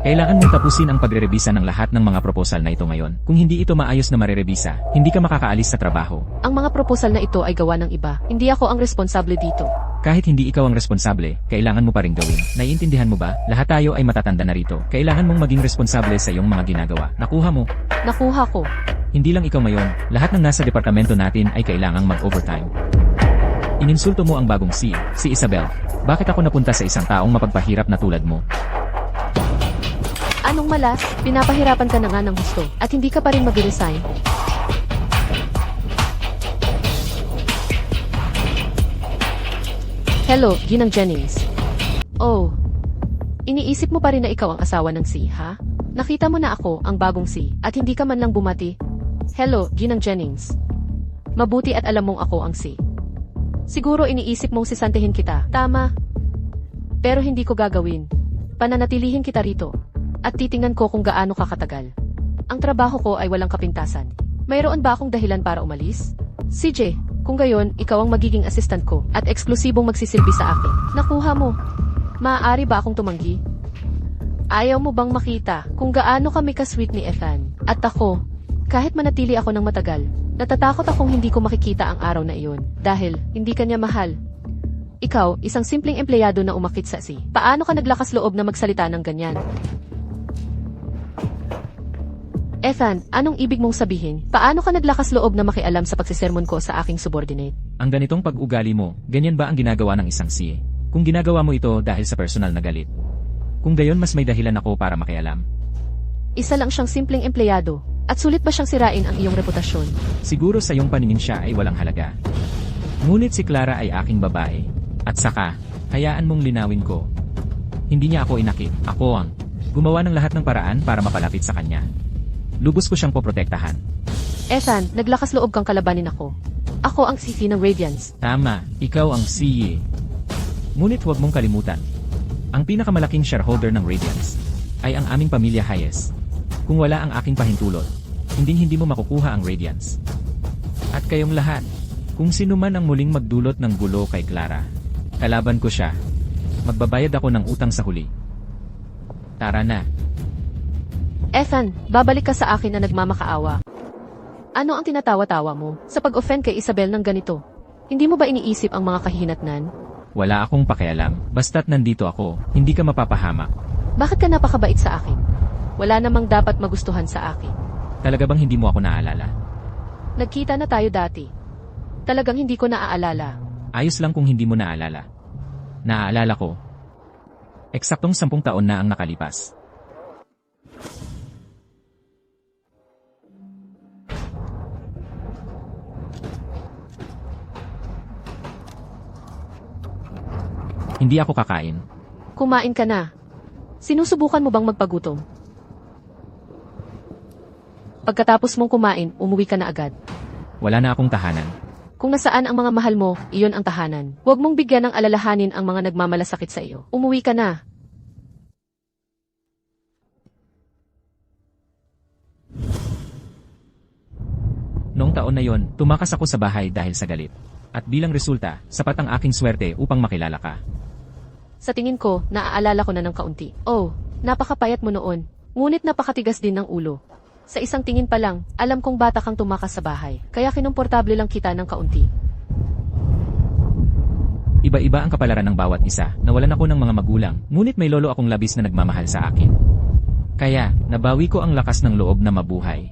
kailangan mong tapusin ang pagrerebisa ng lahat ng mga proposal na ito ngayon. Kung hindi ito maayos na marerebisa, hindi ka makakaalis sa trabaho. Ang mga proposal na ito ay gawa ng iba. Hindi ako ang responsable dito. Kahit hindi ikaw ang responsable, kailangan mo pa rin gawin. Naiintindihan mo ba? Lahat tayo ay matatanda na rito. Kailangan mong maging responsable sa iyong mga ginagawa. Nakuha mo. Nakuha ko. Hindi lang ikaw ngayon, lahat ng nasa departamento natin ay kailangang mag-overtime. Ininsulto mo ang bagong CEO, si Isabel. Bakit ako napunta sa isang taong mapagpahirap na tulad mo? Anong malas? Pinapahirapan ka na nga ng husto at hindi ka pa rin mag-resign. Hello, Ginang Jennings. Oh, iniisip mo pa rin na ikaw ang asawa ng si, ha? Nakita mo na ako, ang bagong si, at hindi ka man lang bumati. Hello, Ginang Jennings. Mabuti at alam mong ako ang si. Siguro iniisip mong sisantihin kita, tama? Pero hindi ko gagawin. Pananatilihin kita rito. At titingnan ko kung gaano ka katagal. Ang trabaho ko ay walang kapintasan. Mayroon ba akong dahilan para umalis? CJ, kung gayon, ikaw ang magiging assistant ko at eksklusibong magsisilbi sa akin. Nakuha mo. Maaari ba akong tumanggi? Ayaw mo bang makita kung gaano kami ka-sweet ni Ethan? At ako, kahit manatili ako ng matagal, natatakot akong hindi ko makikita ang araw na iyon dahil hindi kanya mahal. Ikaw, isang simpleng empleyado na umakit sa si. Paano ka naglakas loob na magsalita ng ganyan? Ethan, anong ibig mong sabihin? Paano ka naglakas loob na makialam sa pagsisermon ko sa aking subordinate? Ang ganitong pag-ugali mo, ganyan ba ang ginagawa ng isang CEO? Kung ginagawa mo ito dahil sa personal na galit, kung gayon mas may dahilan ako para makialam. Isa lang siyang simpleng empleyado, at sulit ba siyang sirain ang iyong reputasyon? Siguro sa iyong paningin siya ay walang halaga. Ngunit si Clara ay aking babae. At saka, hayaan mong linawin ko. Hindi niya ako inakit, ako ang gumawa ng lahat ng paraan para mapalapit sa kanya. Lubos ko siyang poprotektahan. Ethan, naglakas loob kang kalabanin ako. Ako ang sisi ng Radiance. Tama, ikaw ang CEO. Ngunit huwag mong kalimutan. Ang pinakamalaking shareholder ng Radiance ay ang aming pamilya Hayes. Kung wala ang aking pahintulot, hindi mo makukuha ang Radiance. At kayong lahat, kung sino man ang muling magdulot ng gulo kay Clara, kalaban ko siya. Magbabayad ako ng utang sa huli. Tara na. Ethan, babalik ka sa akin na nagmamakaawa. Ano ang tinatawa-tawa mo sa pag-offend kay Isabel ng ganito? Hindi mo ba iniisip ang mga kahinatnan? Wala akong pakialam. Basta't nandito ako, hindi ka mapapahamak. Bakit ka napakabait sa akin? Wala namang dapat magustuhan sa akin. Talaga bang hindi mo ako naaalala? Nagkita na tayo dati. Talagang hindi ko naaalala. Ayos lang kung hindi mo naaalala. Naaalala ko. Eksaktong 10 taon na ang nakalipas. Hindi ako kakain. Kumain ka na. Sinusubukan mo bang magpagutom? Pagkatapos mong kumain, umuwi ka na agad. Wala na akong tahanan. Kung nasaan ang mga mahal mo, iyon ang tahanan. Huwag mong bigyan ng alalahanin ang mga nagmamalasakit sa iyo. Umuwi ka na. Noong taon na yon, tumakas ako sa bahay dahil sa galit. At bilang resulta, sapat ang aking swerte upang makilala ka. Sa tingin ko, naaalala ko na ng kaunti. Oh, napakapayat mo noon. Ngunit napakatigas din ng ulo. Sa isang tingin pa lang, alam kong bata kang tumakas sa bahay. Kaya kinomportable lang kita ng kaunti. Iba-iba ang kapalaran ng bawat isa. Nawalan ako ng mga magulang, ngunit may lolo akong labis na nagmamahal sa akin. Kaya, nabawi ko ang lakas ng loob na mabuhay.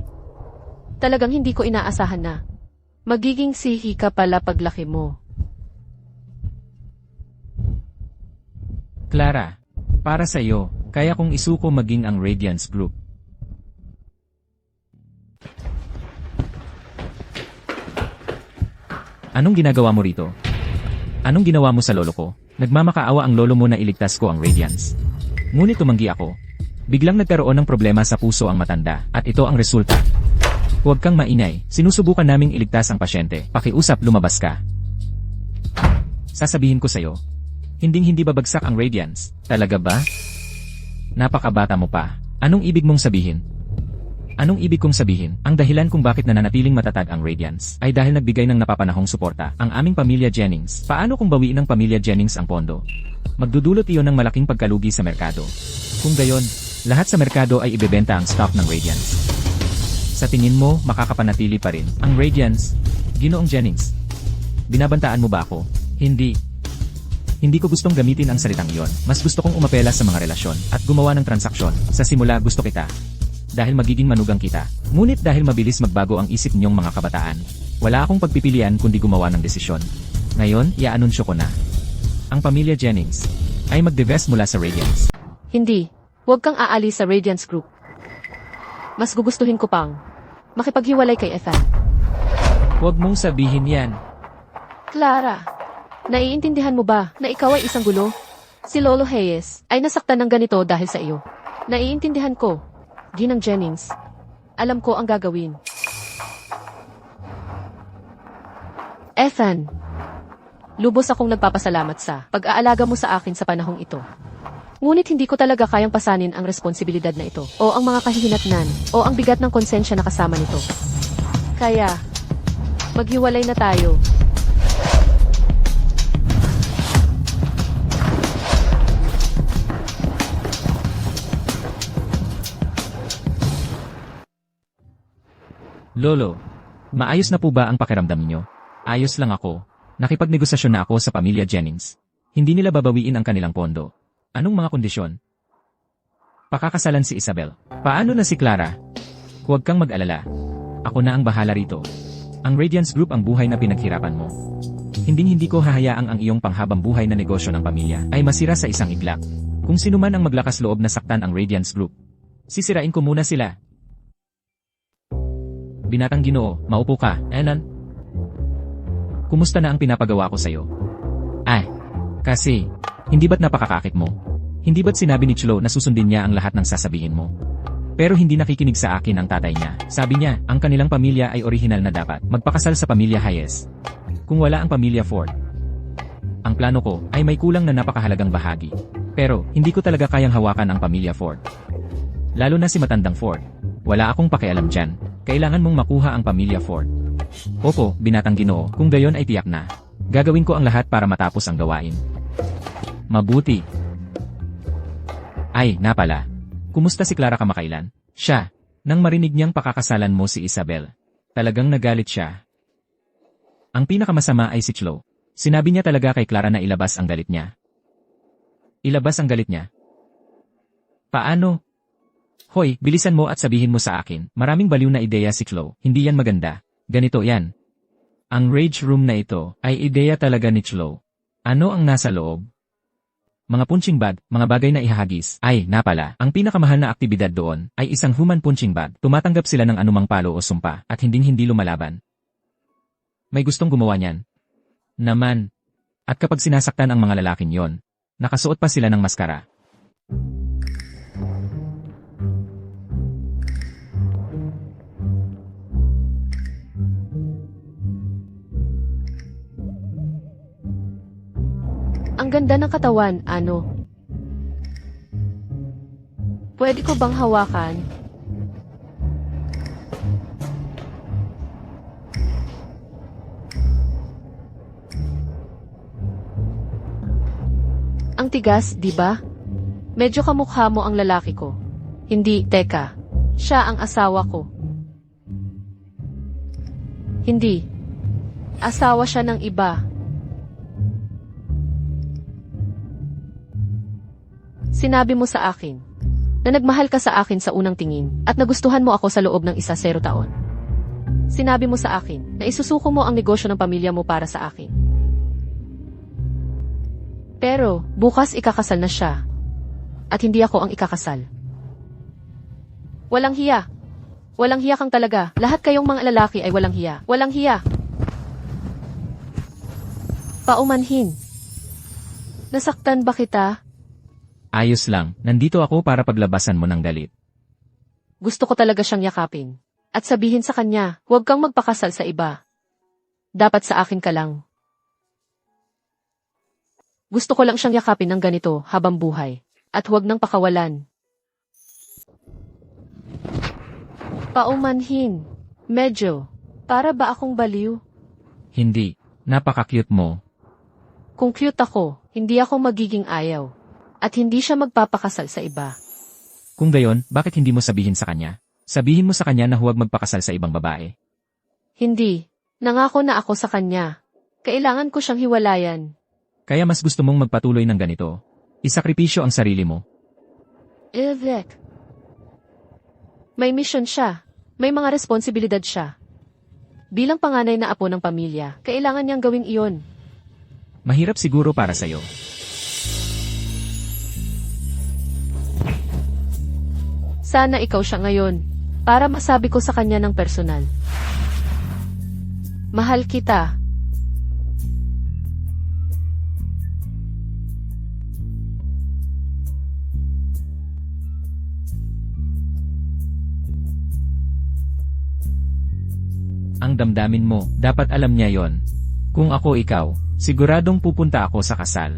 Talagang hindi ko inaasahan na magiging sihi ka pala paglaki mo. Clara, para sa iyo, kaya kong isuko maging ang Radiance Group. Anong ginagawa mo rito? Anong ginawa mo sa lolo ko? Nagmamakaawa ang lolo mo na iligtas ko ang Radiance. Ngunit tumanggi ako. Biglang nagkaroon ng problema sa puso ang matanda, at ito ang resulta. Huwag kang maingay, sinusubukan naming iligtas ang pasyente. Pakiusap, lumabas ka. Sasabihin ko sa'yo, hindi babagsak ang Radiance. Talaga ba? Napakabata mo pa. Anong ibig mong sabihin? Anong ibig kong sabihin? Ang dahilan kung bakit nananatiling matatag ang Radiance ay dahil nagbigay ng napapanahong suporta ang aming pamilya Jennings. Paano kung bawiin ng pamilya Jennings ang pondo? Magdudulot iyon ng malaking pagkalugi sa merkado. Kung gayon, lahat sa merkado ay ibebenta ang stock ng Radiance. Sa tingin mo, makakapanatili pa rin ang Radiance? Ginoong Jennings, binabantaan mo ba ako? Hindi. Hindi ko gustong gamitin ang salitang iyon. Mas gusto kong umapela sa mga relasyon at gumawa ng transaksyon. Sa simula gusto kita. Dahil magiging manugang kita. Ngunit dahil mabilis magbago ang isip niyong mga kabataan, wala akong pagpipilian kundi gumawa ng desisyon. Ngayon, i-anunsyo ko na. Ang pamilya Jennings ay mag-divest mula sa Radiance. Hindi. Huwag kang aalis sa Radiance Group. Mas gugustuhin ko pang makipaghiwalay kay Ethan. Huwag mong sabihin yan. Clara, naiintindihan mo ba na ikaw ay isang gulo? Si Lolo Hayes ay nasaktan ng ganito dahil sa iyo. Naiintindihan ko. Ginang Jennings. Alam ko ang gagawin. Ethan, lubos akong nagpapasalamat sa pag-aalaga mo sa akin sa panahong ito. Ngunit hindi ko talaga kayang pasanin ang responsibilidad na ito, o ang mga kahihinatnan, o ang bigat ng konsensya na kasama nito. Kaya, maghiwalay na tayo. Lolo, maayos na po ba ang pakiramdam niyo? Ayos lang ako. Nakipagnegosasyon na ako sa pamilya Jennings. Hindi nila babawiin ang kanilang pondo. Anong mga kondisyon? Pakakasalan si Isabel. Paano na si Clara? Huwag kang mag-alala. Ako na ang bahala rito. Ang Radiance Group ang buhay na pinaghirapan mo. Hindi ko hahayaang ang iyong panghabang buhay na negosyo ng pamilya ay masira sa isang iglap. Kung sino man ang maglakas loob na saktan ang Radiance Group, sisirain ko muna sila. Binatang Ginoo, maupo ka, Anan. Kumusta na ang pinapagawa ko sa'yo? Kasi, hindi ba't napakakakit mo? Hindi ba't sinabi ni Chlo na susundin niya ang lahat ng sasabihin mo? Pero hindi nakikinig sa akin ang tatay niya. Sabi niya, ang kanilang pamilya ay orihinal na dapat magpakasal sa pamilya Hayes. Kung wala ang pamilya Ford. Ang plano ko ay may kulang na napakahalagang bahagi. Pero, hindi ko talaga kayang hawakan ang pamilya Ford. Lalo na si matandang Ford. Wala akong pakialam dyan. Kailangan mong makuha ang pamilya Ford. Opo, Binatang Ginoo, kung gayon ay tiyak na. Gagawin ko ang lahat para matapos ang gawain. Mabuti. Ay, napala. Kumusta si Clara kamakailan? Siya, nang marinig niyang pakakasalan mo si Isabel. Talagang nagalit siya. Ang pinakamasama ay si Chlo. Sinabi niya talaga kay Clara na ilabas ang galit niya. Ilabas ang galit niya? Paano? Hoy, bilisan mo at sabihin mo sa akin. Maraming baliw na ideya si Chlo. Hindi yan maganda. Ganito yan. Ang rage room na ito ay ideya talaga ni Chlo. Ano ang nasa loob? Mga punching bag, mga bagay na ihahagis. Ay, napala. Ang pinakamahal na aktibidad doon ay isang human punching bag. Tumatanggap sila ng anumang palo o sumpa at hindi lumalaban. May gustong gumawa niyan. Naman. At kapag sinasaktan ang mga lalaking yon, nakasuot pa sila ng maskara. Ang ganda ng katawan, ano? Pwede ko bang hawakan? Ang tigas, di ba? Medyo kamukha mo ang lalaki ko. Hindi, teka. Siya ang asawa ko. Hindi. Asawa siya ng iba. Sinabi mo sa akin na nagmahal ka sa akin sa unang tingin at nagustuhan mo ako sa loob ng 10 taon. Sinabi mo sa akin na isusuko mo ang negosyo ng pamilya mo para sa akin. Pero, bukas ikakasal na siya. At hindi ako ang ikakasal. Walang hiya. Walang hiya kang talaga. Lahat kayong mga lalaki ay walang hiya. Walang hiya. Paumanhin. Nasaktan ba kita? Ayos lang, nandito ako para paglabasan mo ng galit. Gusto ko talaga siyang yakapin. At sabihin sa kanya, huwag kang magpakasal sa iba. Dapat sa akin ka lang. Gusto ko lang siyang yakapin ng ganito habang buhay. At huwag nang pakawalan. Paumanhin. Medyo. Para ba akong baliw? Hindi, napaka-cute mo. Kung cute ako, hindi ako magiging ayaw. At hindi siya magpapakasal sa iba. Kung gayon, bakit hindi mo sabihin sa kanya? Sabihin mo sa kanya na huwag magpakasal sa ibang babae. Hindi. Nangako na ako sa kanya. Kailangan ko siyang hiwalayan. Kaya mas gusto mong magpatuloy ng ganito. Isakripisyo ang sarili mo. Evek. May mission siya. May mga responsibilidad siya. Bilang panganay na apo ng pamilya, kailangan niyang gawin iyon. Mahirap siguro para sa'yo. Sana ikaw siya ngayon, para masabi ko sa kanya ng personal. Mahal kita. Ang damdamin mo, dapat alam niya yon. Kung ako ikaw, siguradong pupunta ako sa kasal.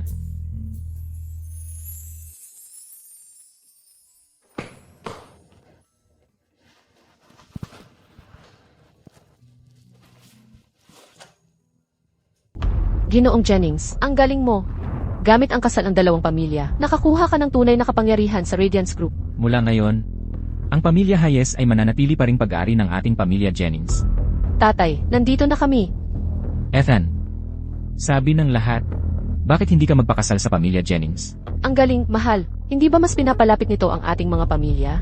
Ginoong Jennings, ang galing mo. Gamit ang kasal ng dalawang pamilya, nakakuha ka ng tunay na kapangyarihan sa Radiance Group. Mula ngayon, ang pamilya Hayes ay mananatili pa ring pag-aari ng ating pamilya Jennings. Tatay, nandito na kami. Ethan, sabi ng lahat, bakit hindi ka magpakasal sa pamilya Jennings? Ang galing, mahal. Hindi ba mas pinapalapit nito ang ating mga pamilya?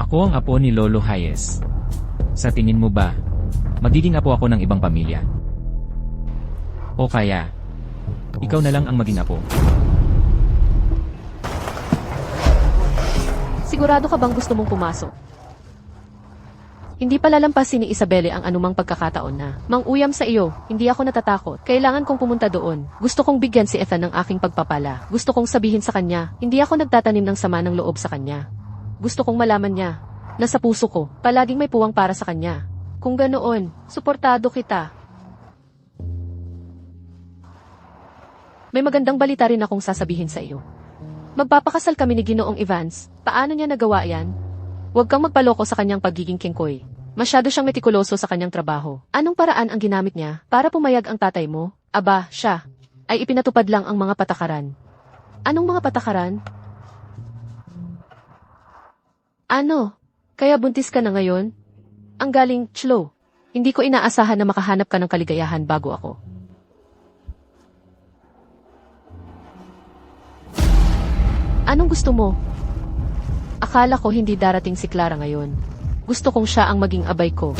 Ako ang apo ni Lolo Hayes. Sa tingin mo ba, magiging apo ako ng ibang pamilya? O kaya, ikaw na lang ang maging apo? Sigurado ka bang gusto mong pumasok? Hindi pa lalampasin ni Isabelle ang anumang pagkakataon na manguyam sa iyo, hindi ako natatakot. Kailangan kong pumunta doon. Gusto kong bigyan si Ethan ng aking pagpapala. Gusto kong sabihin sa kanya, hindi ako nagtatanim ng sama ng loob sa kanya. Gusto kong malaman niya na sa puso ko, palaging may puwang para sa kanya. Kung ganoon, suportado kita. May magandang balita rin akong sasabihin sa iyo. Magpapakasal kami ni Ginoong Evans. Paano niya nagawa yan? Huwag kang magpaloko sa kanyang pagiging kengkoy. Masyado siyang metikuloso sa kanyang trabaho. Anong paraan ang ginamit niya para pumayag ang tatay mo? Aba, siya ay ipinatupad lang ang mga patakaran. Anong mga patakaran? Ano? Kaya buntis ka na ngayon? Ang galing, Chlo. Hindi ko inaasahan na makahanap ka ng kaligayahan bago ako. Anong gusto mo? Akala ko hindi darating si Clara ngayon. Gusto kong siya ang maging abay ko.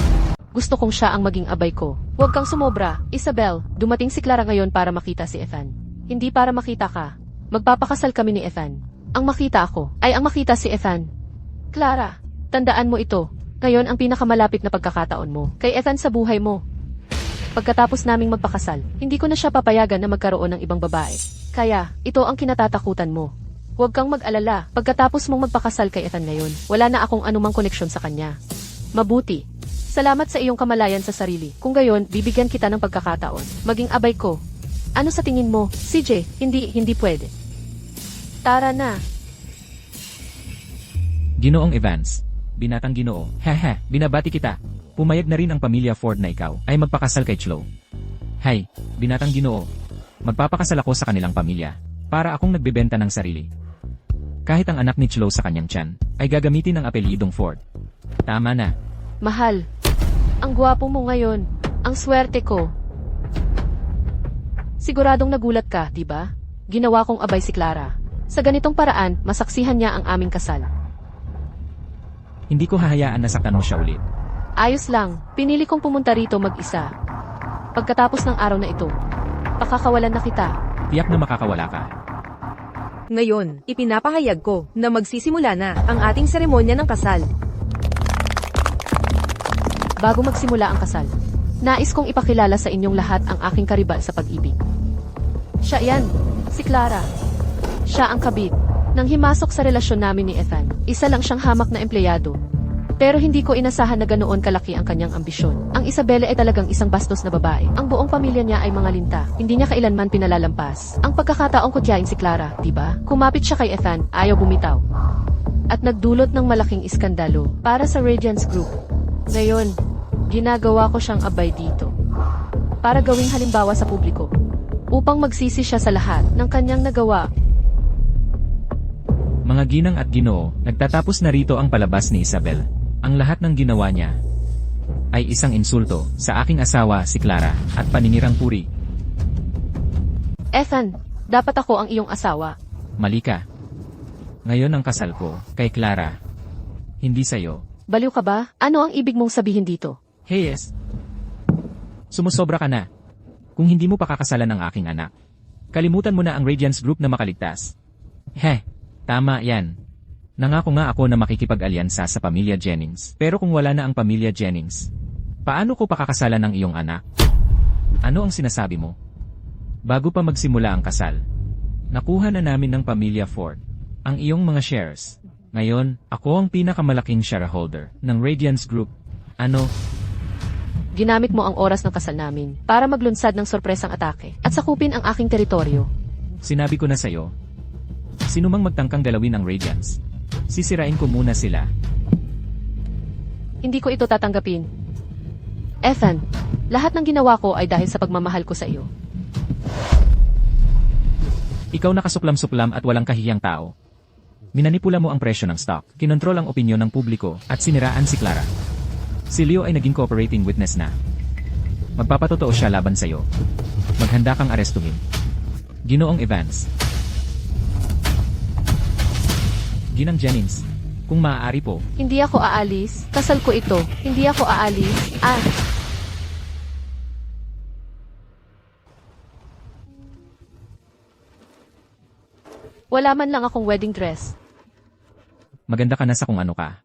Gusto kong siya ang maging abay ko. Huwag kang sumobra. Isabel, dumating si Clara ngayon para makita si Ethan. Hindi para makita ka. Magpapakasal kami ni Ethan. Ang makita ako ay ang makita si Ethan. Clara, tandaan mo ito. Ngayon ang pinakamalapit na pagkakataon mo kay Ethan sa buhay mo. Pagkatapos naming magpakasal, hindi ko na siya papayagan na magkaroon ng ibang babae. Kaya, ito ang kinatatakutan mo. Huwag kang mag-alala, pagkatapos mong magpakasal kay Ethan ngayon, wala na akong anumang koneksyon sa kanya. Mabuti. Salamat sa iyong kamalayan sa sarili. Kung gayon, bibigyan kita ng pagkakataon. Maging abay ko. Ano sa tingin mo, CJ? Hindi pwede. Tara na. Ginoong Evans, binatang Ginoo. Haha, binabati kita. Pumayag na rin ang pamilya Ford na ikaw ay magpakasal kay Chloe. Hay, binatang Ginoo. Magpapakasal ako sa kanilang pamilya para akong nagbebenta ng sarili. Kahit ang anak ni Chloe sa kanyang tiyan ay gagamitin ang apelyidong Ford. Tama na. Mahal, ang gwapo mo ngayon. Ang swerte ko. Siguradong nagulat ka, di ba? Ginawa kong abay si Clara. Sa ganitong paraan, masaksihan niya ang aming kasal. Hindi ko hahayaan na saktan mo siya ulit. Ayos lang, pinili kong pumunta rito mag-isa. Pagkatapos ng araw na ito, pakakawalan na kita. Tiyak na makakawala ka. Ngayon, ipinapahayag ko na magsisimula na ang ating seremonya ng kasal. Bago magsimula ang kasal, nais kong ipakilala sa inyong lahat ang aking karibal sa pag-ibig. Siya yan, si Clara. Siya ang kabit. Nang himasok sa relasyon namin ni Ethan, isa lang siyang hamak na empleyado. Pero hindi ko inasahan na ganoon kalaki ang kanyang ambisyon. Ang Isabela ay talagang isang bastos na babae. Ang buong pamilya niya ay mga linta. Hindi niya kailanman pinalalampas. Ang pagkakataong kutyain si Clara, diba? Kumapit siya kay Ethan, ayaw bumitaw. At nagdulot ng malaking iskandalo para sa Radiance Group. Ngayon, ginagawa ko siyang abay dito. Para gawing halimbawa sa publiko. Upang magsisi siya sa lahat ng kanyang nagawa. Mga ginang at ginoo, nagtatapos na rito ang palabas ni Isabel. Ang lahat ng ginawa niya ay isang insulto sa aking asawa si Clara at paninirang puri. Ethan, dapat ako ang iyong asawa. Mali ka. Ngayon ang kasal ko kay Clara. Hindi sa'yo. Baliw ka ba? Ano ang ibig mong sabihin dito? Hayes. Sumusobra ka na. Kung hindi mo pakakasalan ang aking anak, kalimutan mo na ang Radiance Group na makaligtas. Tama yan. Nangako nga ako na makikipag-alyansa sa pamilya Jennings. Pero kung wala na ang pamilya Jennings, paano ko pakakasalan ng iyong anak? Ano ang sinasabi mo? Bago pa magsimula ang kasal, nakuha na namin ng pamilya Ford ang iyong mga shares. Ngayon, ako ang pinakamalaking shareholder ng Radiance Group. Ano? Ginamit mo ang oras ng kasal namin para maglunsad ng sorpresang atake at sakupin ang aking teritoryo. Sinabi ko na sa'yo, sino mang magtangkang galawin ang Radiance, sisirain ko muna sila. Hindi ko ito tatanggapin. Ethan, lahat ng ginawa ko ay dahil sa pagmamahal ko sa iyo. Ikaw nakasuklam-suklam at walang kahiyang tao. Minanipula mo ang presyo ng stock, kinontrol ang opinyon ng publiko, at siniraan si Clara. Si Leo ay naging cooperating witness na. Magpapatotoo siya laban sa'yo. Maghanda kang arestuhin. Ginoong Evans. Ginang Jennings, kung maaari po, Hindi ako aalis. Kasal ko ito. Hindi ako aalis. Wala man lang akong wedding dress. maganda ka na sa kung ano ka.